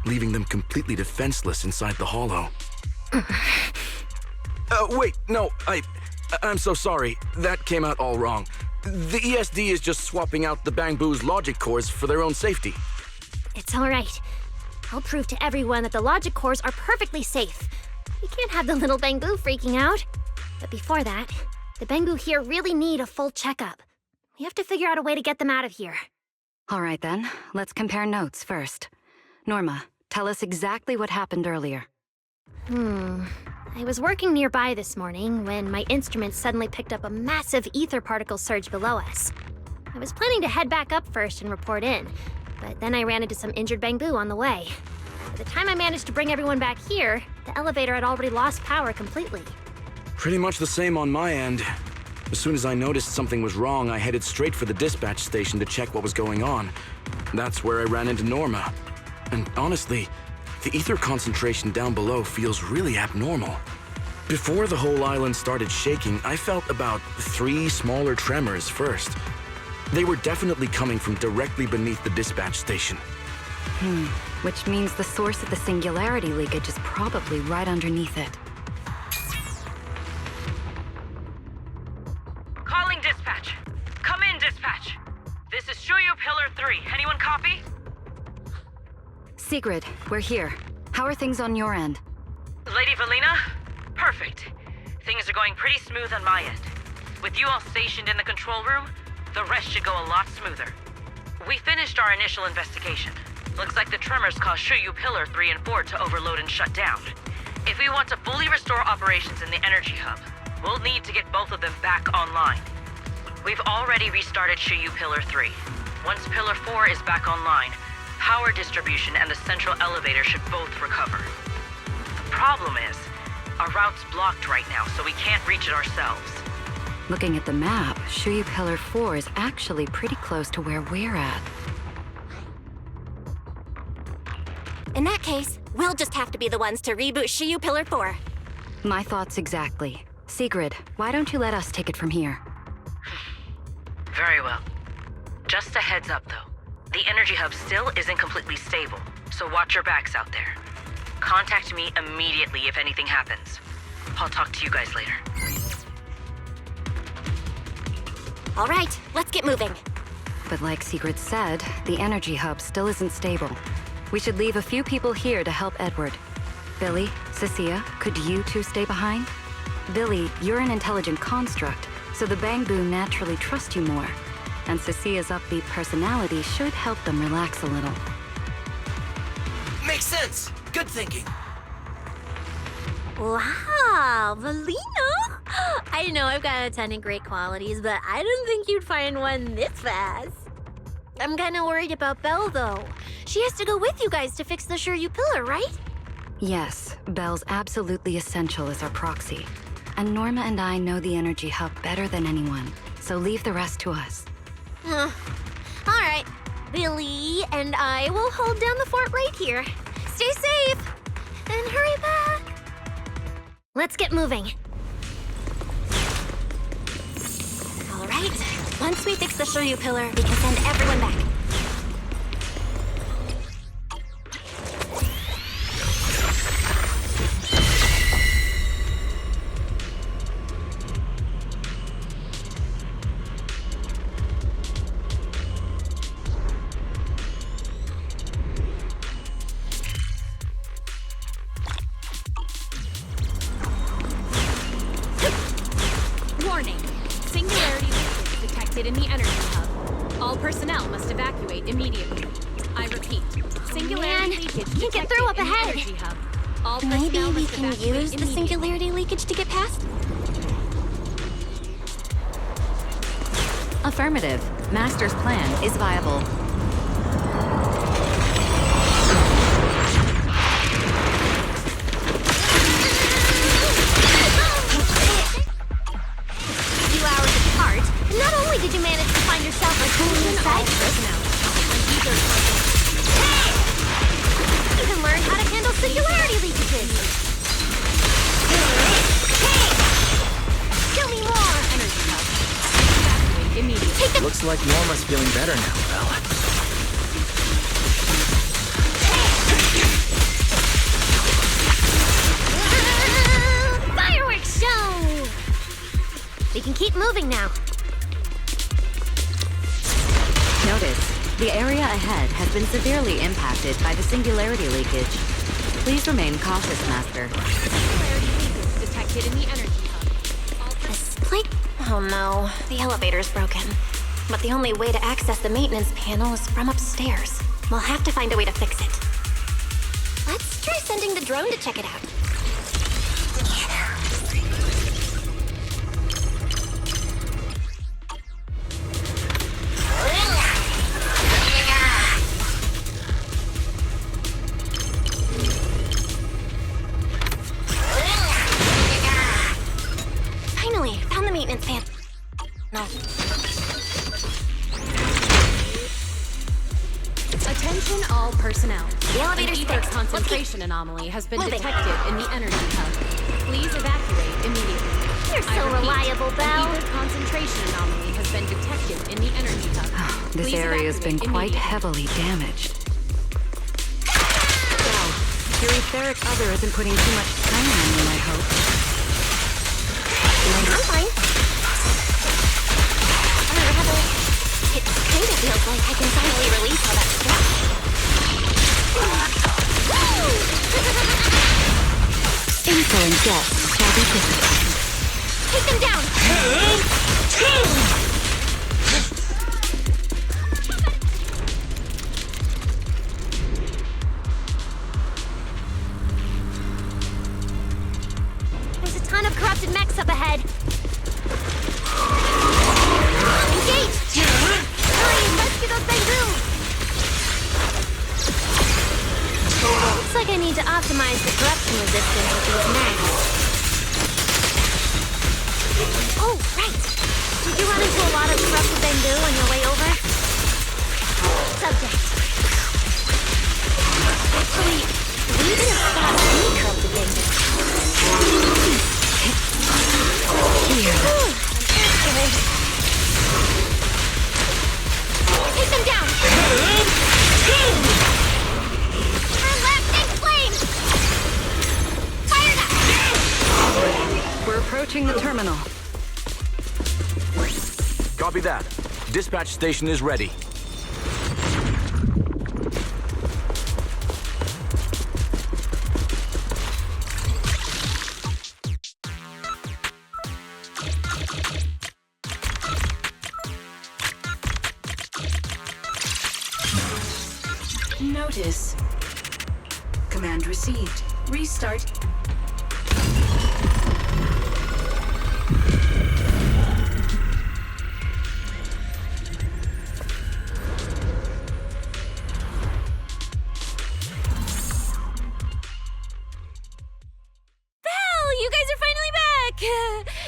leaving them completely defenseless inside the hollow. Wait, no, I'm so sorry. That came out all wrong. The ESD is just swapping out the Bangboo's logic cores for their own safety. It's all right. I'll prove to everyone that the logic cores are perfectly safe. We can't have the little Bangboo freaking out. But before that, the Bangboo here really need a full checkup. We have to figure out a way to get them out of here. All right then, let's compare notes first. Norma, tell us exactly what happened earlier. I was working nearby this morning when my instruments suddenly picked up a massive ether particle surge below us. I was planning to head back up first and report in, but then I ran into some injured Bangboo on the way. By the time I managed to bring everyone back here, the elevator had already lost power completely. Pretty much the same on my end. As soon as I noticed something was wrong, I headed straight for the dispatch station to check what was going on. That's where I ran into Norma. And honestly, the ether concentration down below feels really abnormal. Before the whole island started shaking, I felt about 3 smaller tremors first. They were definitely coming from directly beneath the dispatch station. Which means the source of the singularity leakage is probably right underneath it. Calling dispatch. Come in, dispatch. This is Shuyu Pillar 3. Anyone copy? Sigrid, we're here. How are things on your end? Lady Valina? Perfect. Things are going pretty smooth on my end. With you all stationed in the control room, the rest should go a lot smoother. We finished our initial investigation. Looks like the tremors caused Shuyu Pillar 3 and 4 to overload and shut down. If we want to fully restore operations in the energy hub, we'll need to get both of them back online. We've already restarted Shuyu Pillar 3. Once Pillar 4 is back online, power distribution and the central elevator should both recover. The problem is, our route's blocked right now, so we can't reach it ourselves. Looking at the map, Shuyu Pillar 4 is actually pretty close to where we're at. In that case, we'll just have to be the ones to reboot Shuyu Pillar 4. My thoughts exactly. Sigrid, why don't you let us take it from here? Very well. Just a heads up, though. The energy hub still isn't completely stable, so watch your backs out there. Contact me immediately if anything happens. I'll talk to you guys later. All right, let's get moving. But like Sigrid said, the energy hub still isn't stable. We should leave a few people here to help Edward. Billy, Cissia, could you two stay behind? Billy, you're an intelligent construct, so the Bangboo naturally trust you more. And Cissia's upbeat personality should help them relax a little. Makes sense. Good thinking. Wow, Valina! I know I've got a ton of great qualities, but I didn't think you'd find one this fast. I'm kind of worried about Belle, though. She has to go with you guys to fix the Shiryu pillar, right? Yes, Belle's absolutely essential as our proxy. And Norma and I know the energy hub better than anyone, so leave the rest to us. All right. Billy and I will hold down the fort right here. Stay safe! And hurry back! Let's get moving. All right. Once we fix the Shiryu pillar, we can send everyone back. Warning. Singularity leakage detected in the energy hub. All personnel must evacuate immediately. I repeat, singularity leakage detected Can't get through up in the ahead. energy hub. All Maybe personnel we must can evacuate use the immediately. singularity leakage to get past? Affirmative. Master's plan is viable. Not only did you manage to find yourself a cool side you can learn how to handle singularity leakages. Kill me more! Energy hub. Evacuate immediately. Looks like Norma's feeling better now, Belle. Fireworks show! We can keep moving now. Notice, the area ahead has been severely impacted by the singularity leakage. Please remain cautious, Master. Singularity leakage detected in the energy hub. This plate? Oh no, the elevator's broken. But the only way to access the maintenance panel is from upstairs. We'll have to find a way to fix it. Let's try sending the drone to check it out. Finally, found the maintenance panel. No. Attention all personnel. The elevator's An ether fixed. concentration anomaly has been moving. detected in the energy hub. Please evacuate immediately. You're I so repeat, reliable, Belle. An ether concentration anomaly has been detected in the energy hub. This Please area has been evacuate quite immediately. heavily damaged. Well, your etheric other isn't putting too much strain on you, I hope. I'm fine. Heather, it kind of feels like I can finally release all that stress. Insolent guests shall be disciplined. Take them down! There's a ton of corrupted mechs up ahead. Engage! Hurry, rescue those Bangboos! Looks like I need to optimize the corruption resistance with these mechs. Oh, right! Did you run into a lot of corrupted Bangoo on your way over? Subject. Actually, we didn't spot any corrupted Bangoo. Approaching the terminal. Copy that. Dispatch station is ready. Notice. Command received. Restart.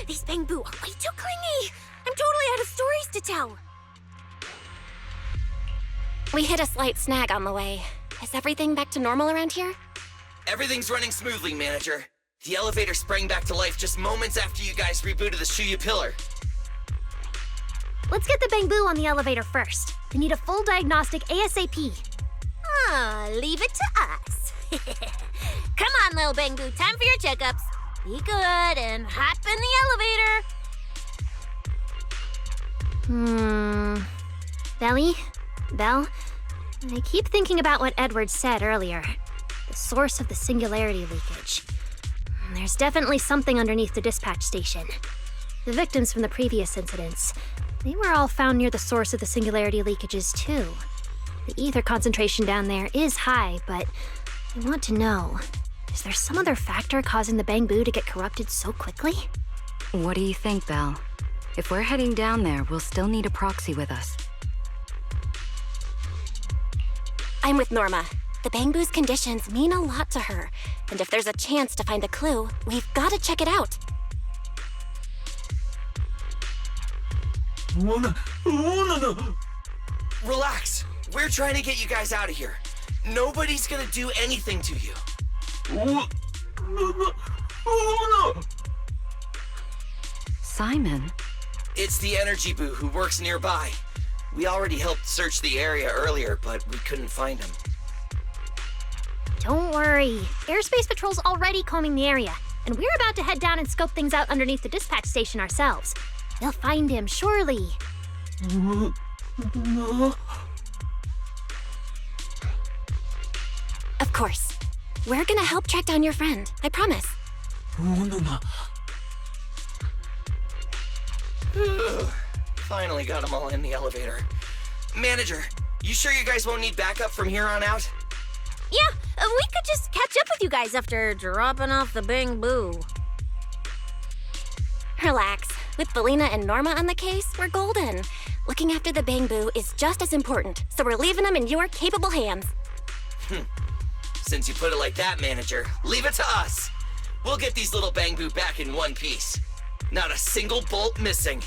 These Bangboos are way too clingy. I'm totally out of stories to tell. We hit a slight snag on the way. Is everything back to normal around here? Everything's running smoothly, Manager. The elevator sprang back to life just moments after you guys rebooted the Shuya pillar. Let's get the Bangboo on the elevator first. We need a full diagnostic ASAP. Leave it to us. Come on, little Bangboo, time for your checkups. Be good and hop in the elevator. Belly? Belle? I keep thinking about what Edward said earlier. The source of the singularity leakage. There's definitely something underneath the dispatch station. The victims from the previous incidents, they were all found near the source of the singularity leakages too. The ether concentration down there is high, but I want to know, is there some other factor causing the Bangboo to get corrupted so quickly? What do you think, Belle? If we're heading down there, we'll still need a proxy with us. I'm with Norma. The Bangboo's conditions mean a lot to her, and if there's a chance to find a clue, we've got to check it out. Relax. We're trying to get you guys out of here. Nobody's gonna do anything to you. Simon? It's the energy boo who works nearby. We already helped search the area earlier, but we couldn't find him. Don't worry. Airspace Patrol's already combing the area, and we're about to head down and scope things out underneath the dispatch station ourselves. They'll find him, surely. Of course. We're gonna help track down your friend, I promise. Finally got them all in the elevator. Manager, you sure you guys won't need backup from here on out? Yeah, we could just catch up with you guys after dropping off the Bangboo. Relax. With Belina and Norma on the case, we're golden. Looking after the Bangboo is just as important, so we're leaving them in your capable hands. Since you put it like that, Manager, leave it to us. We'll get these little Bangboo back in one piece. Not a single bolt missing.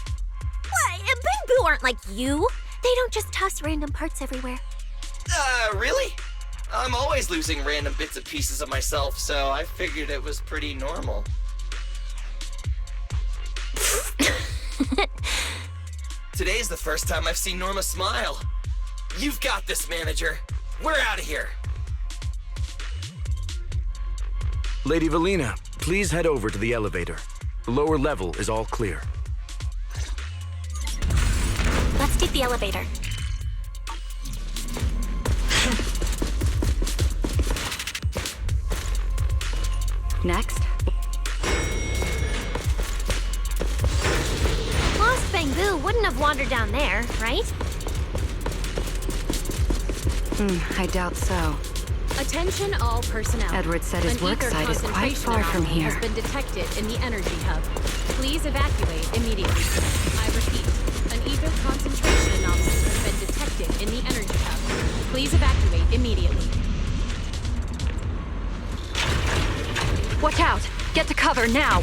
What? Bangboo aren't like you. They don't just toss random parts everywhere. Really? I'm always losing random bits and pieces of myself, so I figured it was pretty normal. Today's the first time I've seen Norma smile. You've got this, Manager. We're out of here. Lady Valina, please head over to the elevator. The lower level is all clear. Let's take the elevator. Next. Lost Bangboo wouldn't have wandered down there, right? I doubt so. Attention all personnel. Edward said his work site is quite far from here. Has been detected in the energy hub. Please evacuate immediately. I repeat, an ether concentration anomaly has been detected in the energy hub. Please evacuate immediately. Watch out! Get to cover now!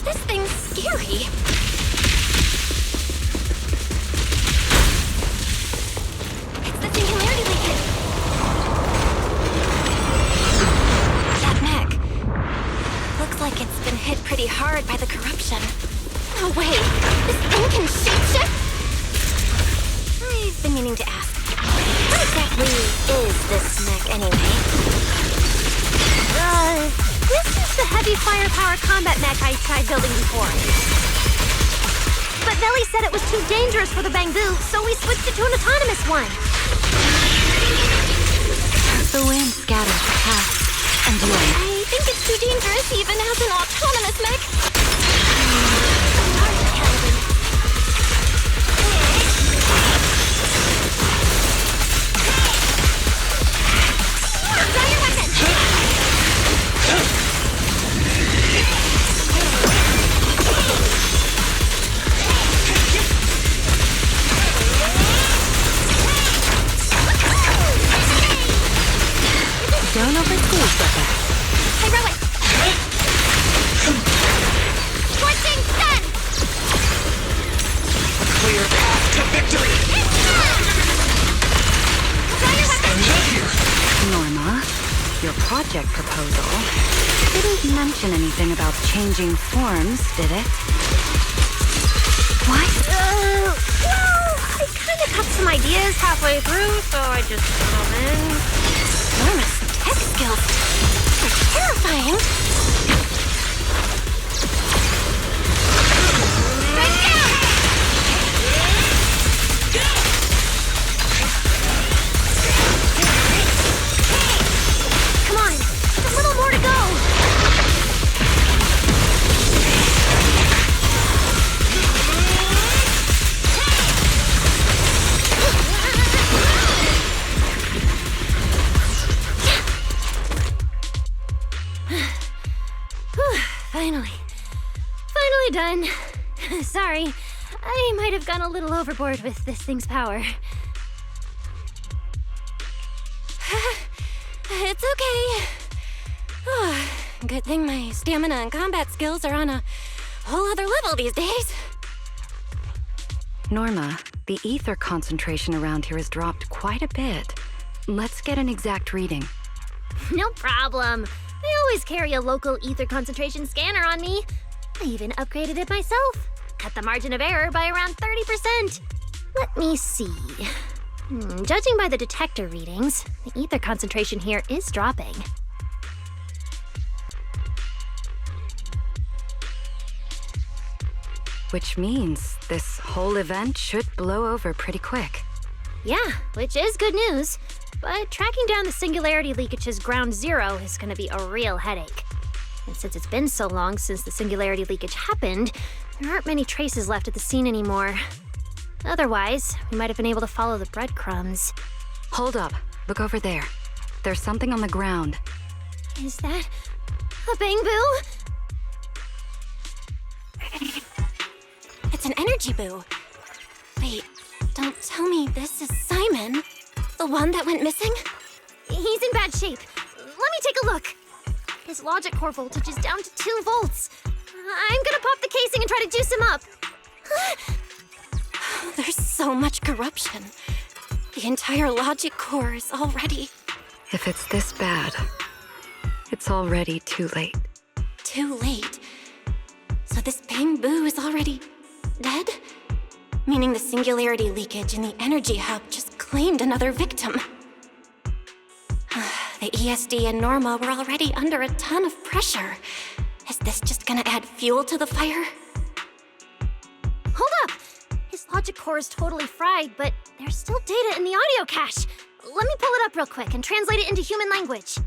This thing's scary. It's the singularity leakage. That mech. Looks like it's been hit pretty hard by the corruption. No way! This thing can shapeshift? I've been meaning to ask. What exactly is this mech anyway? heavy firepower combat mech I tried building before. But Belly said it was too dangerous for the Bangboos, so we switched it to an autonomous one. The wind scatters the past and the light. I think it's too dangerous even as an autonomous mech. Don't overdo it, Becca. Heroic! Scorching sun! Clear path to victory! Norma, your project proposal didn't mention anything about changing forms, did it? What? Well, I kind of got some ideas halfway through, so I just put them in. Norma's tech skills are terrifying. Right down! Come on, just a little more to go. Finally done. Sorry, I might have gone a little overboard with this thing's power. It's okay. Good thing my stamina and combat skills are on a whole other level these days. Norma, the ether concentration around here has dropped quite a bit. Let's get an exact reading. No problem. I always carry a local ether concentration scanner on me. I even upgraded it myself. Cut the margin of error by around 30%. Let me see. Judging by the detector readings, the ether concentration here is dropping. Which means this whole event should blow over pretty quick. Yeah, which is good news. But tracking down the singularity leakage's ground zero is going to be a real headache. And since it's been so long since the singularity leakage happened, there aren't many traces left at the scene anymore. Otherwise, we might have been able to follow the breadcrumbs. Hold up. Look over there. There's something on the ground. Is that a Bangboos? It's an energy boo. Wait, don't tell me this is Simon, the one that went missing? He's in bad shape. Let me take a look. His logic core voltage is down to 2 volts. I'm gonna pop the casing and try to juice him up. There's so much corruption. The entire logic core is already... If it's this bad, it's already too late. Too late? So this Bangboos is already dead? Meaning the singularity leakage in the energy hub just claimed another victim. The ESD and Norma were already under a ton of pressure. Is this just gonna add fuel to the fire? Hold up! His logic core is totally fried, but there's still data in the audio cache. Let me pull it up real quick and translate it into human language.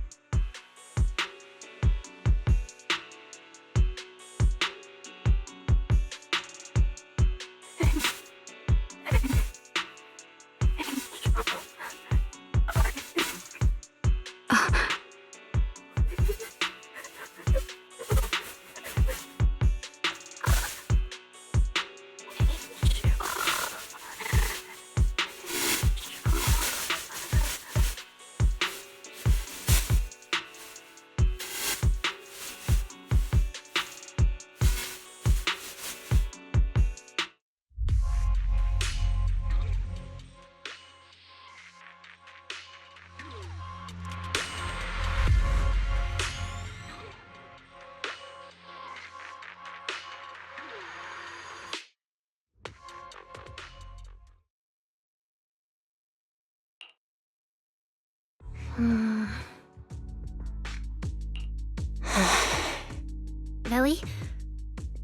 Billy?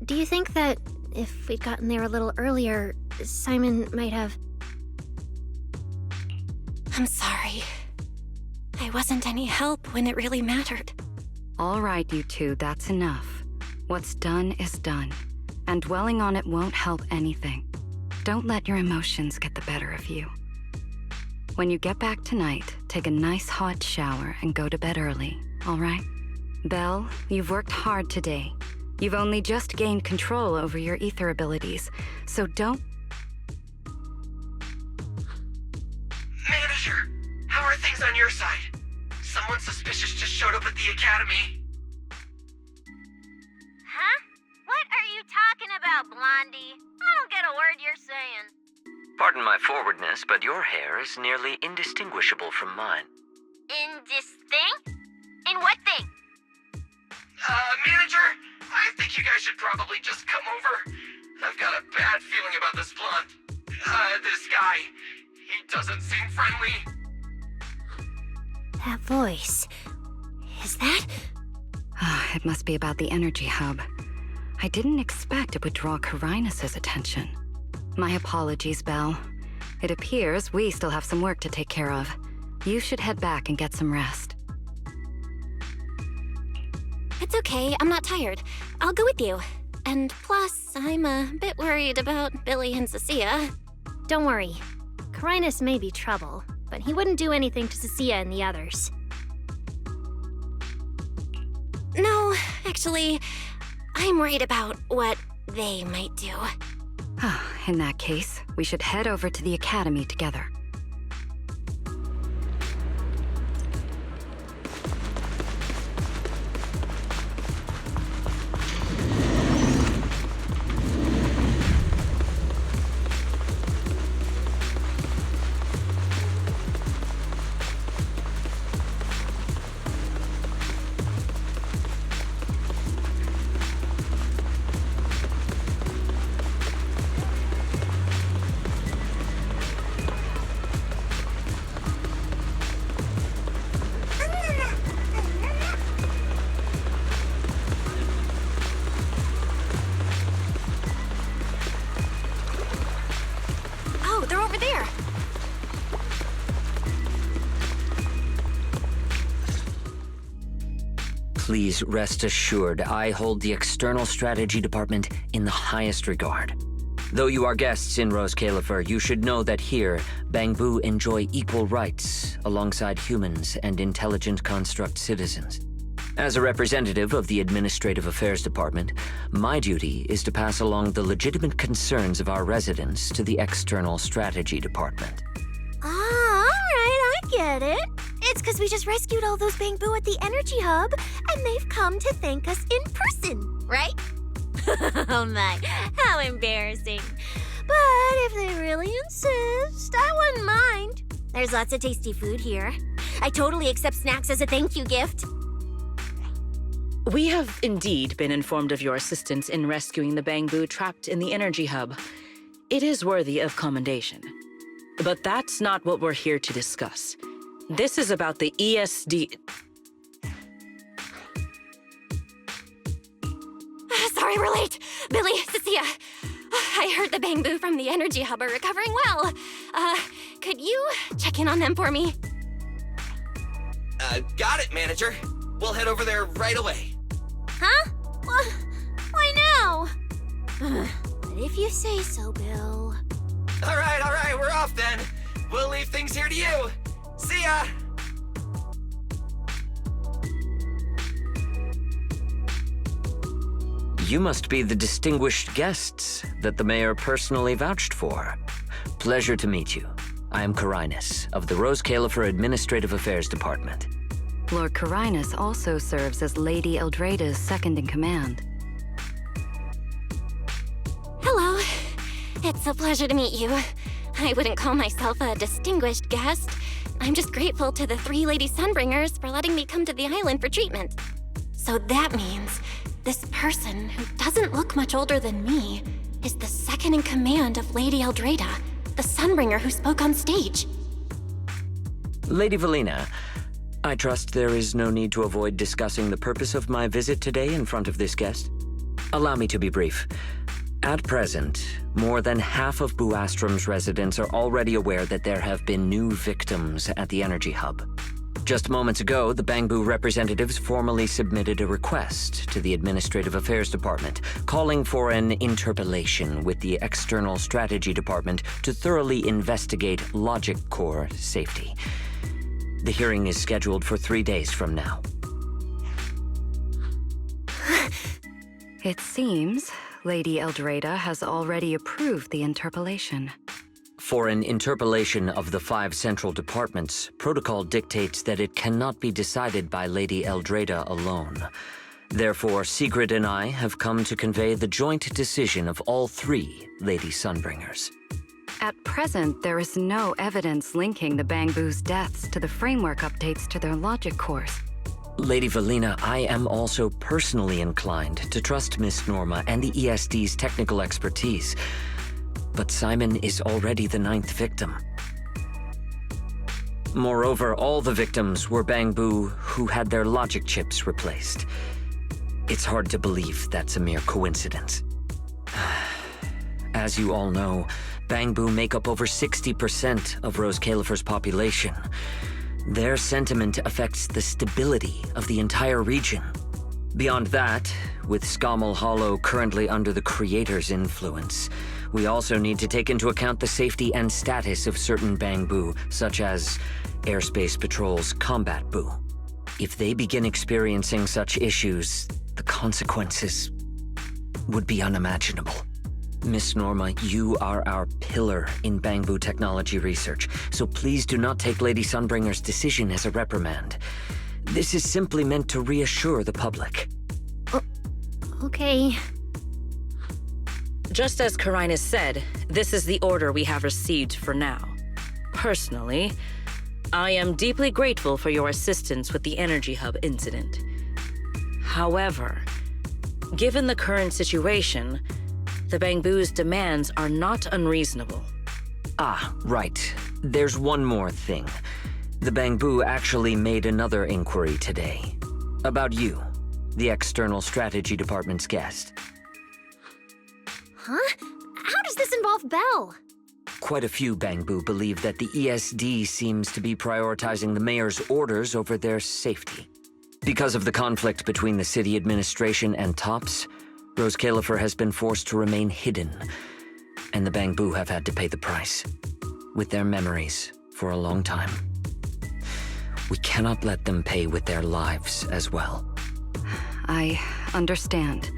Do you think that if we'd gotten there a little earlier, Simon might have... I'm sorry. I wasn't any help when it really mattered. All right, you two, that's enough. What's done is done, and dwelling on it won't help anything. Don't let your emotions get the better of you. When you get back tonight, take a nice hot shower and go to bed early, all right? Belle, you've worked hard today. You've only just gained control over your ether abilities, so don't... Manager, how are things on your side? Someone suspicious just showed up at the academy. Huh? What are you talking about, Blondie? I don't get a word you're saying. Pardon my forwardness, but your hair is nearly indistinguishable from mine. Indistinct? In what thing? Manager, I think you guys should probably just come over. I've got a bad feeling about this blonde. This guy. He doesn't seem friendly. That voice... is that... It must be about the energy hub. I didn't expect it would draw Carinus' attention. My apologies, Belle. It appears we still have some work to take care of. You should head back and get some rest. It's okay, I'm not tired. I'll go with you. And plus, I'm a bit worried about Billy and Cissia. Don't worry. Carinus may be trouble, but he wouldn't do anything to Cissia and the others. No, actually, I'm worried about what they might do. In that case, we should head over to the academy together. They're over there. Please rest assured, I hold the External Strategy Department in the highest regard. Though you are guests in Rose Califer, you should know that here, Bangboos enjoy equal rights alongside humans and intelligent construct citizens. As a representative of the Administrative Affairs Department, my duty is to pass along the legitimate concerns of our residents to the External Strategy Department. Ah, all right, I get it. It's because we just rescued all those Bangboos at the Energy Hub, and they've come to thank us in person, right? Oh my, how embarrassing. But if they really insist, I wouldn't mind. There's lots of tasty food here. I totally accept snacks as a thank you gift. We have indeed been informed of your assistance in rescuing the Bangboos trapped in the energy hub. It is worthy of commendation. But that's not what we're here to discuss. This is about the ESD... Sorry we're late. Billy, Cissia. I heard the Bangboos from the energy hub are recovering well. Could you check in on them for me? Got it, Manager. We'll head over there right away. Huh? Why now? But if you say so, Bill. All right, we're off then. We'll leave things here to you. See ya! You must be the distinguished guests that the mayor personally vouched for. Pleasure to meet you. I am Carinus of the Rose Califer Administrative Affairs Department. Lord Carinus also serves as Lady Eldrada's second-in-command. Hello. It's a pleasure to meet you. I wouldn't call myself a distinguished guest. I'm just grateful to the 3 Lady Sunbringers for letting me come to the island for treatment. So that means this person, who doesn't look much older than me, is the second-in-command of Lady Eldrada, the Sunbringer who spoke on stage. Lady Valina, I trust there is no need to avoid discussing the purpose of my visit today in front of this guest. Allow me to be brief. At present, more than half of Buastrom's residents are already aware that there have been new victims at the Energy Hub. Just moments ago, the Bangboo representatives formally submitted a request to the Administrative Affairs Department, calling for an interpellation with the External Strategy Department to thoroughly investigate Logic Core safety. The hearing is scheduled for 3 days from now. It seems Lady Eldreda has already approved the interpellation. For an interpellation of the 5 central departments, protocol dictates that it cannot be decided by Lady Eldreda alone. Therefore, Sigrid and I have come to convey the joint decision of all 3 Lady Sunbringers. At present, there is no evidence linking the Bangboos' deaths to the framework updates to their logic cores. Lady Valina, I am also personally inclined to trust Miss Norma and the ESD's technical expertise. But Simon is already the 9th victim. Moreover, all the victims were Bangboo who had their logic chips replaced. It's hard to believe that's a mere coincidence. As you all know, Bangboo make up over 60% of Rose Califer's population. Their sentiment affects the stability of the entire region. Beyond that, with Scommel Hollow currently under the Creator's influence, we also need to take into account the safety and status of certain Bangboo, such as Airspace Patrol's Combat Boo. If they begin experiencing such issues, the consequences would be unimaginable. Miss Norma, you are our pillar in Bangboo technology research, so please do not take Lady Sunbringer's decision as a reprimand. This is simply meant to reassure the public. Okay. Just as Carinus said, this is the order we have received for now. Personally, I am deeply grateful for your assistance with the Energy Hub incident. However, given the current situation, the Bangboos' demands are not unreasonable. Ah, right. There's one more thing. The Bangboo actually made another inquiry today. About you, the External Strategy Department's guest. Huh? How does this involve Belle? Quite a few Bangboo believe that the ESD seems to be prioritizing the mayor's orders over their safety. Because of the conflict between the city administration and TOPS, Rose Califer has been forced to remain hidden, and the Bangboo have had to pay the price, with their memories, for a long time. We cannot let them pay with their lives as well. I understand.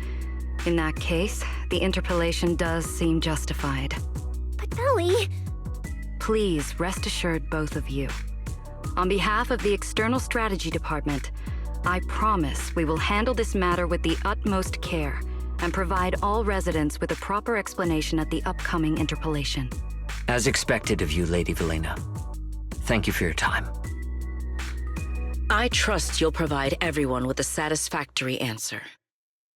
In that case, the interpellation does seem justified. But Belly... Please rest assured, both of you. On behalf of the External Strategy Department, I promise we will handle this matter with the utmost care and provide all residents with a proper explanation at the upcoming interpellation. As expected of you, Lady Valina. Thank you for your time. I trust you'll provide everyone with a satisfactory answer.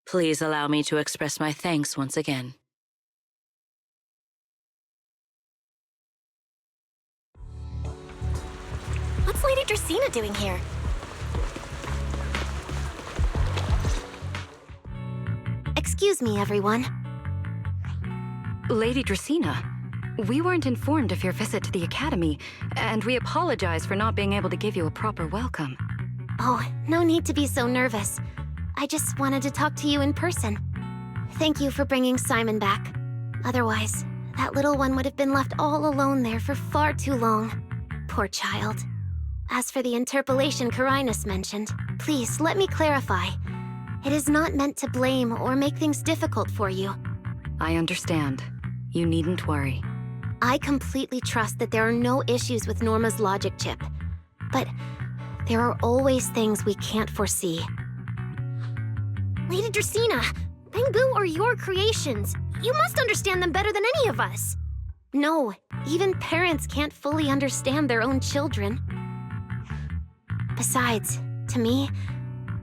Please allow me to express my thanks once again. What's Lady Dracaena doing here? Excuse me, everyone. Lady Dracaena, we weren't informed of your visit to the Academy, and we apologize for not being able to give you a proper welcome. Oh, no need to be so nervous. I just wanted to talk to you in person. Thank you for bringing Simon back. Otherwise, that little one would have been left all alone there for far too long. Poor child. As for the interpellation Carinus mentioned, please let me clarify. It is not meant to blame or make things difficult for you. I understand. You needn't worry. I completely trust that there are no issues with Norma's logic chip. But there are always things we can't foresee. Lady Dracaena, Bangboo are your creations. You must understand them better than any of us. No, even parents can't fully understand their own children. Besides, to me,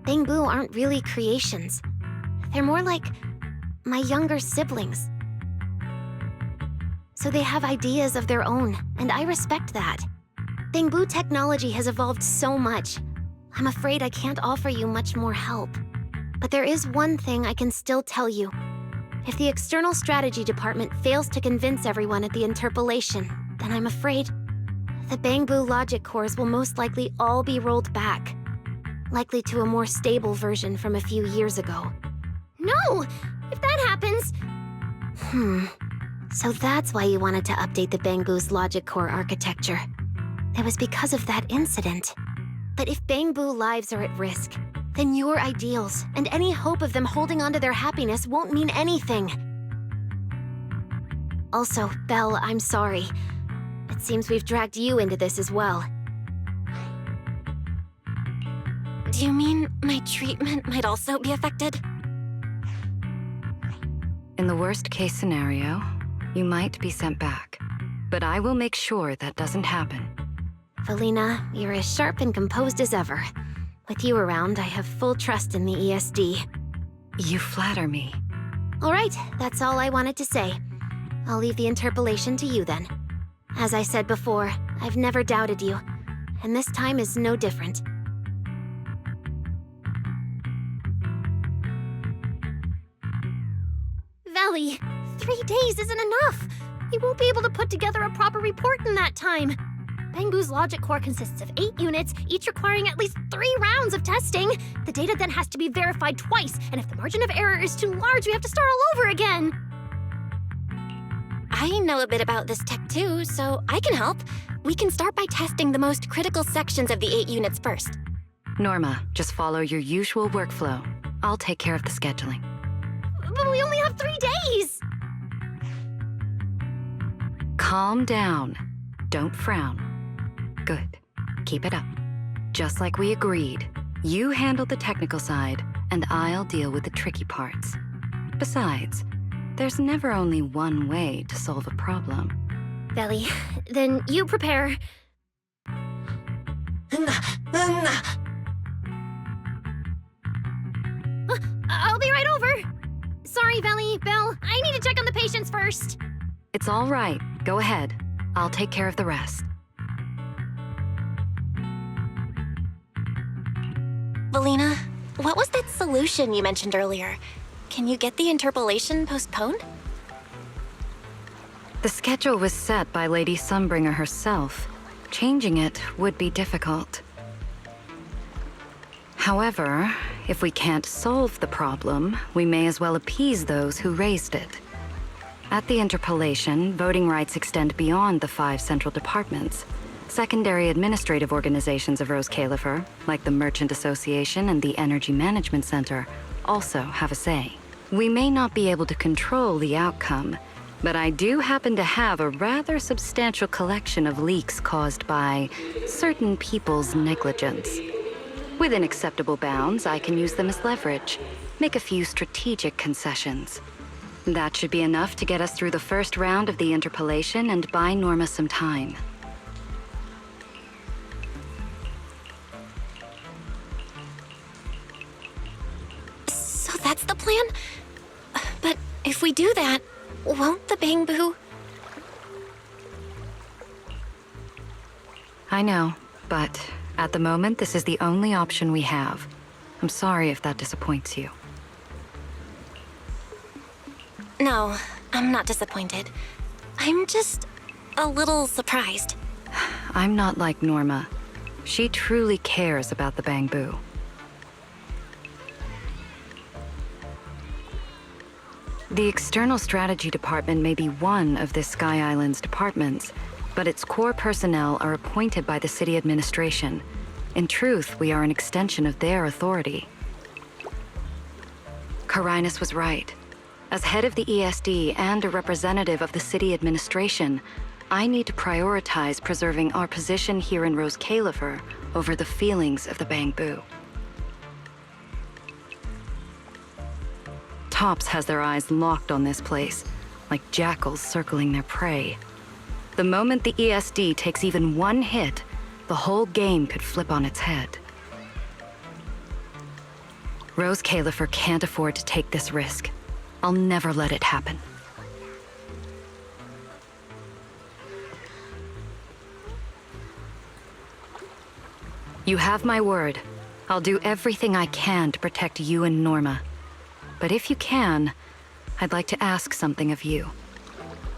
Bangboo aren't really creations. They're more like my younger siblings. So they have ideas of their own, and I respect that. Bangboo technology has evolved so much. I'm afraid I can't offer you much more help. But there is one thing I can still tell you. If the External Strategy Department fails to convince everyone at the interpolation, then I'm afraid the Bangboos logic cores will most likely all be rolled back. Likely to a more stable version from a few years ago. No! If that happens... So that's why you wanted to update the Bangboos logic core architecture. It was because of that incident. But if Bangboos lives are at risk, then your ideals and any hope of them holding onto their happiness won't mean anything. Also, Belle, I'm sorry. It seems we've dragged you into this as well. Do you mean my treatment might also be affected? In the worst-case scenario, you might be sent back. But I will make sure that doesn't happen. Valina, you're as sharp and composed as ever. With you around, I have full trust in the ESD. You flatter me. All right, that's all I wanted to say. I'll leave the interpolation to you then. As I said before, I've never doubted you, and this time is no different. Valley, 3 days isn't enough. You won't be able to put together a proper report in that time. Bangboos logic core consists of 8 units, each requiring at least 3 rounds of testing. The data then has to be verified twice, and if the margin of error is too large, we have to start all over again. I know a bit about this tech too, so I can help. We can start by testing the most critical sections of the 8 units first. Norma, just follow your usual workflow. I'll take care of the scheduling. But we only have 3 days! Calm down. Don't frown. Good. Keep it up. Just like we agreed. You handle the technical side, and I'll deal with the tricky parts. Besides, there's never only one way to solve a problem. Valley, then you prepare. I'll be right over. Sorry, Valley, Belle, I need to check on the patients first. It's all right. Go ahead. I'll take care of the rest. Valina, what was that solution you mentioned earlier? Can you get the interpolation postponed? The schedule was set by Lady Sunbringer herself. Changing it would be difficult. However, if we can't solve the problem, we may as well appease those who raised it. At the interpolation, voting rights extend beyond the 5 central departments. Secondary administrative organizations of Rose Califer, like the Merchant Association and the Energy Management Center, also have a say. We may not be able to control the outcome, but I do happen to have a rather substantial collection of leaks caused by certain people's negligence. Within acceptable bounds, I can use them as leverage, make a few strategic concessions. That should be enough to get us through the first round of the interpolation and buy Norma some time. So that's the plan? But if we do that, won't the Bangboos... I know, but at the moment, this is the only option we have. I'm sorry if that disappoints you. No, I'm not disappointed. I'm just a little surprised. I'm not like Norma. She truly cares about the Bangboos. The External Strategy Department may be one of this Sky Island's departments, but its core personnel are appointed by the city administration. In truth, we are an extension of their authority. Carinus was right. As head of the ESD and a representative of the city administration, I need to prioritize preserving our position here in Rose Califer over the feelings of the Bangboos. Tops has their eyes locked on this place, like jackals circling their prey. The moment the ESD takes even one hit, the whole game could flip on its head. Rose Califer can't afford to take this risk. I'll never let it happen. You have my word. I'll do everything I can to protect you and Norma. But if you can, I'd like to ask something of you.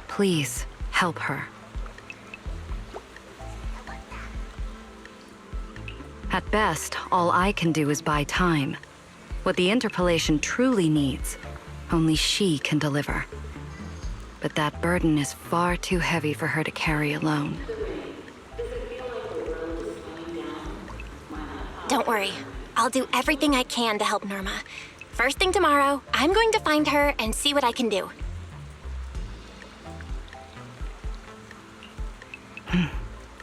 Please, help her. At best, all I can do is buy time. What the interpolation truly needs, only she can deliver. But that burden is far too heavy for her to carry alone. Don't worry. I'll do everything I can to help Norma. First thing tomorrow, I'm going to find her and see what I can do.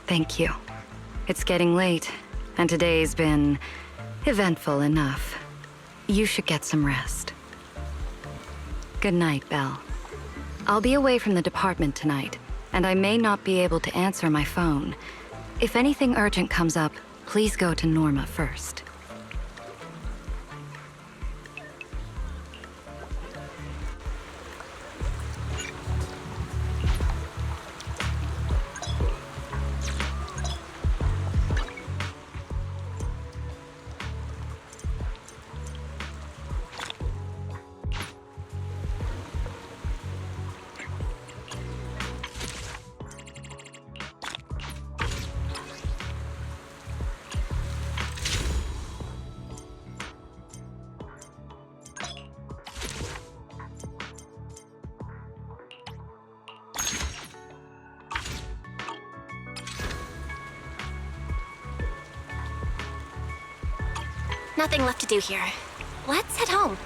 Thank you. It's getting late, and today's been eventful enough. You should get some rest. Good night, Belle. I'll be away from the department tonight, and I may not be able to answer my phone. If anything urgent comes up, please go to Norma first. Nothing left to do here. Let's head home.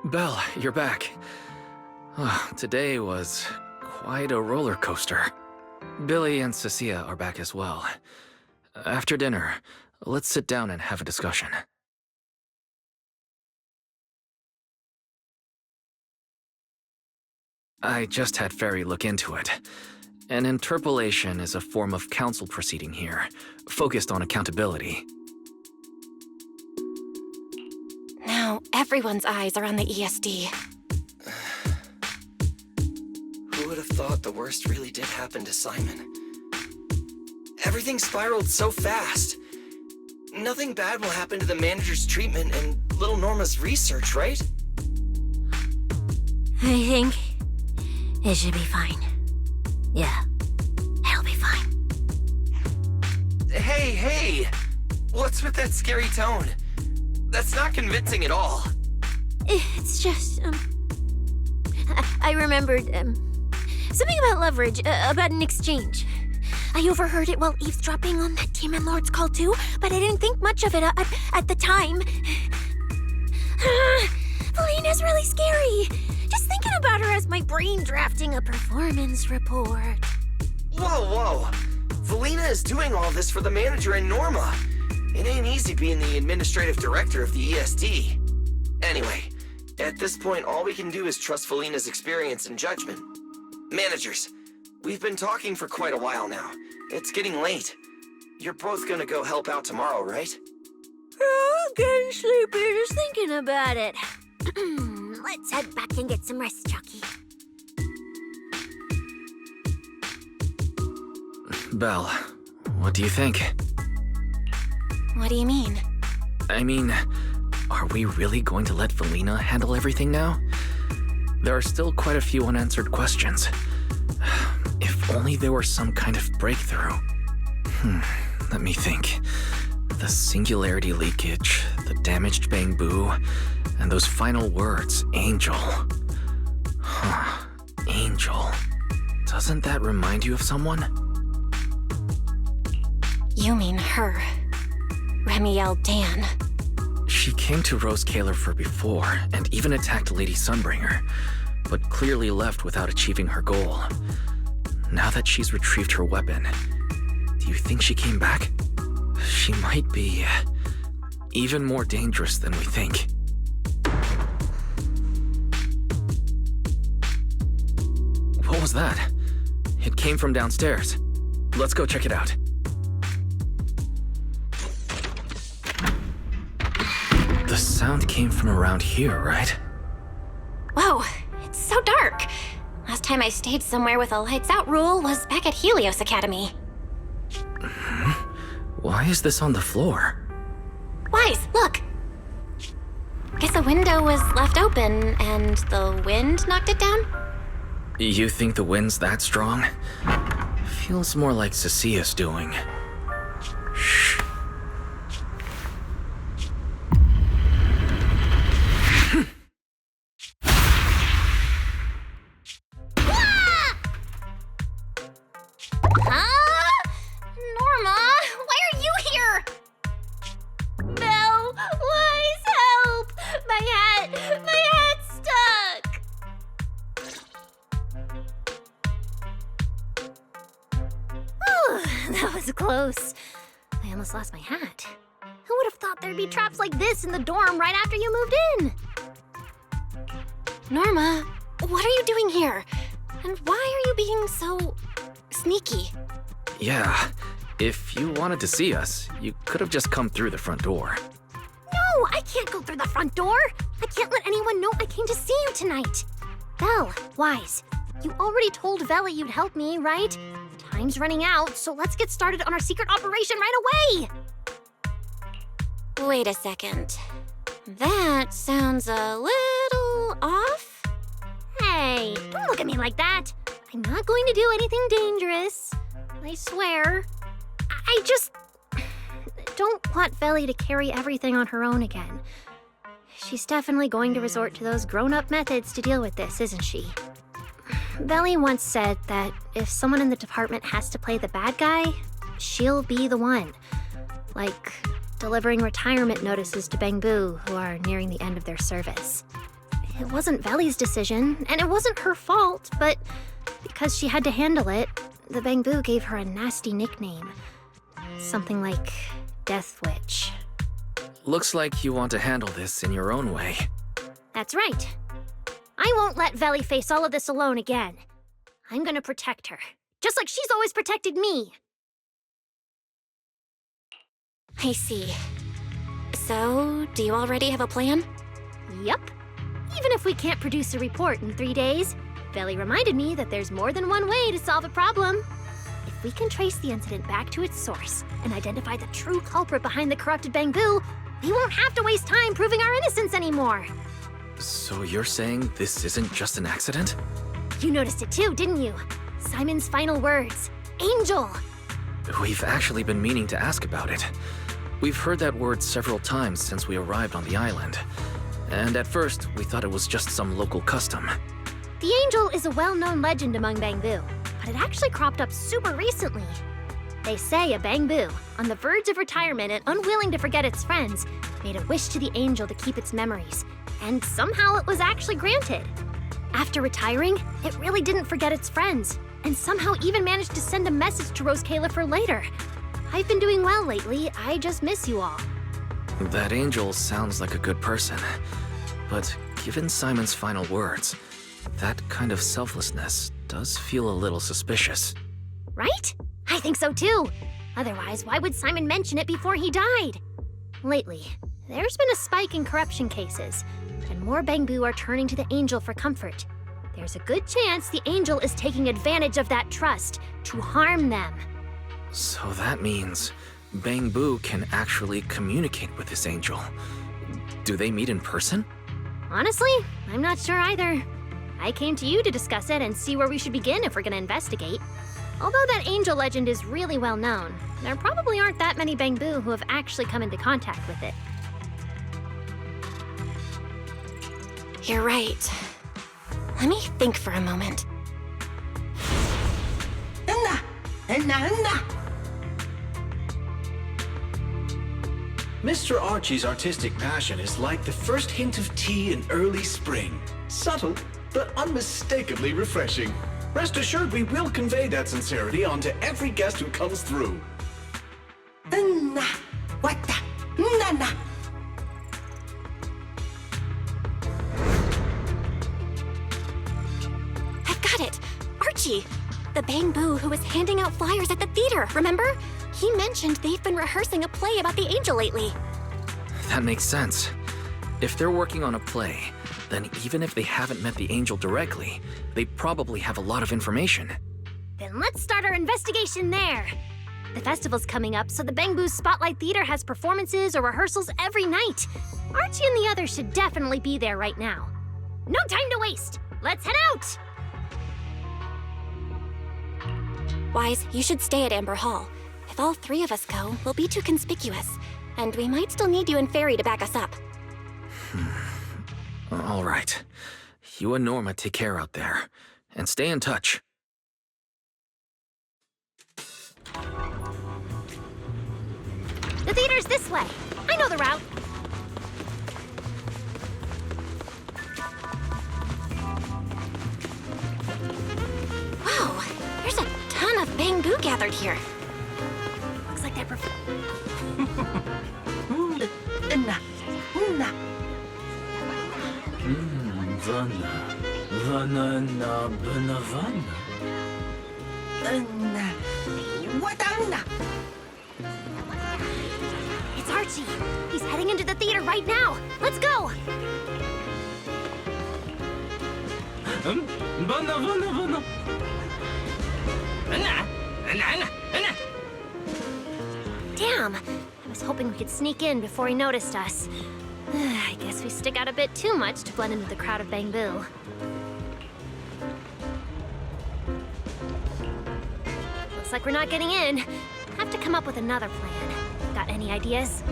Belle, you're back. Today was quite a roller coaster. Billy and Cissia are back as well. After dinner, let's sit down and have a discussion. I just had Ferry look into it. An interpolation is a form of council proceeding here, focused on accountability. Now, everyone's eyes are on the ESD. Who would have thought the worst really did happen to Simon? Everything spiraled so fast. Nothing bad will happen to the manager's treatment and little Norma's research, right? I think it should be fine. Yeah, it'll be fine. Hey! What's with that scary tone? That's not convincing at all. It's just, I remembered, something about leverage, about an exchange. I overheard it while eavesdropping on that Demon Lord's call too, but I didn't think much of it at the time. Felina's really scary. Just thinking about her as my brain drafting a performance report. Whoa! Felina is doing all this for the manager and Norma. It ain't easy being the administrative director of the ESD. Anyway, at this point, all we can do is trust Felina's experience and judgment. Managers, we've been talking for quite a while now. It's getting late. You're both gonna go help out tomorrow, right? I'm getting sleepy just thinking about it. Let's head back and get some rest, Chucky. Belle, what do you think? What do you mean? I mean, are we really going to let Felina handle everything now? There are still quite a few unanswered questions. If only there were some kind of breakthrough. Let me think. The singularity leakage, the damaged Bangboos, and those final words, Angel. Angel. Doesn't that remind you of someone? You mean her. Remiel Dan. She came to Rose Kalerfer before, and even attacked Lady Sunbringer, but clearly left without achieving her goal. Now that she's retrieved her weapon, do you think she came back? She might be even more dangerous than we think. What was that? It came from downstairs. Let's go check it out. The sound came from around here, right? time I stayed somewhere with a lights-out rule was back at Helios Academy. Why is this on the floor? Wise, look! Guess a window was left open and the wind knocked it down? You think the wind's that strong? Feels more like Cissia's doing. Shh. Norma, why are you here? Belle, Wise, help! My hat's stuck! Ooh, that was close. I almost lost my hat. Who would have thought there'd be traps like this in the dorm right after you moved in? Norma, what are you doing here? And why are you being so sneaky? Yeah, if you wanted to see us, you could have just come through the front door. No, I can't go through the front door. I can't let anyone know I came to see you tonight. Belle, Wise, you already told Veli you'd help me, right? Time's running out, so let's get started on our secret operation right away. Wait a second. That sounds a little off. Hey, don't look at me like that. I'm not going to do anything dangerous. I swear. I just don't want Veli to carry everything on her own again. She's definitely going to resort to those grown-up methods to deal with this, isn't she? Veli once said that if someone in the department has to play the bad guy, she'll be the one. Like delivering retirement notices to Bangboos who are nearing the end of their service. It wasn't Veli's decision, and it wasn't her fault, but because she had to handle it, the Bangboos gave her a nasty nickname. Something like Death Witch. Looks like you want to handle this in your own way. That's right. I won't let Veli face all of this alone again. I'm gonna protect her, just like she's always protected me. I see. So, do you already have a plan? Yup. Even if we can't produce a report in 3 days, Veli reminded me that there's more than one way to solve a problem. If we can trace the incident back to its source and identify the true culprit behind the corrupted Bangboos, we won't have to waste time proving our innocence anymore. So you're saying this isn't just an accident? You noticed it too, didn't you? Simon's final words. Angel! We've actually been meaning to ask about it. We've heard that word several times since we arrived on the island. And at first, we thought it was just some local custom. The angel is a well-known legend among Bangboos, but it actually cropped up super recently. They say a Bangboos, on the verge of retirement and unwilling to forget its friends, made a wish to the angel to keep its memories, and somehow it was actually granted. After retiring, it really didn't forget its friends, and somehow even managed to send a message to Rose Califer later. I've been doing well lately, I just miss you all. That angel sounds like a good person, but given Simon's final words, that kind of selflessness does feel a little suspicious. Right? I think so too. Otherwise, why would Simon mention it before he died? Lately, there's been a spike in corruption cases, and more Bangboos are turning to the angel for comfort. There's a good chance the angel is taking advantage of that trust to harm them. So that means Bangboos can actually communicate with this angel. Do they meet in person? Honestly, I'm not sure either. I came to you to discuss it and see where we should begin if we're gonna investigate. Although that angel legend is really well known, there probably aren't that many Bangboos who have actually come into contact with it. You're right. Let me think for a moment. Mr. Archie's artistic passion is like the first hint of tea in early spring. Subtle, but unmistakably refreshing. Rest assured we will convey that sincerity onto every guest who comes through. I've got it! Archie! The Bangboos who was handing out flyers at the theater, remember? He mentioned they've been rehearsing a play about the angel lately. That makes sense. If they're working on a play, then even if they haven't met the angel directly, they probably have a lot of information. Then let's start our investigation there. The festival's coming up, so the Bangboos Spotlight Theater has performances or rehearsals every night. Archie and the others should definitely be there right now. No time to waste! Let's head out! Wise, you should stay at Amber Hall. If all three of us go, we'll be too conspicuous. And we might still need you and Fairy to back us up. All right. You and Norma take care out there. And stay in touch. The theater's this way. I know the route. Wow, there's a ton of Bangboos gathered here. Looks like they're It's Archie. He's heading into the theater right now. Let's go. Damn. I was hoping we could sneak in before he noticed us. I guess we stick out a bit too much to blend into the crowd of Bangboo. Looks like we're not getting in. Have to come up with another plan. Got any ideas?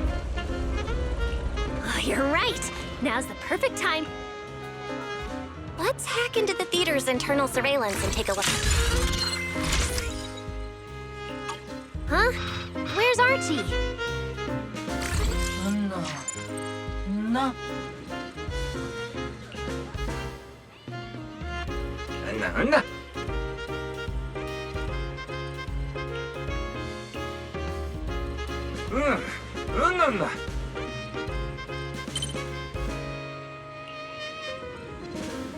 Oh, you're right. Now's the perfect time. Let's hack into the theater's internal surveillance and take a look. Huh? Where's Archie? No.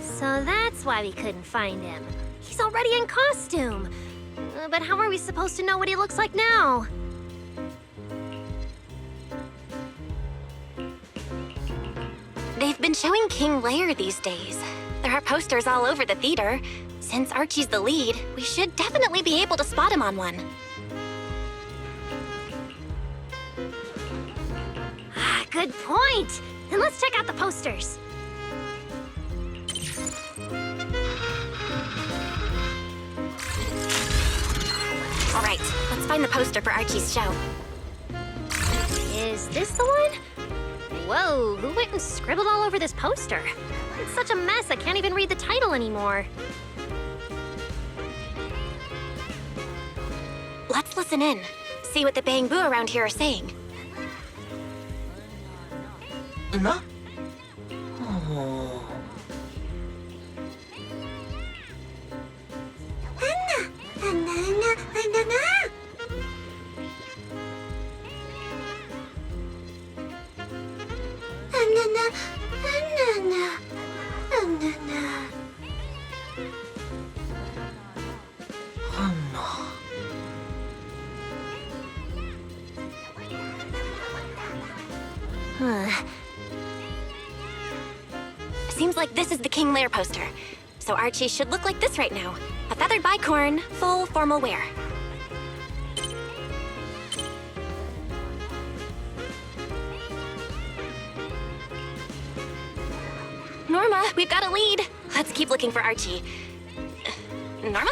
So that's why we couldn't find him. He's already in costume. But how are we supposed to know what he looks like now? They've been showing King Lear these days. There are posters all over the theater. Since Archie's the lead, we should definitely be able to spot him on one. Ah, good point. Then let's check out the posters. All right, let's find the poster for Archie's show. Is this the one? Whoa, who went and scribbled all over this poster? It's such a mess, I can't even read the title anymore. Let's listen in. See what the Bangboo around here are saying. No? Oh. Seems like this is the King Lear poster. So Archie should look like this right now. A feathered bicorn, full formal wear. Norma, we've got a lead. Let's keep looking for Archie. Norma?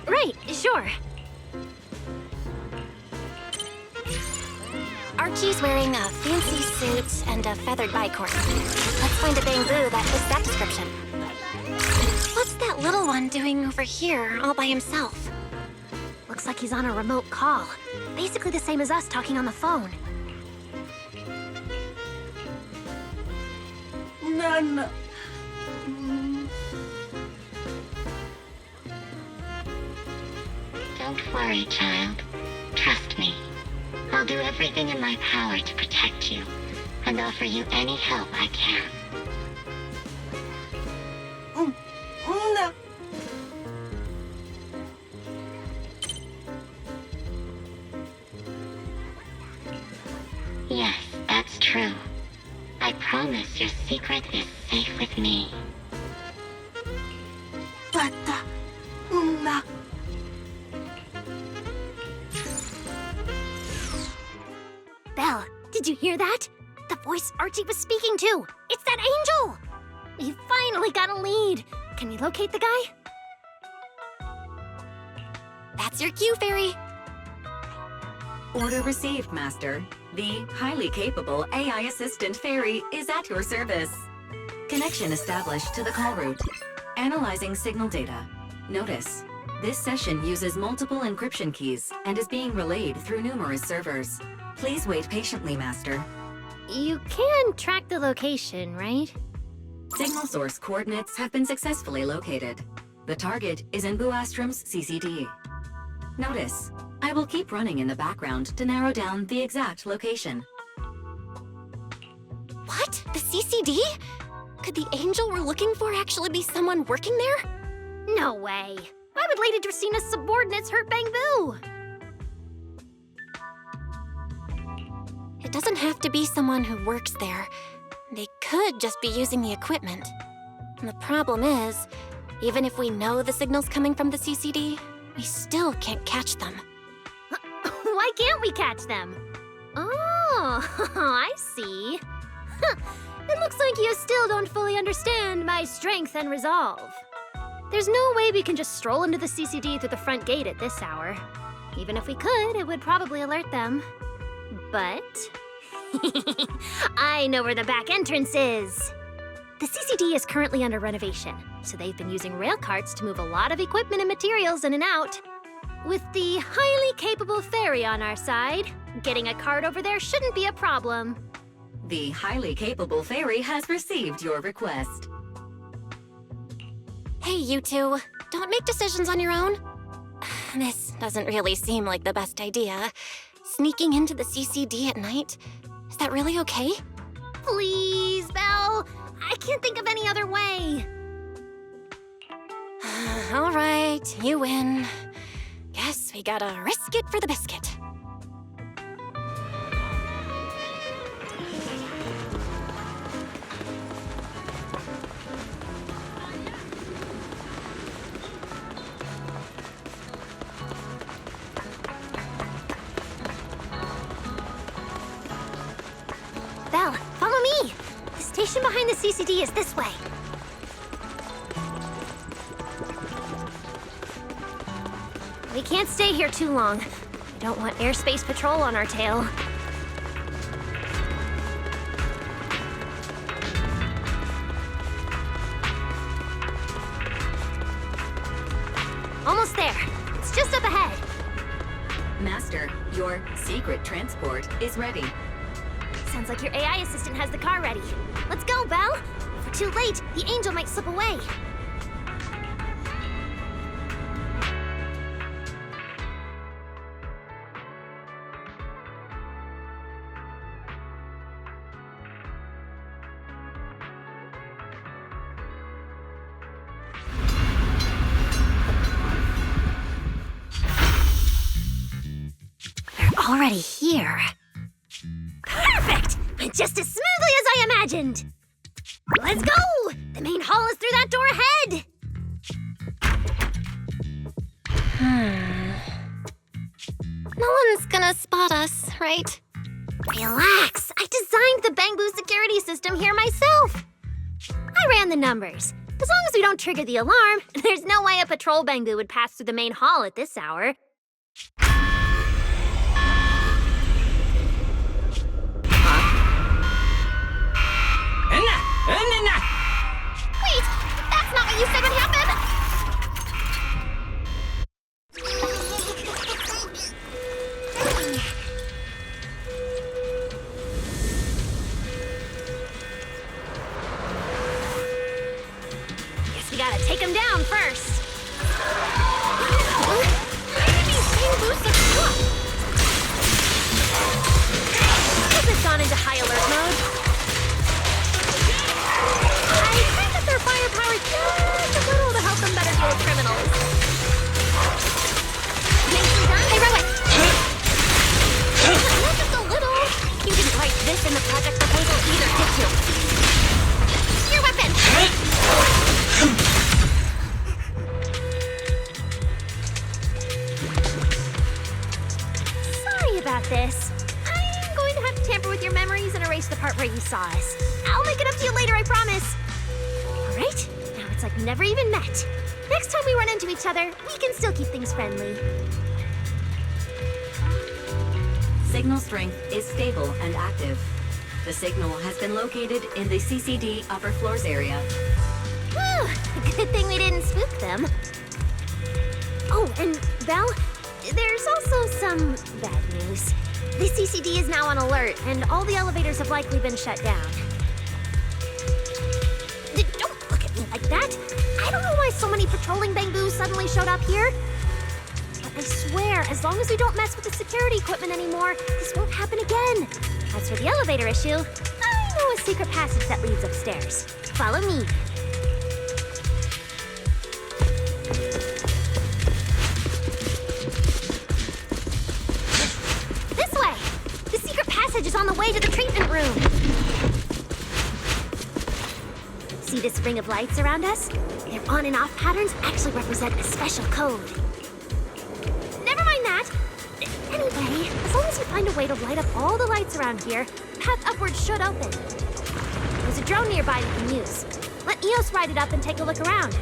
Right, sure. Archie's wearing a fancy suit and a feathered bicorn. Let's find a Bangboo that fits that description. What's that little one doing over here all by himself? Looks like he's on a remote call. Basically the same as us talking on the phone. None. Don't worry, child. Trust me. I'll do everything in my power to protect you, and offer you any help I can. No. I promise your secret is safe with me. Belle, did you hear that? The voice Archie was speaking to! It's that angel! We finally got a lead! Can we locate the guy? That's your cue, Fairy. Order received, Master. The highly capable AI assistant Fairy is at your service. Connection established to the call route. Analyzing signal data. Notice, this session uses multiple encryption keys and is being relayed through numerous servers. Please wait patiently, Master. You can track the location, right? Signal source coordinates have been successfully located. The target is in Buastrom's CCD. Notice, I will keep running in the background to narrow down the exact location. What? The CCD? Could the angel we're looking for actually be someone working there? No way. Why would Lady Dracina's subordinates hurt Bangboo? It doesn't have to be someone who works there. They could just be using the equipment. And the problem is, even if we know the signal's coming from the CCD, we still can't catch them. Why can't we catch them? Oh, I see. It looks like you still don't fully understand my strength and resolve. There's no way we can just stroll into the CCD through the front gate at this hour. Even if we could, it would probably alert them. But I know where the back entrance is. The CCD is currently under renovation, so they've been using rail carts to move a lot of equipment and materials in and out. With the highly capable Fairy on our side, getting a cart over there shouldn't be a problem. The highly capable Fairy has received your request. Hey, you two. Don't make decisions on your own. This doesn't really seem like the best idea. Sneaking into the CCD at night? Is that really okay? Please, Belle. I can't think of any other way. All right, you win. Guess we gotta risk it for the biscuit. Belle, follow me. The station behind the CCD is this way. We can't stay here too long. I don't want airspace patrol on our tail. Almost there. It's just up ahead. Master, your secret transport is ready. Sounds like your AI assistant has the car ready. Let's go, Belle. If we're too late, the angel might slip away. They're already here. Perfect! Went just as smoothly as I imagined! Let's go! The main hall is through that door ahead! No one's gonna spot us, right? Relax! I designed the Bangboos security system here myself! I ran the numbers. As long as we don't trigger the alarm, there's no way a patrol Bangboo would pass through the main hall at this hour. Wait! That's not what you said would happen! Guess we gotta take him down first. Has it gone into high alert mode? I think that their firepower just a little to help them better deal with criminals. Hey, Rowan! Not just a little. You didn't write this in the project proposal either, did you? I'll make it up to you later, I promise. All right, now it's like we never even met. Next time we run into each other, we can still keep things friendly. Signal strength is stable and active. The signal has been located in the CCD upper floors area. Whew, good thing we didn't spook them. Oh, and Belle, there's also some bad news. The CCD is now on alert, and all the elevators have likely been shut down. Don't look at me like that. I don't know why so many patrolling Bangboos suddenly showed up here. But I swear, as long as we don't mess with the security equipment anymore, this won't happen again. As for the elevator issue, I know a secret passage that leads upstairs. Follow me. This way! The secret passage is on the way to the treatment room. See this ring of lights around us? Their on and off patterns actually represent a special code. Never mind that. Anyway, as long as we find a way to light up all the lights around here, the path upwards should open. There's a drone nearby we can use. Let Eos ride it up and take a look around.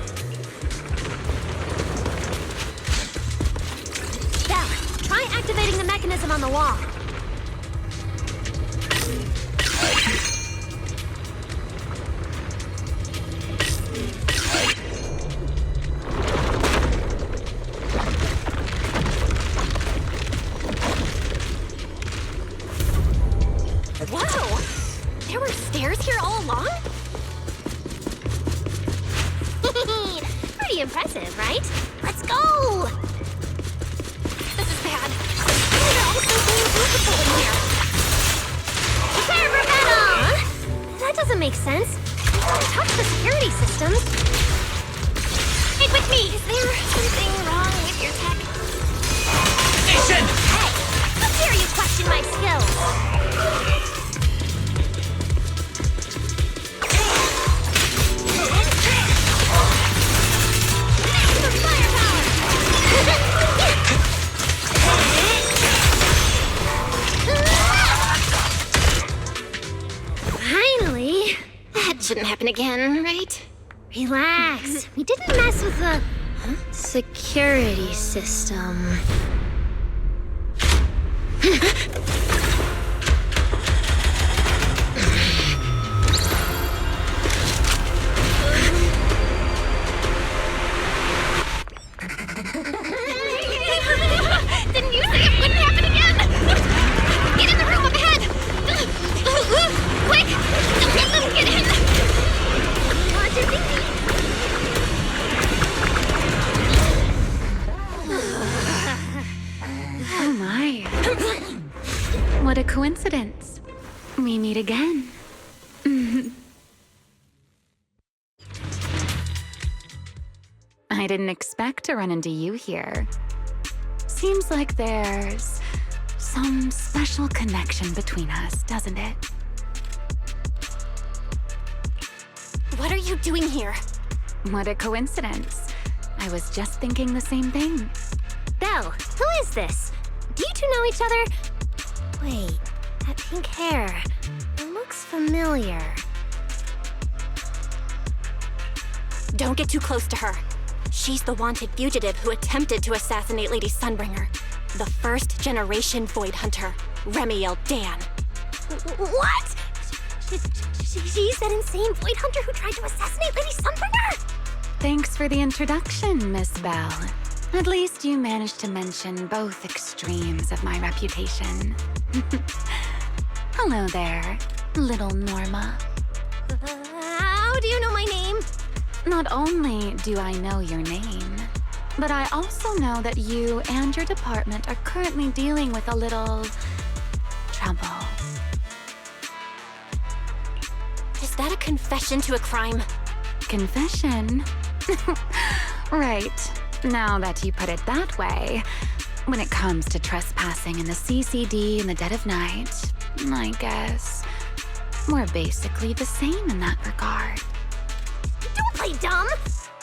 Belle, try activating the mechanism on the wall. Whoa! There were stairs here all along? Pretty impressive, right? Let's go! This is bad. They're all so beautiful in here. Prepare for battle! Huh? That doesn't make sense. We don't touch the security systems. Stick with me! Is there something wrong with your tech? Nation! Hey! How dare you question my skills? Finally! That shouldn't happen again, right? Relax. We didn't mess with the security system. Didn't you say it wouldn't happen again? Get in the room up ahead! Quick! Don't let them get in! Watch your thinking. Oh my. What a coincidence. We meet again. I didn't expect to run into you here. Seems like there's some special connection between us, doesn't it? What are you doing here? What a coincidence. I was just thinking the same thing. Belle, who is this? Do you two know each other? Wait, that pink hair. It looks familiar. Don't get too close to her. She's the wanted fugitive who attempted to assassinate Lady Sunbringer. The first generation Void Hunter, Remiel Dan. What? She's that insane Void Hunter who tried to assassinate Lady Sunbringer? Thanks for the introduction, Miss Belle. At least you managed to mention both extremes of my reputation. Hello there, little Norma. How do you know my name? Not only do I know your name, but I also know that you and your department are currently dealing with a little trouble. Is that a confession to a crime? Confession? Right. Now that you put it that way, when it comes to trespassing in the CCD in the dead of night, I guess we're basically the same in that regard. Don't play dumb!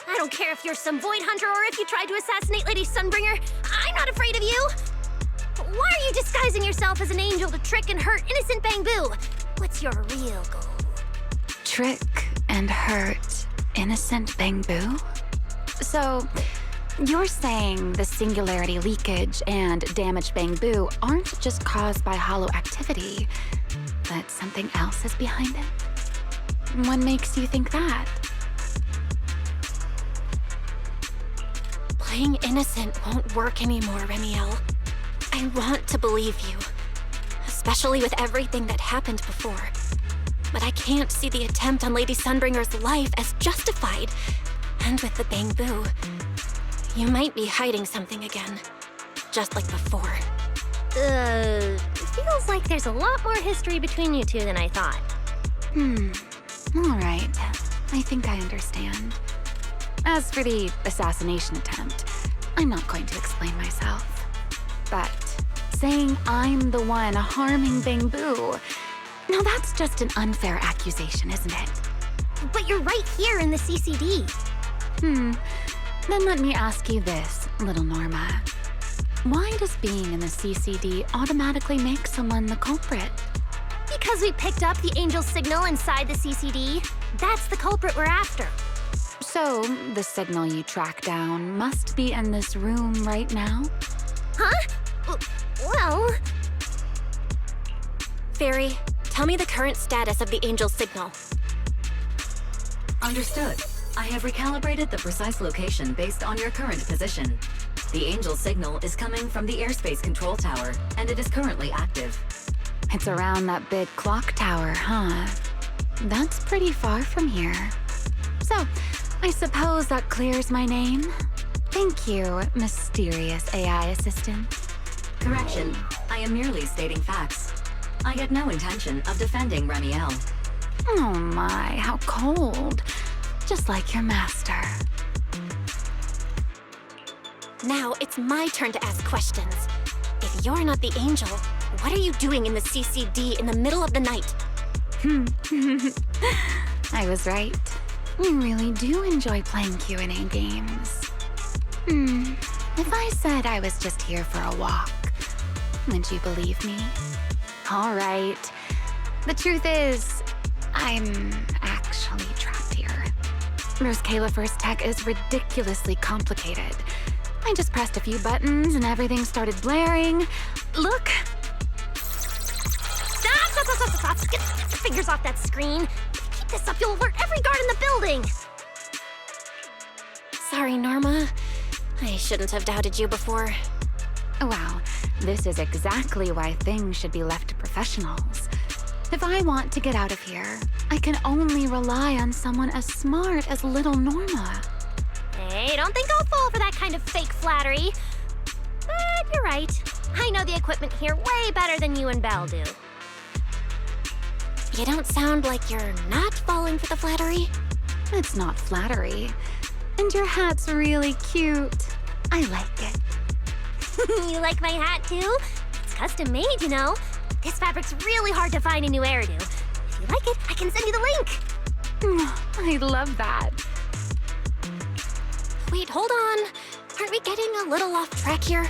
I don't care if you're some Void Hunter or if you tried to assassinate Lady Sunbringer. I'm not afraid of you! Why are you disguising yourself as an angel to trick and hurt innocent Bangboo? What's your real goal? trick and hurt innocent Bangboo? So, you're saying the singularity leakage and damaged Bangboo aren't just caused by hollow activity, but something else is behind it? What makes you think that? Playing innocent won't work anymore, Remiel. I want to believe you, especially with everything that happened before. But I can't see the attempt on Lady Sunbringer's life as justified. And with the Bangboo, you might be hiding something again, just like before. Feels like there's a lot more history between you two than I thought. All right. I think I understand. As for the assassination attempt, I'm not going to explain myself. But saying I'm the one harming Bangboo, now that's just an unfair accusation, isn't it? But you're right here in the CCD. Then let me ask you this, little Norma. Why does being in the CCD automatically make someone the culprit? Because we picked up the angel signal inside the CCD. That's the culprit we're after. So, the signal you track down must be in this room right now? Huh? Well... Fairy, tell me the current status of the angel signal. Understood. I have recalibrated the precise location based on your current position. The angel signal is coming from the airspace control tower, and it is currently active. It's around that big clock tower, huh? That's pretty far from here. So, I suppose that clears my name? Thank you, mysterious AI assistant. Correction. I am merely stating facts. I had no intention of defending Remiel. Oh my, how cold. Just like your master. Now it's my turn to ask questions. If you're not the angel, what are you doing in the CCD in the middle of the night? I was right. You really do enjoy playing Q&A games. If I said I was just here for a walk, would you believe me? All right. The truth is, I'm actually trapped here. Rose Califer's tech is ridiculously complicated. I just pressed a few buttons and everything started blaring. Look! Stop! Get your fingers off that screen. If you keep this up, you'll alert every guard in the building. Sorry, Norma. I shouldn't have doubted you before. Wow, this is exactly why things should be left to professionals. If I want to get out of here, I can only rely on someone as smart as little Norma. Hey, don't think I'll fall for that kind of fake flattery. But you're right. I know the equipment here way better than you and Belle do. You don't sound like you're not falling for the flattery. It's not flattery. And your hat's really cute. I like it. You like my hat, too? It's custom made, you know. This fabric's really hard to find in New Eridu. If you like it, I can send you the link. I love that. Wait, hold on. Aren't we getting a little off track here?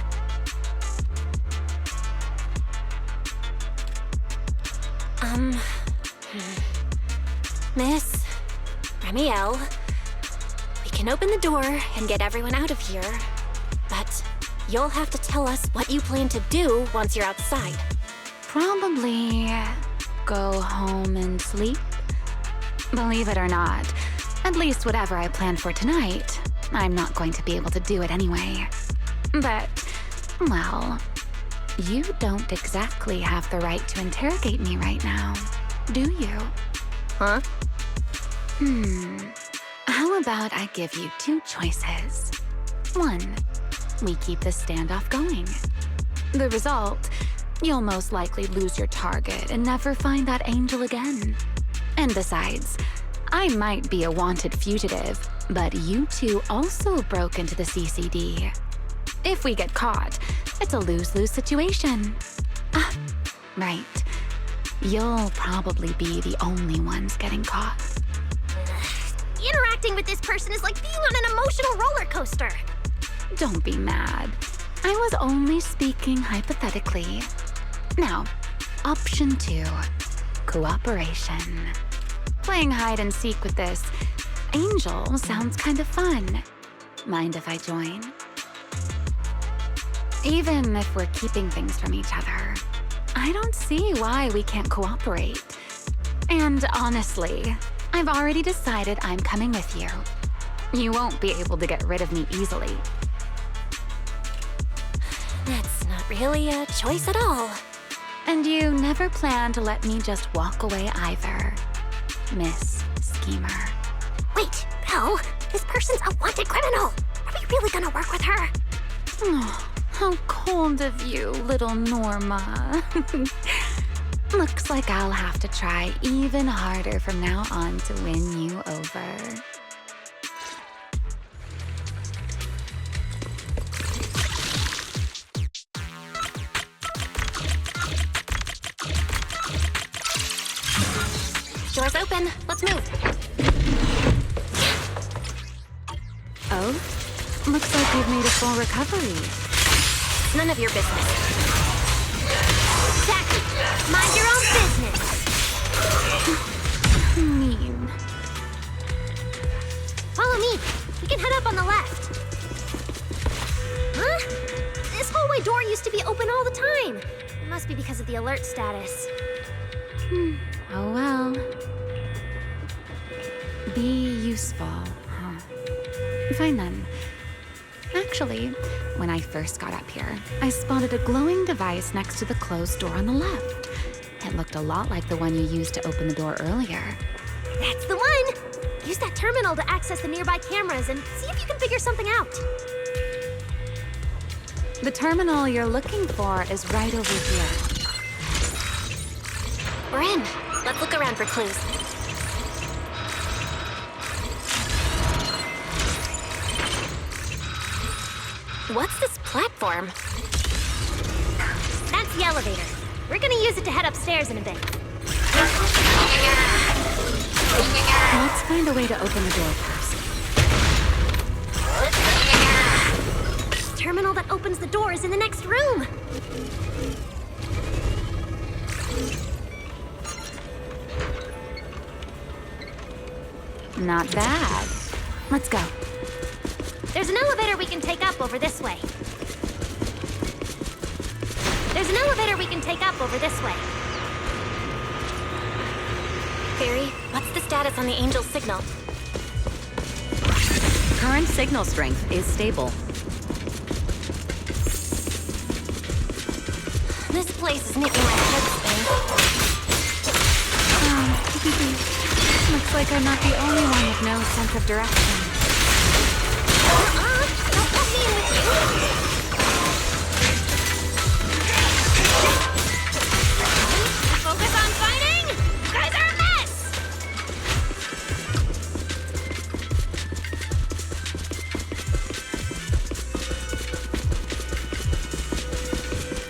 Miss Remiel, we can open the door and get everyone out of here, but you'll have to tell us what you plan to do once you're outside. Probably go home and sleep. Believe it or not, at least whatever I planned for tonight, I'm not going to be able to do it anyway. But, well, you don't exactly have the right to interrogate me right now, do you? Huh? How about I give you two choices? One, we keep the standoff going. The result, you'll most likely lose your target and never find that angel again. And besides, I might be a wanted fugitive, but you two also broke into the CCD. If we get caught, it's a lose-lose situation. Ah, right. You'll probably be the only ones getting caught. Interacting with this person is like being on an emotional roller coaster. Don't be mad. I was only speaking hypothetically. Now, option 2, cooperation. Playing hide and seek with this angel sounds kind of fun. Mind if I join? Even if we're keeping things from each other, I don't see why we can't cooperate. And honestly, I've already decided I'm coming with you. You won't be able to get rid of me easily. That's not really a choice at all. And you never plan to let me just walk away either, Miss Schemer. Wait, Belle, this person's a wanted criminal. Are we really gonna work with her? Oh, how cold of you, little Norma. Looks like I'll have to try even harder from now on to win you over. Door's open. Let's move. Oh? Looks like you've made a full recovery. None of your business. Jackie, mind your own business. Mean. Follow me. We can head up on the left. Huh? This hallway door used to be open all the time. It must be because of the alert status. Oh well. Be useful, huh? Fine then. Actually, when I first got up here, I spotted a glowing device next to the closed door on the left. It looked a lot like the one you used to open the door earlier. That's the one! Use that terminal to access the nearby cameras and see if you can figure something out. The terminal you're looking for is right over here. We're in. Let's look around for clues. What's this platform? That's the elevator. We're gonna use it to head upstairs in a bit. Let's find a way to open the door first. The terminal that opens the door is in the next room. Not bad. Let's go. There's an elevator we can take up over this way. There's an elevator we can take up over this way. Fairy, what's the status on the angel's signal? Current signal strength is stable. This place is making my head spin. Looks like I'm not the only one with no sense of direction. Don't put me in with you. Focus on fighting! You guys are a mess!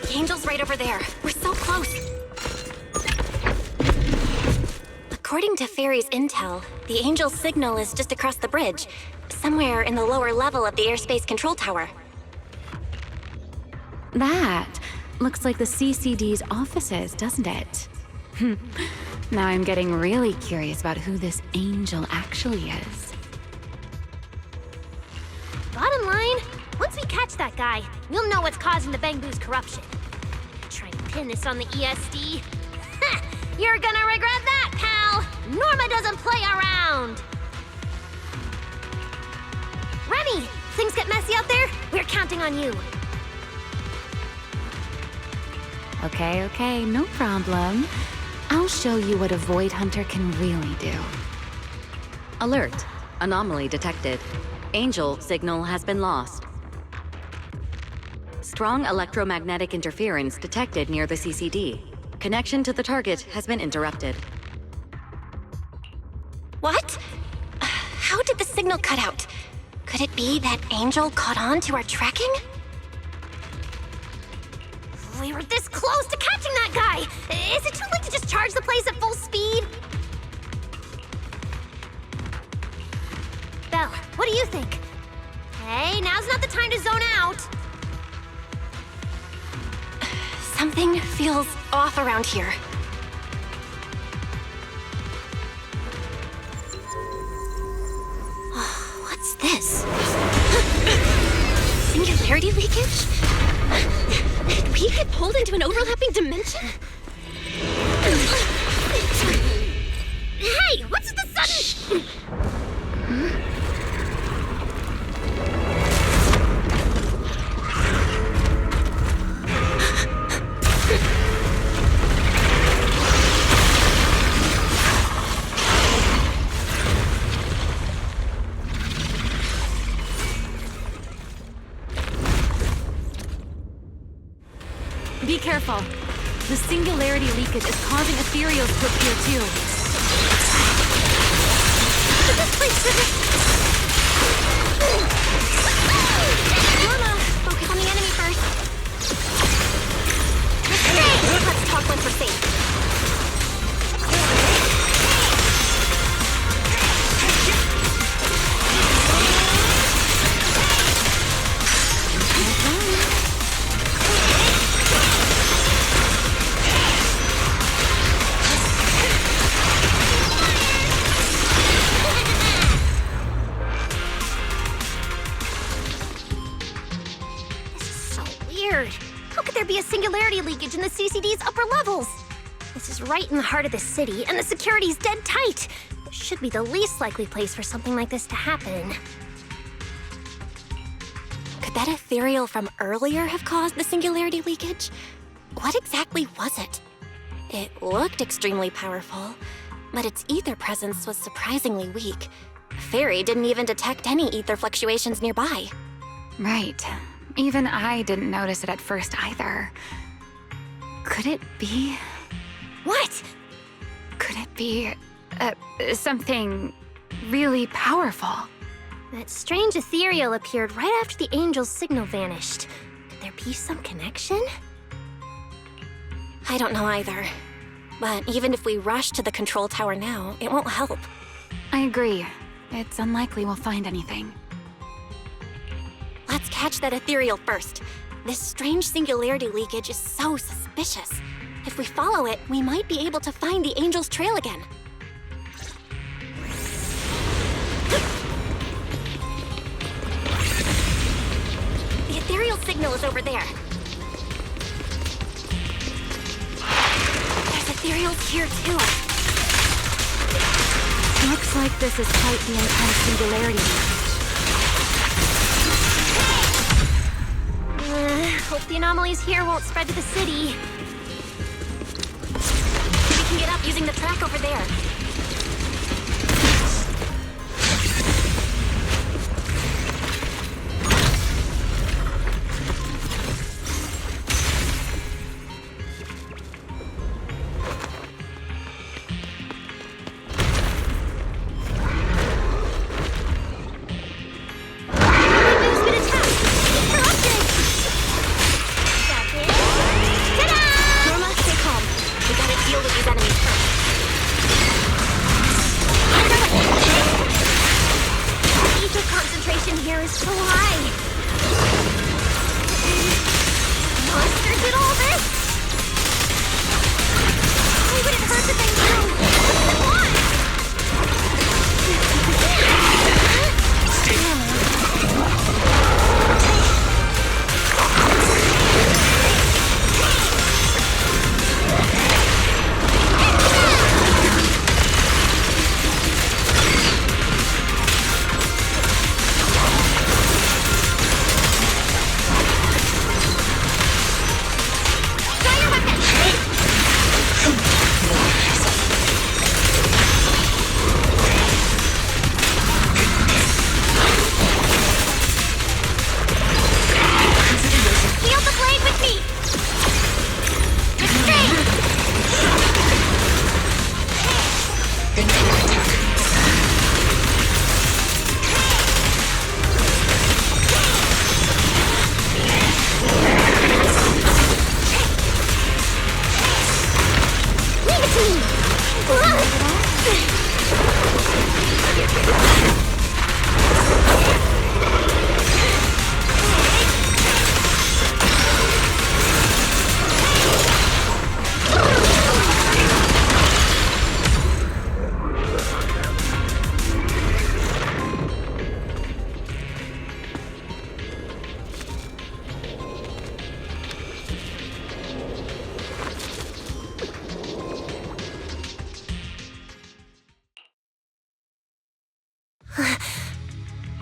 The angel's right over there. We're so close. According to Fairy's intel, the angel's signal is just across the bridge, somewhere in the lower level of the airspace control tower. That looks like the CCD's offices, doesn't it? Now I'm getting really curious about who this angel actually is. Bottom line, once we catch that guy, we'll know what's causing the Bangboos' corruption. Try to pin this on the ESD. You're gonna regret that, pal! Norma doesn't play around! Remy, things get messy out there? We're counting on you. Okay, no problem. I'll show you what a Void Hunter can really do. Alert. Anomaly detected. Angel signal has been lost. Strong electromagnetic interference detected near the CCD. Connection to the target has been interrupted. What? How did the signal cut out? Could it be that angel caught on to our tracking? We were this close to catching that guy! Is it too late to just charge the place at full speed? Belle, what do you think? Hey, now's not the time to zone out! Something feels off around here. What's this? Singularity leakage? Did we get pulled into an overlapping dimension? Hey, what's the sudden... Be careful. The singularity leakage is causing ethereals to appear too. This place Norma, focus on the enemy first. Let's talk once we're safe. Be a singularity leakage in the CCD's upper levels. This is right in the heart of the city, and the security's dead tight. This should be the least likely place for something like this to happen. Could that ethereal from earlier have caused the singularity leakage? What exactly was it? It looked extremely powerful, but its ether presence was surprisingly weak. Fairy didn't even detect any ether fluctuations nearby. Right. Even I didn't notice it at first either. Could it be... What? Could it be... something really powerful? That strange ethereal appeared right after the angel's signal vanished. Could there be some connection? I don't know either. But even if we rush to the control tower now, it won't help. I agree. It's unlikely we'll find anything. Let's catch that ethereal first. This strange singularity leakage is so suspicious. If we follow it, we might be able to find the angel's trail again. The ethereal signal is over there. There's ethereals here too. Looks like this is quite the intense singularity leakage. Hope the anomalies here won't spread to the city. We can get up using the track over there.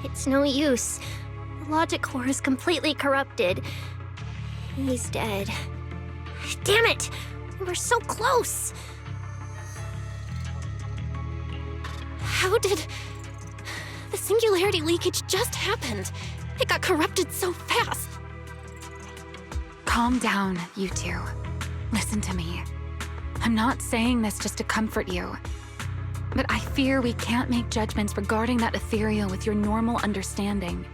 It's no use. The logic core is completely corrupted. He's dead. Damn it! We were so close! How did... The singularity leakage just happened. It got corrupted so fast. Calm down, you two. Listen to me. I'm not saying this just to comfort you. But I fear we can't make judgments regarding that ethereal with your normal understanding.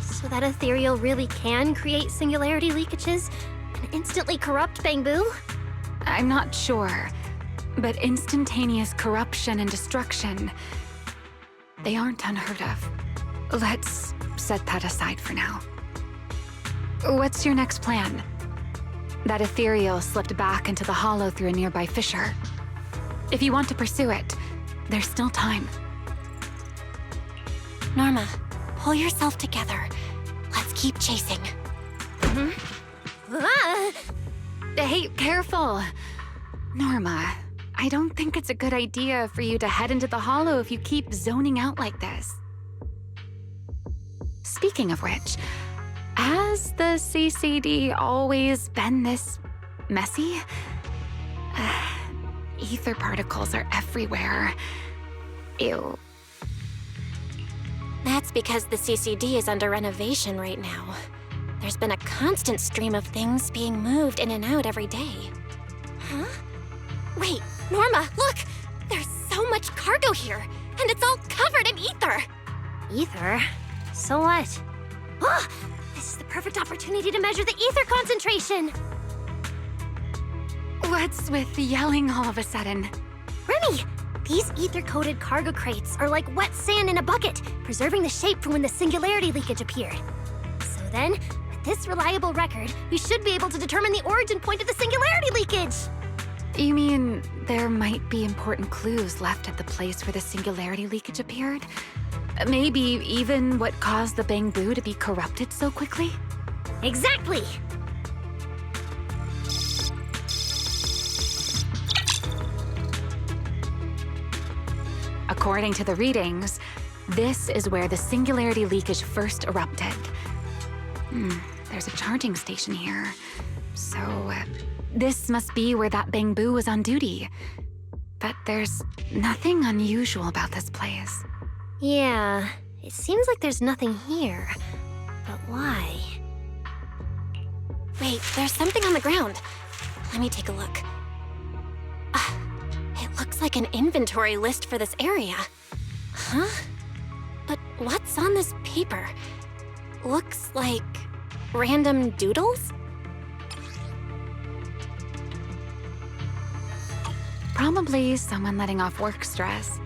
So that ethereal really can create singularity leakages and instantly corrupt Bangboo? I'm not sure, but instantaneous corruption and destruction, they aren't unheard of. Let's set that aside for now. What's your next plan? That ethereal slipped back into the hollow through a nearby fissure. If you want to pursue it, there's still time. Norma, pull yourself together. Let's keep chasing. Hey, careful! Norma, I don't think it's a good idea for you to head into the hollow if you keep zoning out like this. Speaking of which, has the CCD always been this messy? Ether particles are everywhere. Ew. That's because the CCD is under renovation right now. There's been a constant stream of things being moved in and out every day. Huh? Wait, Norma, look! There's so much cargo here, and it's all covered in ether! Ether? So what? Ah! This is the perfect opportunity to measure the ether concentration! What's with yelling all of a sudden? Remy! These ether-coated cargo crates are like wet sand in a bucket, preserving the shape from when the singularity leakage appeared. So then, with this reliable record, we should be able to determine the origin point of the singularity leakage! You mean there might be important clues left at the place where the singularity leakage appeared? Maybe even what caused the Bangboo to be corrupted so quickly? Exactly! According to the readings, this is where the singularity leakage first erupted. There's a charging station here. So, this must be where that Bangboo was on duty. But there's nothing unusual about this place. Yeah, it seems like there's nothing here. But why? Wait, there's something on the ground. Let me take a look. It looks like an inventory list for this area. Huh? But what's on this paper? Looks like random doodles? Probably someone letting off work stress.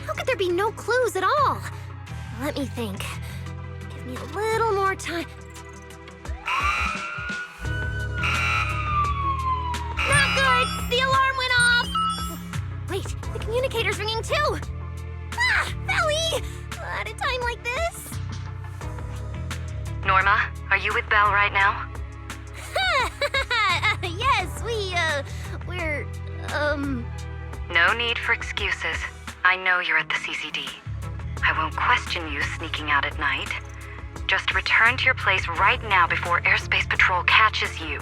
How could there be no clues at all? Let me think. Give me a little more time. Not good! The alarm went off! Wait, the communicator's ringing too! Ah! Belly! At a time like this? Norma, are you with Belle right now? Yes, we're, No need for excuses. I know you're at the CCD. I won't question you sneaking out at night. Just return to your place right now before Airspace Patrol catches you.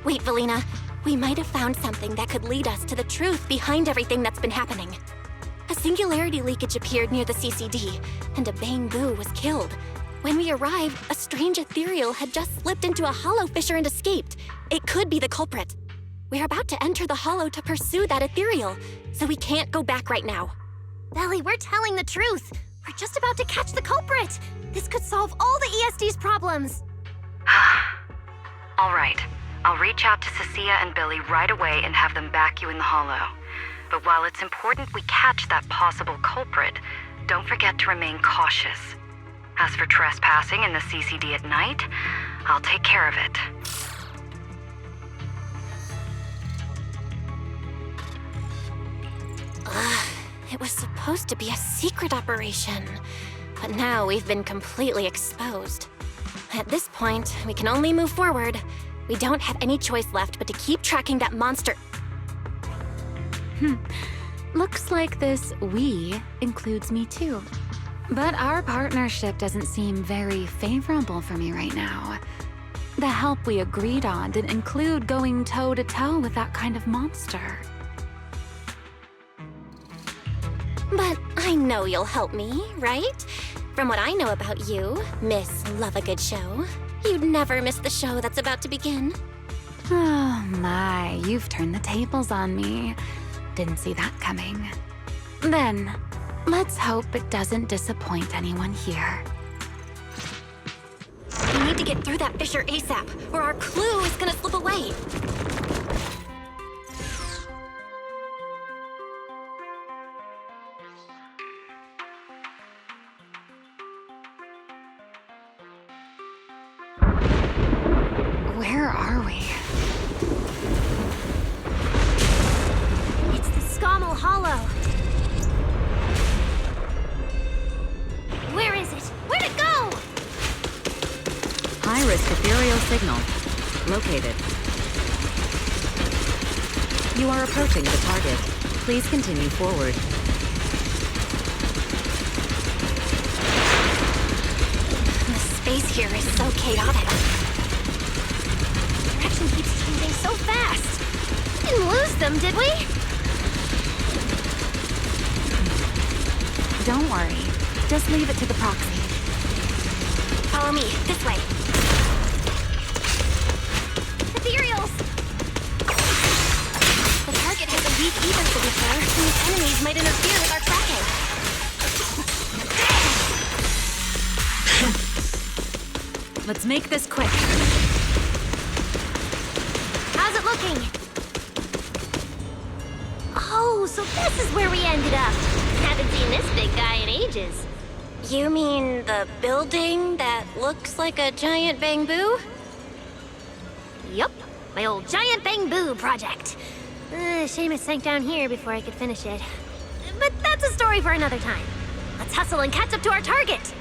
Wait, Valina. We might have found something that could lead us to the truth behind everything that's been happening. A singularity leakage appeared near the CCD, and a Bangboo was killed. When we arrived, a strange ethereal had just slipped into a hollow fissure and escaped. It could be the culprit. We're about to enter the hollow to pursue that ethereal, so we can't go back right now. Belly, we're telling the truth. We're just about to catch the culprit. This could solve all the ESD's problems. All right. I'll reach out to Cissia and Billy right away and have them back you in the hollow. But while it's important we catch that possible culprit, don't forget to remain cautious. As for trespassing in the CCD at night, I'll take care of it. It was supposed to be a secret operation, but now we've been completely exposed. At this point, we can only move forward. We don't have any choice left but to keep tracking that monster. Looks like this "we" includes me too. But our partnership doesn't seem very favorable for me right now. The help we agreed on didn't include going toe-to-toe with that kind of monster. But I know you'll help me, right? From what I know about you, Miss Love a Good Show, you'd never miss the show that's about to begin. Oh my, you've turned the tables on me. Didn't see that coming. Then, let's hope it doesn't disappoint anyone here. We need to get through that fissure ASAP, or our clue is gonna slip away. Where are we? It's the Scommel Hollow. Where is it? Where'd it go? High-risk ethereal signal. Located. You are approaching the target. Please continue forward. The space here is so chaotic. The direction keeps changing so fast. We didn't lose them, did we? Don't worry. Just leave it to the proxy. Follow me, this way. Ethereals! The target has a weak ether signature, and its enemies might interfere with our tracking. Let's make this quick. How's it looking? Oh, so this is where we ended up. Haven't seen this big guy in ages. You mean the building that looks like a giant bamboo? Yup, my old giant Bangboos project. Shame it sank down here before I could finish it. But that's a story for another time. Let's hustle and catch up to our target.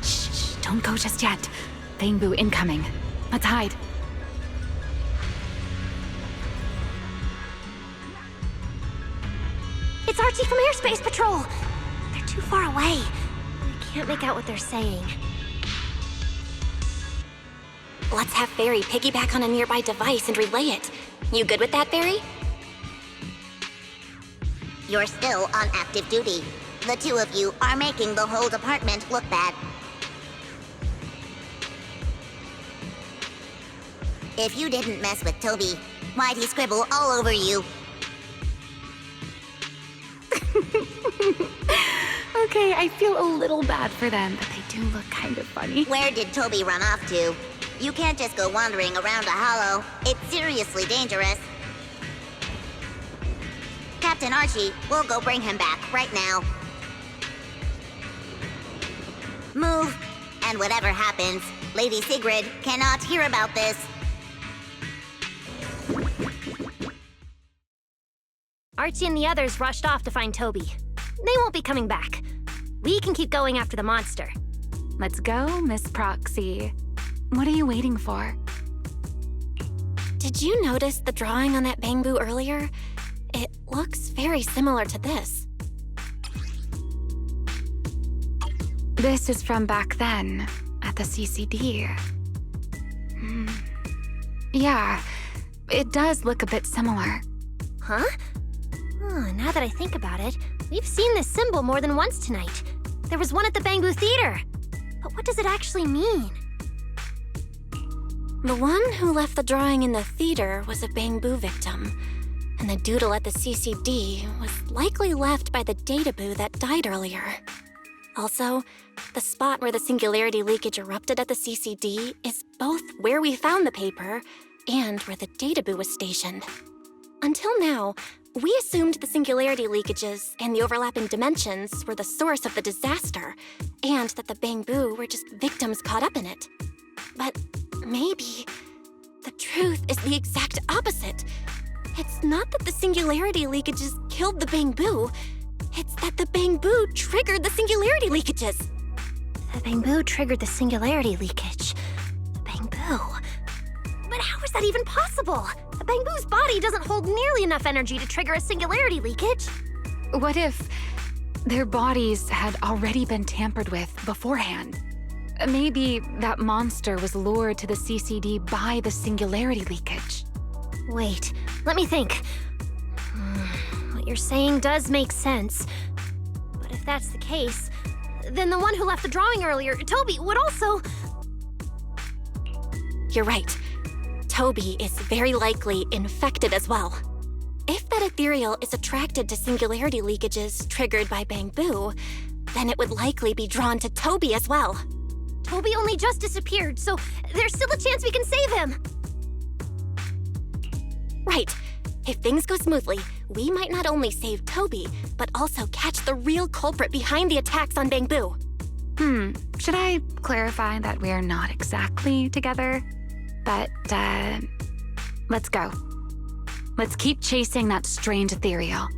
Shh, don't go just yet. Bangboos incoming. Let's hide. It's Archie from Airspace Patrol. They're too far away. I can't make out what they're saying. Let's have Barry piggyback on a nearby device and relay it. You good with that, Barry? You're still on active duty. The two of you are making the whole department look bad. If you didn't mess with Toby, why'd he scribble all over you? Okay, I feel a little bad for them, but they do look kind of funny. Where did Toby run off to? You can't just go wandering around a hollow. It's seriously dangerous. Captain Archie, we'll go bring him back right now. Move. And whatever happens, Lady Sigrid cannot hear about this. Archie and the others rushed off to find Toby. They won't be coming back. We can keep going after the monster. Let's go, Miss Proxy. What are you waiting for? Did you notice the drawing on that bamboo earlier? It looks very similar to this. This is from back then, at the CCD. Yeah, it does look a bit similar. Huh? Oh, now that I think about it, we've seen this symbol more than once tonight. There was one at the Bangboos Theater. But what does it actually mean? The one who left the drawing in the theater was a bamboo victim, and the doodle at the CCD was likely left by the databoo that died earlier. Also, the spot where the singularity leakage erupted at the CCD is both where we found the paper and where the databoo was stationed. Until now, we assumed the singularity leakages and the overlapping dimensions were the source of the disaster, and that the bamboo were just victims caught up in it. But maybe the truth is the exact opposite. It's not that the singularity leakages killed the bamboo, it's that the bamboo triggered the singularity leakages. The bamboo triggered the singularity leakage. The bamboo. But how is that even possible? A Bangboos body doesn't hold nearly enough energy to trigger a singularity leakage. What if their bodies had already been tampered with beforehand? Maybe that monster was lured to the CCD by the singularity leakage. Wait, let me think. What you're saying does make sense. But if that's the case, then the one who left the drawing earlier, Toby, would also... You're right. Toby is very likely infected as well. If that ethereal is attracted to singularity leakages triggered by Bangboo, then it would likely be drawn to Toby as well. Toby only just disappeared, so there's still a chance we can save him. Right. If things go smoothly, we might not only save Toby, but also catch the real culprit behind the attacks on Bangboo. Should I clarify that we're not exactly together? But, let's go. Let's keep chasing that strange ethereal.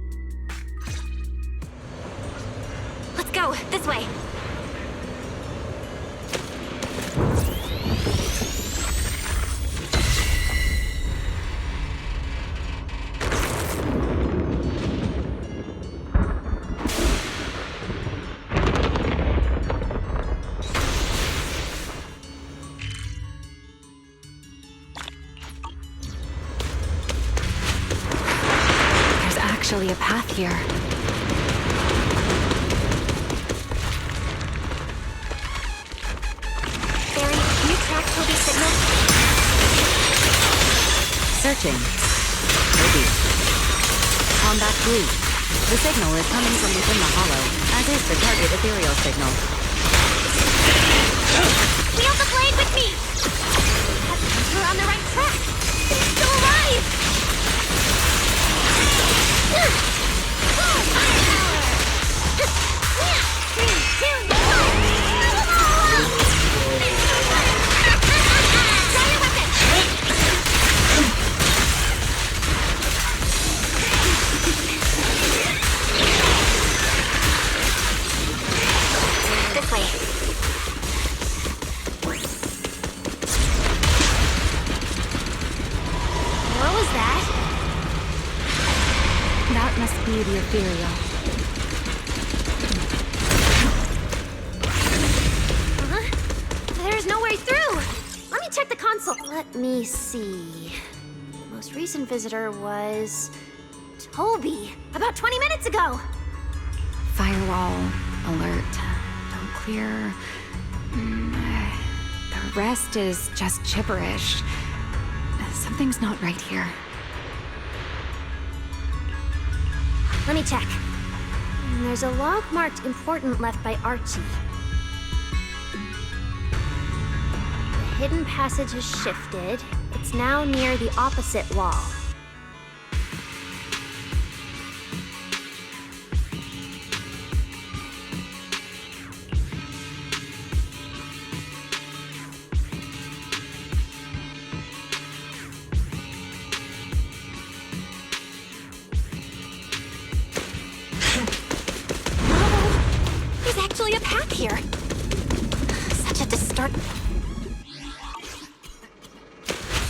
Let's go, this way. Actually a path here. Barry, can you track Toby's signal? Searching. Toby. Combat blue. The signal is coming from within the hollow, as is the target ethereal signal. Wheel the blade with me! That means we're on the right track. He's still alive! This way. What was that? That must be the ethereal. There's no way through! Let me check the console. Let me see. The most recent visitor was... Toby, about 20 minutes ago! Firewall alert. Don't clear. The rest is just gibberish. Something's not right here. Let me check. There's a log marked important left by Archie. The hidden passage has shifted. It's now near the opposite wall. A path here. Such a distort.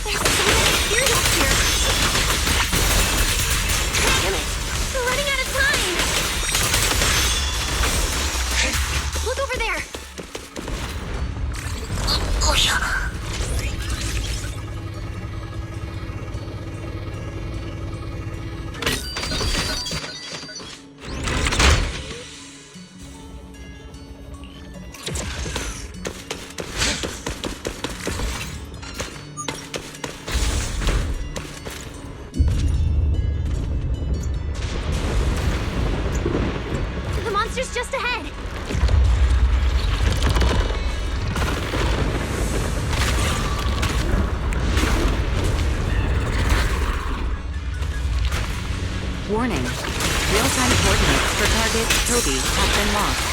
There's so many ethereals here. Damn it! We're running out of time. Look over there. Oh yeah. Just ahead. Warning. Real-time coordinates for target Toby have been lost.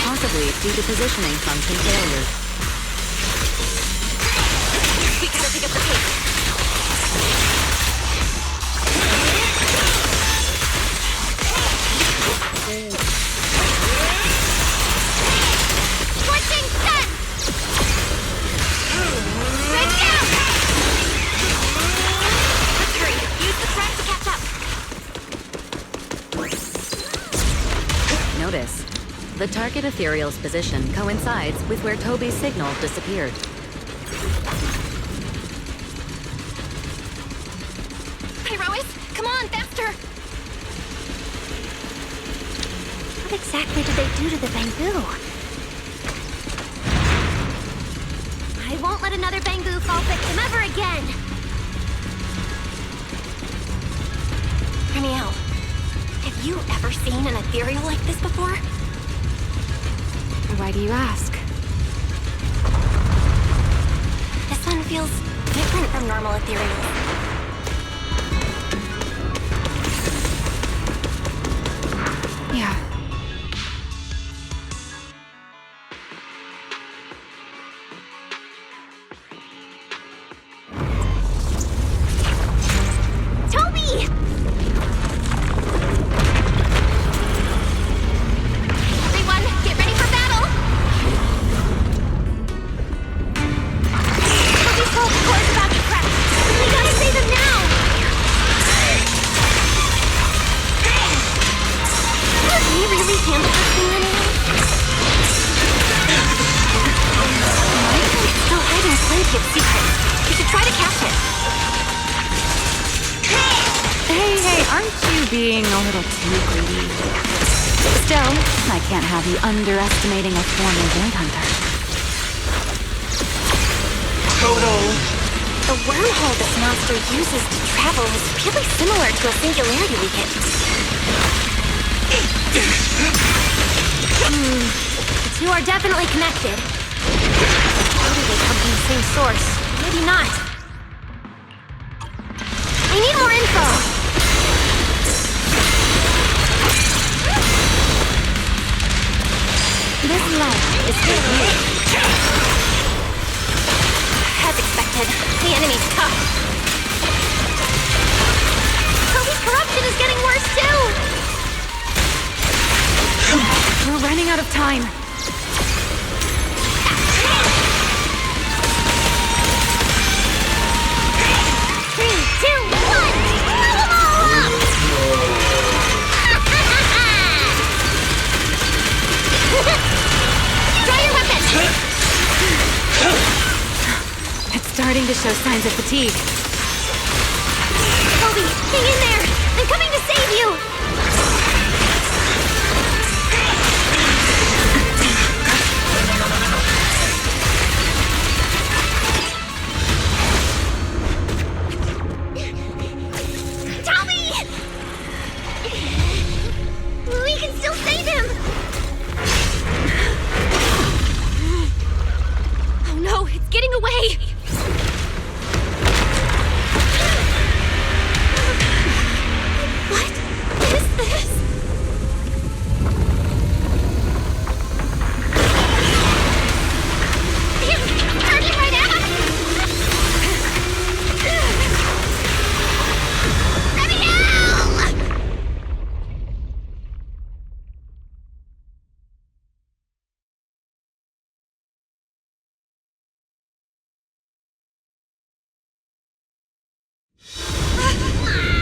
Possibly due to positioning function failure. We gotta pick up the pace. Switching set! Good The target ethereal's position coincides with where Toby's signal disappeared. Pyrois, come on, faster! What exactly did they do to the Bangoo? I won't let another Bangoo fall victim ever again! Hear me out. Have you ever seen an ethereal like this before? Why do you ask? This one feels different from normal ethereals. Yeah. Toby! Everyone, get ready for battle! Toby's whole core's about to crack. We gotta save him now! Can we really handle this thing anyway? It's still hiding plenty of secrets. We should try to catch it. Hey, aren't you being a little too greedy? Still, I can't have you underestimating a former Void Hunter. The wormhole this monster uses to travel is really similar to a singularity we hit. The two are definitely connected. Maybe they come from the same source. Maybe not. We need more info! This light is for you. As expected, the enemy's tough. Toby's corruption is getting worse too! We're running out of time. 3, 2, 1! Blow them all up! Draw your weapon! It's starting to show signs of fatigue. Toby, hang in there! I'm coming to save you! Toby! We can still save him! Oh no, it's getting away! What is this? Damn, turning right at us! Ready now!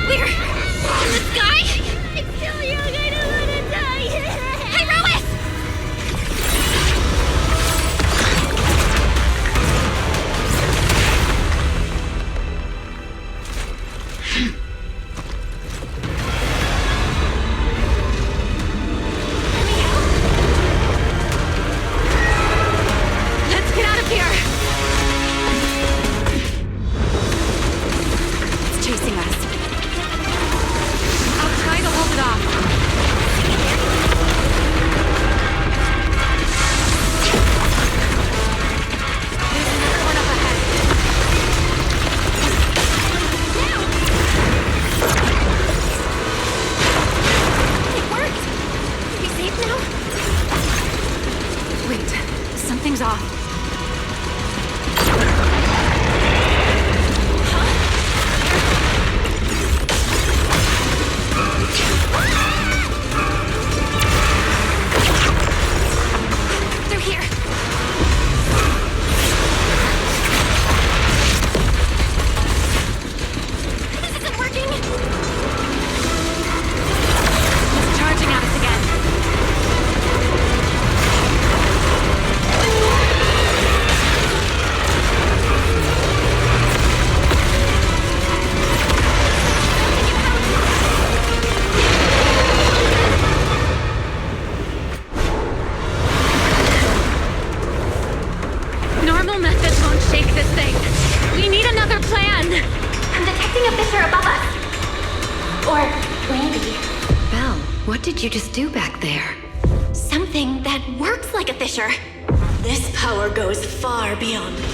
We're in the sky? It's still young, I don't want to die. Hey, Rois! Let's get out of here! It's chasing us. I'll try to hold it off. There's another one up ahead. What did you just do back there? Something that works like a fissure. This power goes far beyond them.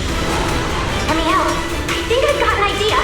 Amiel, I think I've got an idea.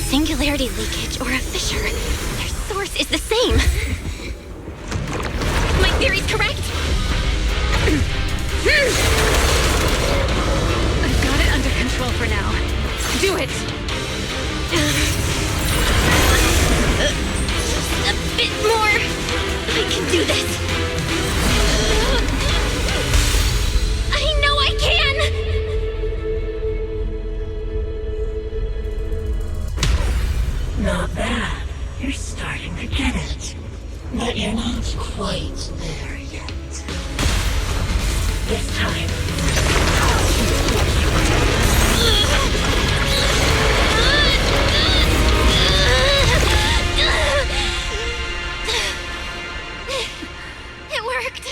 Singularity leakage or a fissure. Their source is the same. My theory's correct. I've got it under control for now. Do it! Just a bit more. I can do this. I know I can! Not bad. You're starting to get it. But you're not quite there yet. This time. It worked.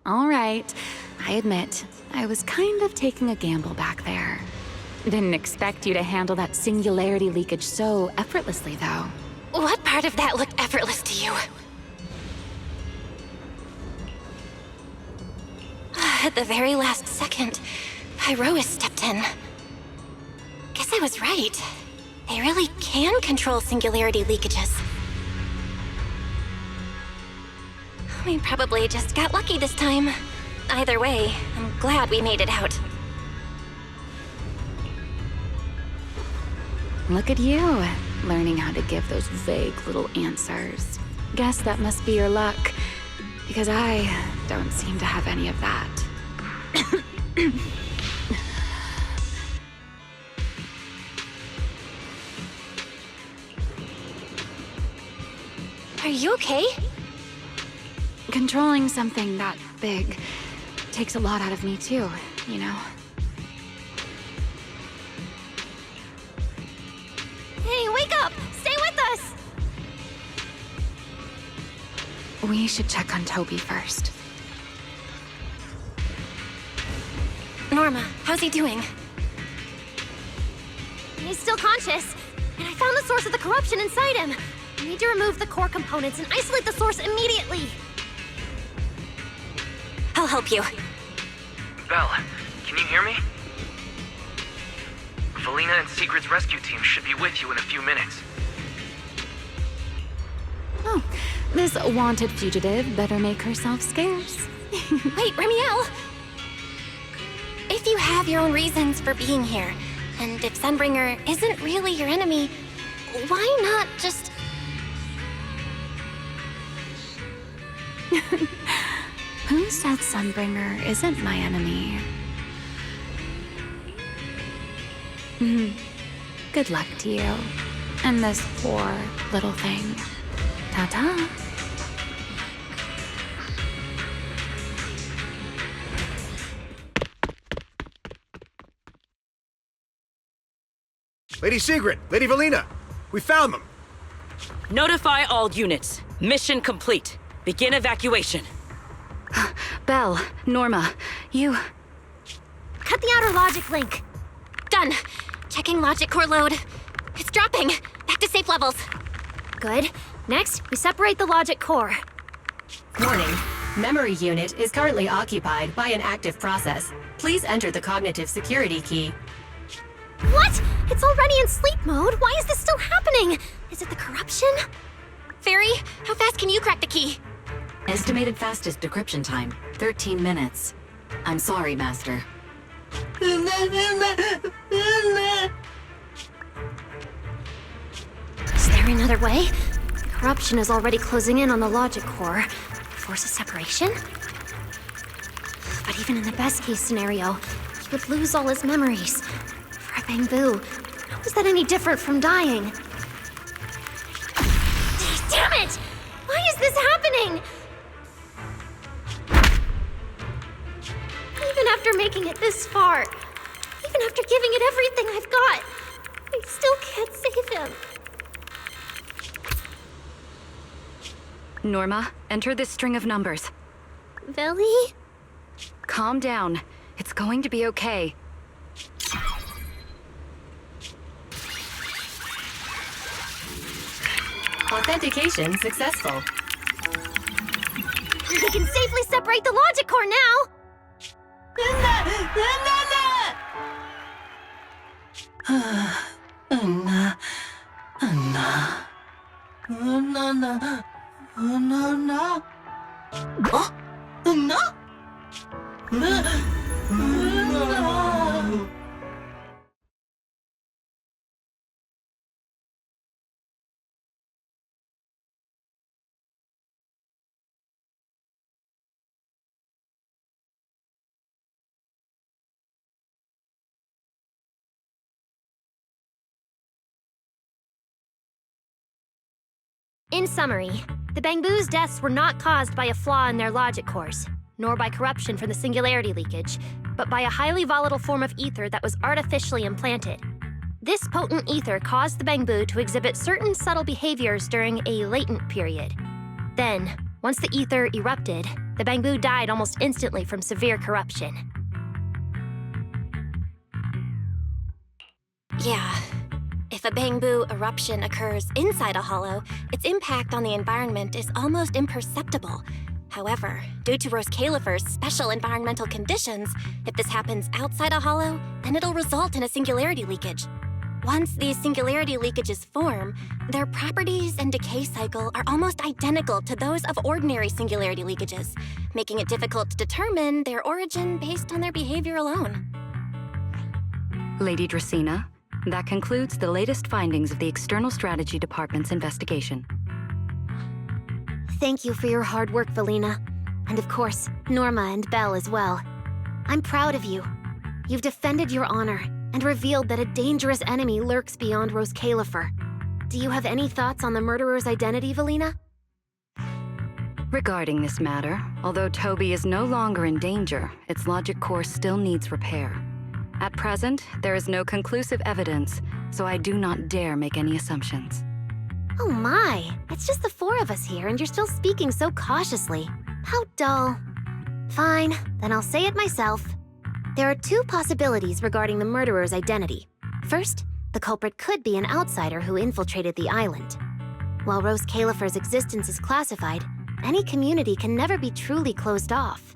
All right. I admit, I was kind of taking a gamble back there. Didn't expect you to handle that singularity leakage so effortlessly, though. What part of that looked effortless to you? At the very last second, Pyrois stepped in. Guess I was right. They really can control singularity leakages. We probably just got lucky this time. Either way, I'm glad we made it out. Look at you, learning how to give those vague little answers. Guess that must be your luck, because I don't seem to have any of that. Are you okay? Controlling something that big takes a lot out of me too, you know? Hey, wake up! Stay with us! We should check on Toby first. Norma, how's he doing? He's still conscious, and I found the source of the corruption inside him. We need to remove the core components and isolate the source immediately. I'll help you. Belle, can you hear me? Valina and Sigrid's rescue team should be with you in a few minutes. Oh, this wanted fugitive better make herself scarce. Wait, Remiel! If you have your own reasons for being here, and if Sunbringer isn't really your enemy, why not just... Who said Sunbringer isn't my enemy? Good luck to you. And this poor little thing. Ta-ta. Lady Sigrid, Lady Valina, we found them. Notify all units. Mission complete. Begin evacuation. Belle, Norma, you... Cut the outer logic link. Done. Checking logic core load. It's dropping. Back to safe levels. Good. Next, we separate the logic core. Warning. Memory unit is currently occupied by an active process. Please enter the cognitive security key. What? It's already in sleep mode. Why is this still happening? Is it the corruption? Fairy, how fast can you crack the key? Estimated fastest decryption time, 13 minutes. I'm sorry, Master. Is there another way? Corruption is already closing in on the logic core. Force a separation? But even in the best case scenario, he would lose all his memories. For a Bangboos, how is that any different from dying? Damn it! Why is is this happening? Even after making it this far, even after giving it everything I've got, I still can't save him. Norma, enter this string of numbers. Billy? Calm down. It's going to be okay. Authentication successful. We can safely separate the logic core now! In summary, the Bangboos' deaths were not caused by a flaw in their logic cores, nor by corruption from the singularity leakage, but by a highly volatile form of ether that was artificially implanted. This potent ether caused the Bangboo to exhibit certain subtle behaviors during a latent period. Then, once the ether erupted, the Bangboo died almost instantly from severe corruption. Yeah. If a Bangboo eruption occurs inside a hollow, its impact on the environment is almost imperceptible. However, due to Rose Califer's special environmental conditions, if this happens outside a hollow, then it'll result in a singularity leakage. Once these singularity leakages form, their properties and decay cycle are almost identical to those of ordinary singularity leakages, making it difficult to determine their origin based on their behavior alone. Lady Dracena, that concludes the latest findings of the External Strategy Department's investigation. Thank you for your hard work, Valina. And of course, Norma and Belle as well. I'm proud of you. You've defended your honor and revealed that a dangerous enemy lurks beyond Rose Califer. Do you have any thoughts on the murderer's identity, Valina? Regarding this matter, although Toby is no longer in danger, its logic core still needs repair. At present, there is no conclusive evidence, so I do not dare make any assumptions. Oh my, it's just the four of us here and you're still speaking so cautiously. How dull. Fine, then I'll say it myself. There are two possibilities regarding the murderer's identity. First, the culprit could be an outsider who infiltrated the island. While Rose Califer's existence is classified, any community can never be truly closed off.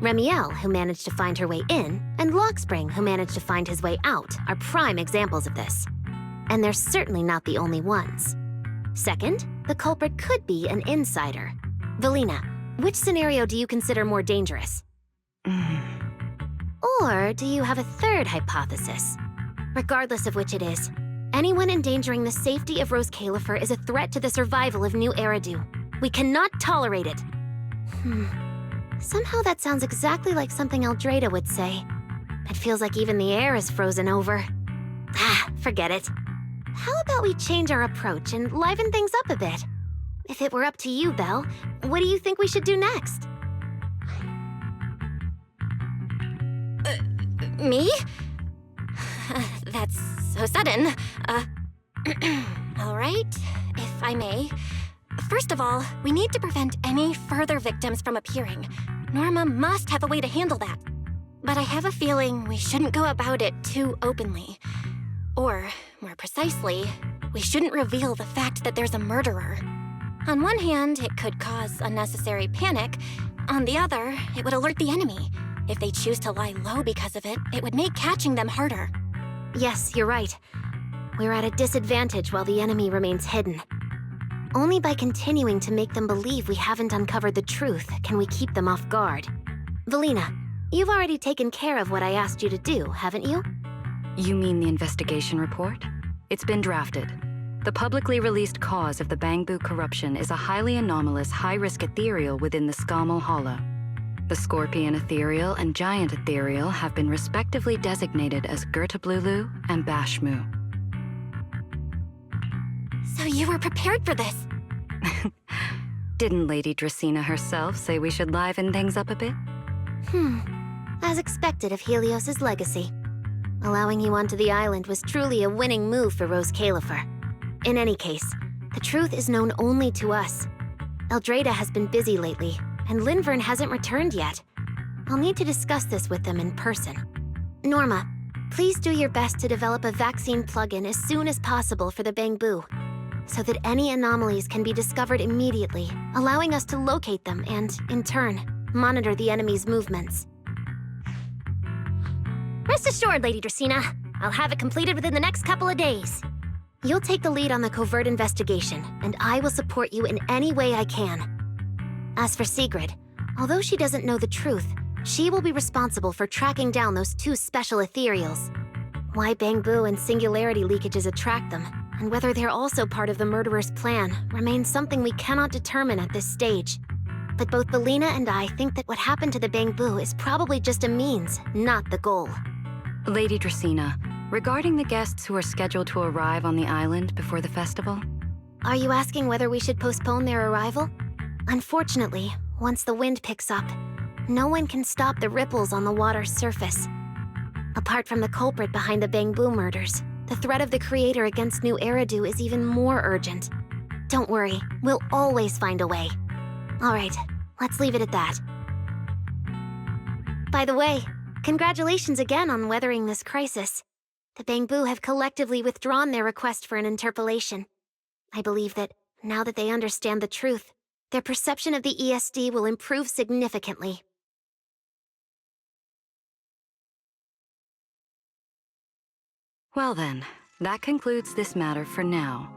Remiel, who managed to find her way in, and Lockspring, who managed to find his way out, are prime examples of this. And they're certainly not the only ones. Second, the culprit could be an insider. Valina, which scenario do you consider more dangerous? Or do you have a third hypothesis? Regardless of which it is, anyone endangering the safety of Rose Califer is a threat to the survival of New Eridu. We cannot tolerate it. Somehow that sounds exactly like something Eldrada would say. It feels like even the air is frozen over. Forget it. How about we change our approach and liven things up a bit? If it were up to you, Belle, what do you think we should do next? Me? That's so sudden. All right, if I may. First of all, we need to prevent any further victims from appearing. Norma must have a way to handle that. But I have a feeling we shouldn't go about it too openly. Or, more precisely, we shouldn't reveal the fact that there's a murderer. On one hand, it could cause unnecessary panic. On the other, it would alert the enemy. If they choose to lie low because of it, it would make catching them harder. Yes, you're right. We're at a disadvantage while the enemy remains hidden. Only by continuing to make them believe we haven't uncovered the truth can we keep them off guard. Valina, you've already taken care of what I asked you to do, haven't you? You mean the investigation report? It's been drafted. The publicly released cause of the Bangboo corruption is a highly anomalous, high-risk ethereal within the Skamal Hollow. The Scorpion Ethereal and Giant Ethereal have been respectively designated as Gertablulu and Bashmu. So you were prepared for this? Didn't Lady Dracena herself say we should liven things up a bit? As expected of Helios's legacy. Allowing you onto the island was truly a winning move for Rose Califer. In any case, the truth is known only to us. Eldrada has been busy lately, and Linvern hasn't returned yet. I'll need to discuss this with them in person. Norma, please do your best to develop a vaccine plugin as soon as possible for the Bangboos, so that any anomalies can be discovered immediately, allowing us to locate them and, in turn, monitor the enemy's movements. Rest assured, Lady Dracena. I'll have it completed within the next couple of days. You'll take the lead on the covert investigation, and I will support you in any way I can. As for Sigrid, although she doesn't know the truth, she will be responsible for tracking down those two special ethereals. Why Bangboos and singularity leakages attract them, and whether they're also part of the murderer's plan, remains something we cannot determine at this stage. But both Belina and I think that what happened to the Bangboos is probably just a means, not the goal. Lady Dracena, regarding the guests who are scheduled to arrive on the island before the festival? Are you asking whether we should postpone their arrival? Unfortunately, once the wind picks up, no one can stop the ripples on the water's surface. Apart from the culprit behind the Bangboos murders, the threat of the Creator against New Eridu is even more urgent. Don't worry, we'll always find a way. All right, let's leave it at that. By the way, congratulations again on weathering this crisis. The Bangboos have collectively withdrawn their request for an interpolation. I believe that, now that they understand the truth, their perception of the ESD will improve significantly. Well then, that concludes this matter for now.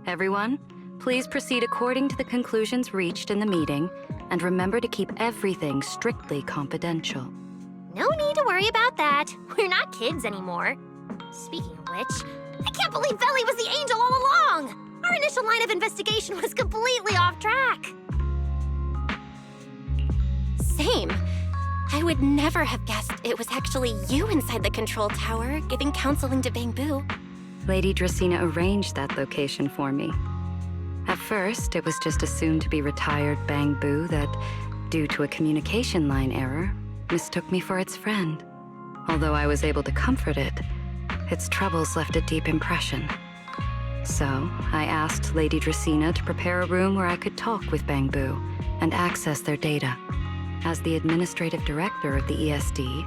Everyone, please proceed according to the conclusions reached in the meeting, and remember to keep everything strictly confidential. No need to worry about that. We're not kids anymore. Speaking of which, I can't believe Belly was the angel all along! Our initial line of investigation was completely off track. Same. I would never have guessed it was actually you inside the control tower giving counseling to Bangboos. Lady Dracena arranged that location for me. At first, it was just assumed to be retired Bangboos that, due to a communication line error, mistook me for its friend. Although I was able to comfort it, its troubles left a deep impression. So, I asked Lady Dracena to prepare a room where I could talk with Bangboos and access their data. As the administrative director of the ESD,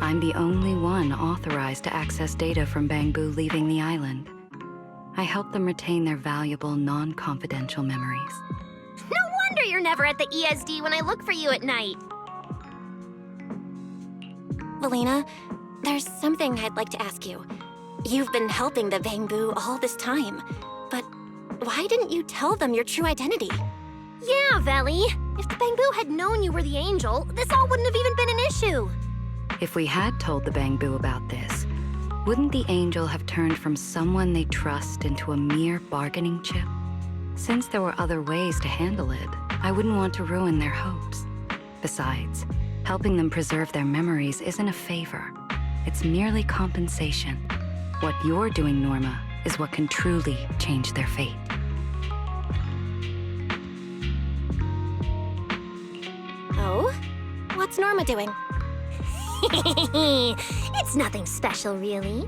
I'm the only one authorized to access data from Bangboos leaving the island. I help them retain their valuable, non-confidential memories. No wonder you're never at the ESD when I look for you at night. Belina, there's something I'd like to ask you. You've been helping the Bangboos all this time, but why didn't you tell them your true identity? Yeah, Veli. If the Bangboos had known you were the angel, this all wouldn't have even been an issue. If we had told the Bangboos about this, wouldn't the angel have turned from someone they trust into a mere bargaining chip? Since there were other ways to handle it, I wouldn't want to ruin their hopes. Besides, helping them preserve their memories isn't a favor. It's merely compensation. What you're doing, Norma, is what can truly change their fate. Oh? What's Norma doing? It's nothing special, really.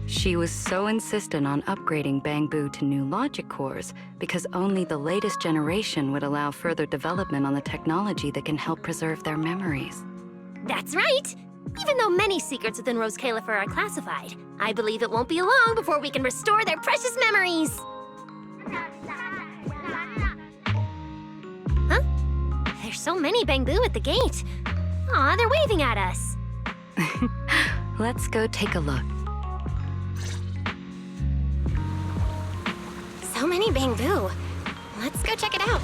She was so insistent on upgrading Bangboos to new logic cores because only the latest generation would allow further development on the technology that can help preserve their memories. That's right! Even though many secrets within Rose Califer are classified, I believe it won't be long before we can restore their precious memories! Huh? There's so many Bangboos at the gate. Aw, they're waving at us. Let's go take a look. So many Bangboos. Let's go check it out.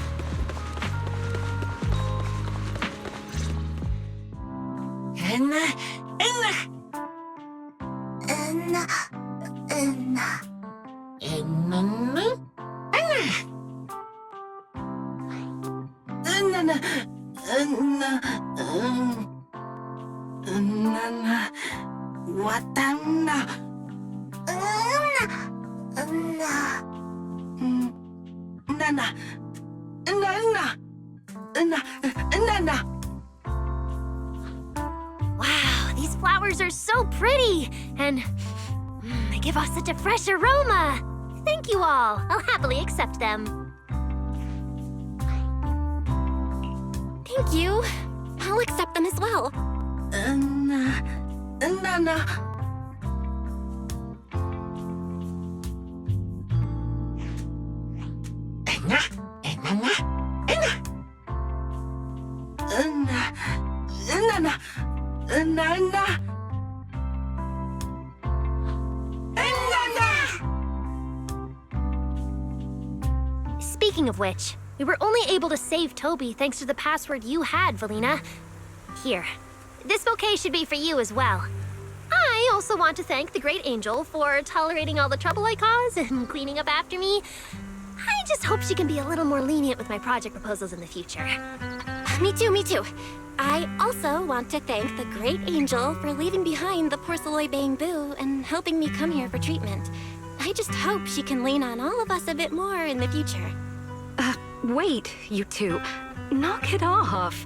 Wow, these flowers are so pretty, and they give off such a fresh aroma. Thank you all. I'll happily accept them. Thank you. I'll accept them as well. Speaking of which, we were only able to save Toby thanks to the password you had, Valina. Here, this bouquet should be for you as well. I also want to thank the Great Angel for tolerating all the trouble I caused and cleaning up after me. I just hope she can be a little more lenient with my project proposals in the future. Me too, me too. I also want to thank the Great Angel for leaving behind the porcelain Bangboos and helping me come here for treatment. I just hope she can lean on all of us a bit more in the future. Wait, you two. Knock it off.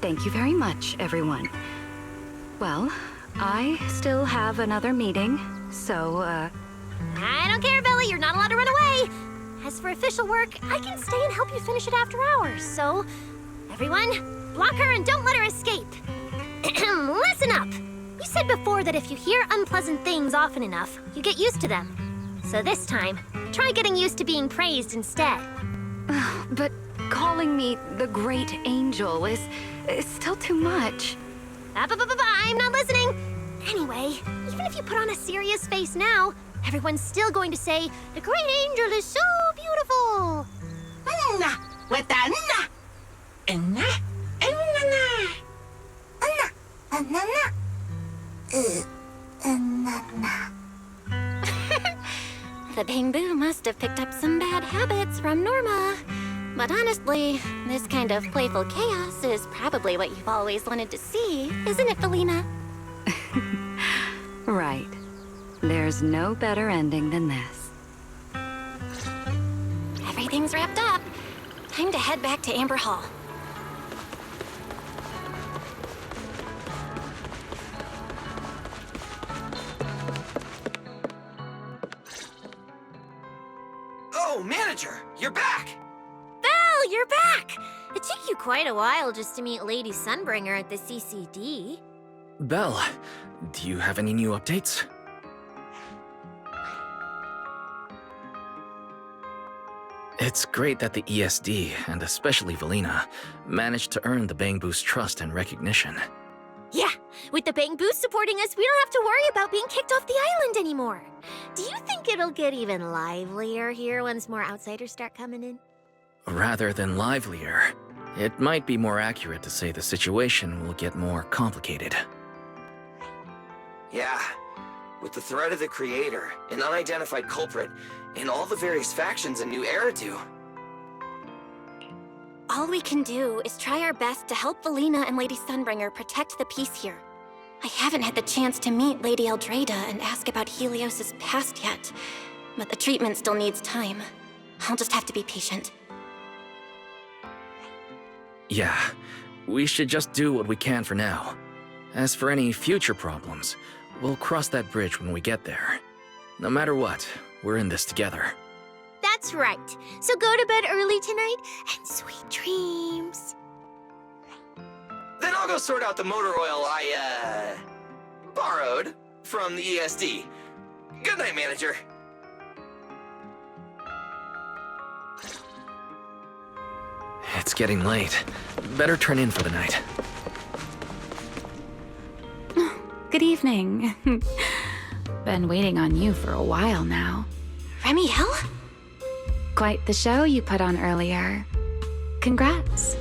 Thank you very much, everyone. Well, I still have another meeting, so, I don't care, Billy. You're not allowed to run away. As for official work, I can stay and help you finish it after hours, so... Everyone, block her and don't let her escape. Listen up! You said before that if you hear unpleasant things often enough, you get used to them. So this time, try getting used to being praised instead. But calling me the Great Angel is still too much. I'm not listening! Anyway, even if you put on a serious face now, everyone's still going to say, the Great Angel is so beautiful! The Bangboos must have picked up some bad habits from Norma. But honestly, this kind of playful chaos is probably what you've always wanted to see, isn't it, Felina? Right. There's no better ending than this. Everything's wrapped up. Time to head back to Amber Hall. Oh, manager, you're back! Belle, you're back! It took you quite a while just to meet Lady Sunbringer at the CCD. Belle, do you have any new updates? It's great that the ESD, and especially Valina, managed to earn the Bangboos' trust and recognition. Yeah, with the Bangboos supporting us, we don't have to worry about being kicked off the island anymore. Do you think it'll get even livelier here once more outsiders start coming in? Rather than livelier, it might be more accurate to say the situation will get more complicated. Yeah, with the threat of the Creator, an unidentified culprit, and all the various factions a new era do. All we can do is try our best to help Valina and Lady Sunbringer protect the peace here. I haven't had the chance to meet Lady Eldrada and ask about Helios's past yet, but the treatment still needs time. I'll just have to be patient. Yeah, we should just do what we can for now. As for any future problems, we'll cross that bridge when we get there. No matter what, we're in this together. That's right. So go to bed early tonight and sweet dreams. Then I'll go sort out the motor oil I, borrowed from the ESD. Good night, manager. It's getting late. Better turn in for the night. Good evening. Been waiting on you for a while now. Remiel? Quite the show you put on earlier. Congrats.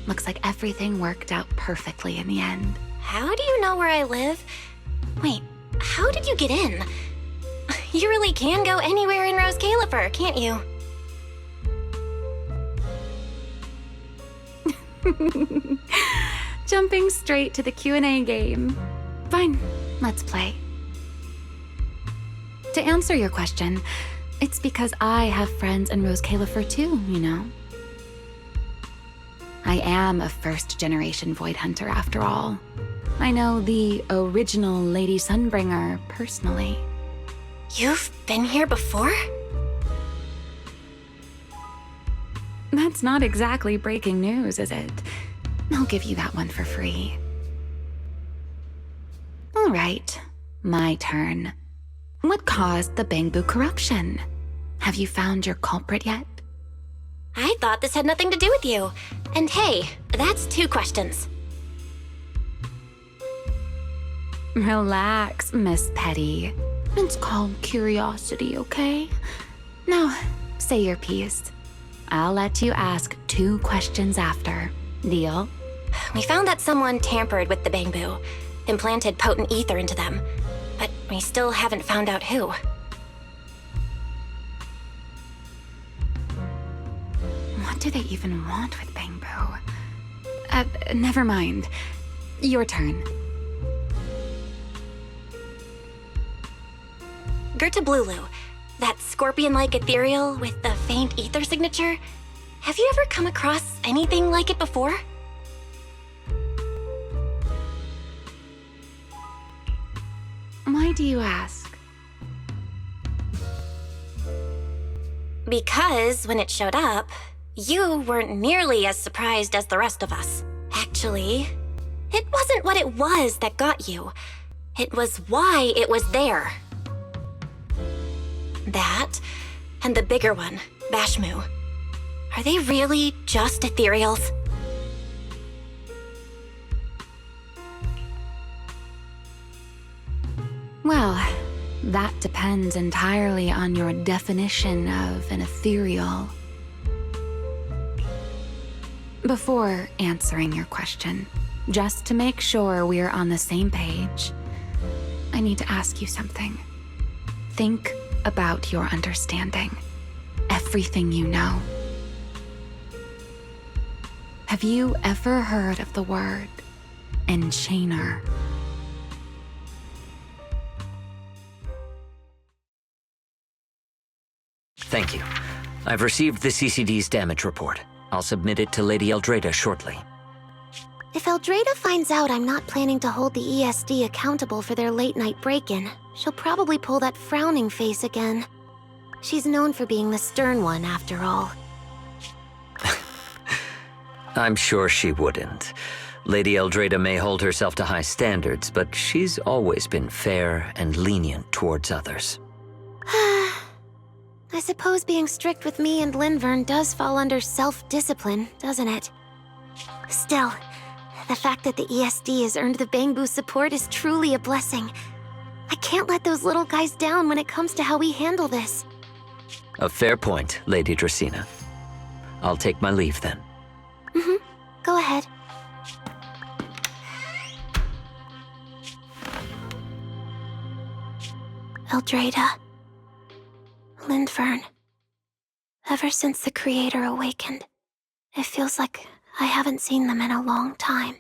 Looks like everything worked out perfectly in the end. How do you know where I live? Wait, how did you get in? You really can go anywhere in Rose Califer, can't you? Jumping straight to the Q&A game. Fine, let's play. To answer your question, It's because I have friends in Rose Califer too, you know. I am a first-generation Void Hunter after all. I know the original Lady Sunbringer personally. You've been here before? That's not exactly breaking news, is it? I'll give you that one for free. All right, my turn. What caused the Bangboo corruption? Have you found your culprit yet? I thought this had nothing to do with you. And hey, that's 2 questions. Relax, Miss Petty. It's called curiosity, okay? Now, say your piece. I'll let you ask 2 questions after. Deal? We found that someone tampered with the Bangboo, implanted potent ether into them, but we still haven't found out who. What do they even want with Bangboo? Never mind. Your turn. Gerta Blulu, that scorpion-like ethereal with the faint ether signature. Have you ever come across anything like it before? Why do you ask? Because when it showed up, you weren't nearly as surprised as the rest of us. Actually, it wasn't what it was that got you. It was why it was there. That, and the bigger one, Bashmu. Are they really just ethereals? Well, that depends entirely on your definition of an ethereal. Before answering your question, just to make sure we're on the same page, I need to ask you something. Think about your understanding, everything you know. Have you ever heard of the word enchainer? Thank you. I've received the CCD's damage report. I'll submit it to Lady Eldrada shortly. If Eldrada finds out I'm not planning to hold the ESD accountable for their late-night break-in, she'll probably pull that frowning face again. She's known for being the stern one, after all. I'm sure she wouldn't. Lady Eldrada may hold herself to high standards, but she's always been fair and lenient towards others. I suppose being strict with me and Linvern does fall under self-discipline, doesn't it? Still, the fact that the ESD has earned the Bangboo support is truly a blessing. I can't let those little guys down when it comes to how we handle this. A fair point, Lady Dracena. I'll take my leave then. Go ahead. Eldrada. Linvern. Ever since the Creator awakened, it feels like I haven't seen them in a long time.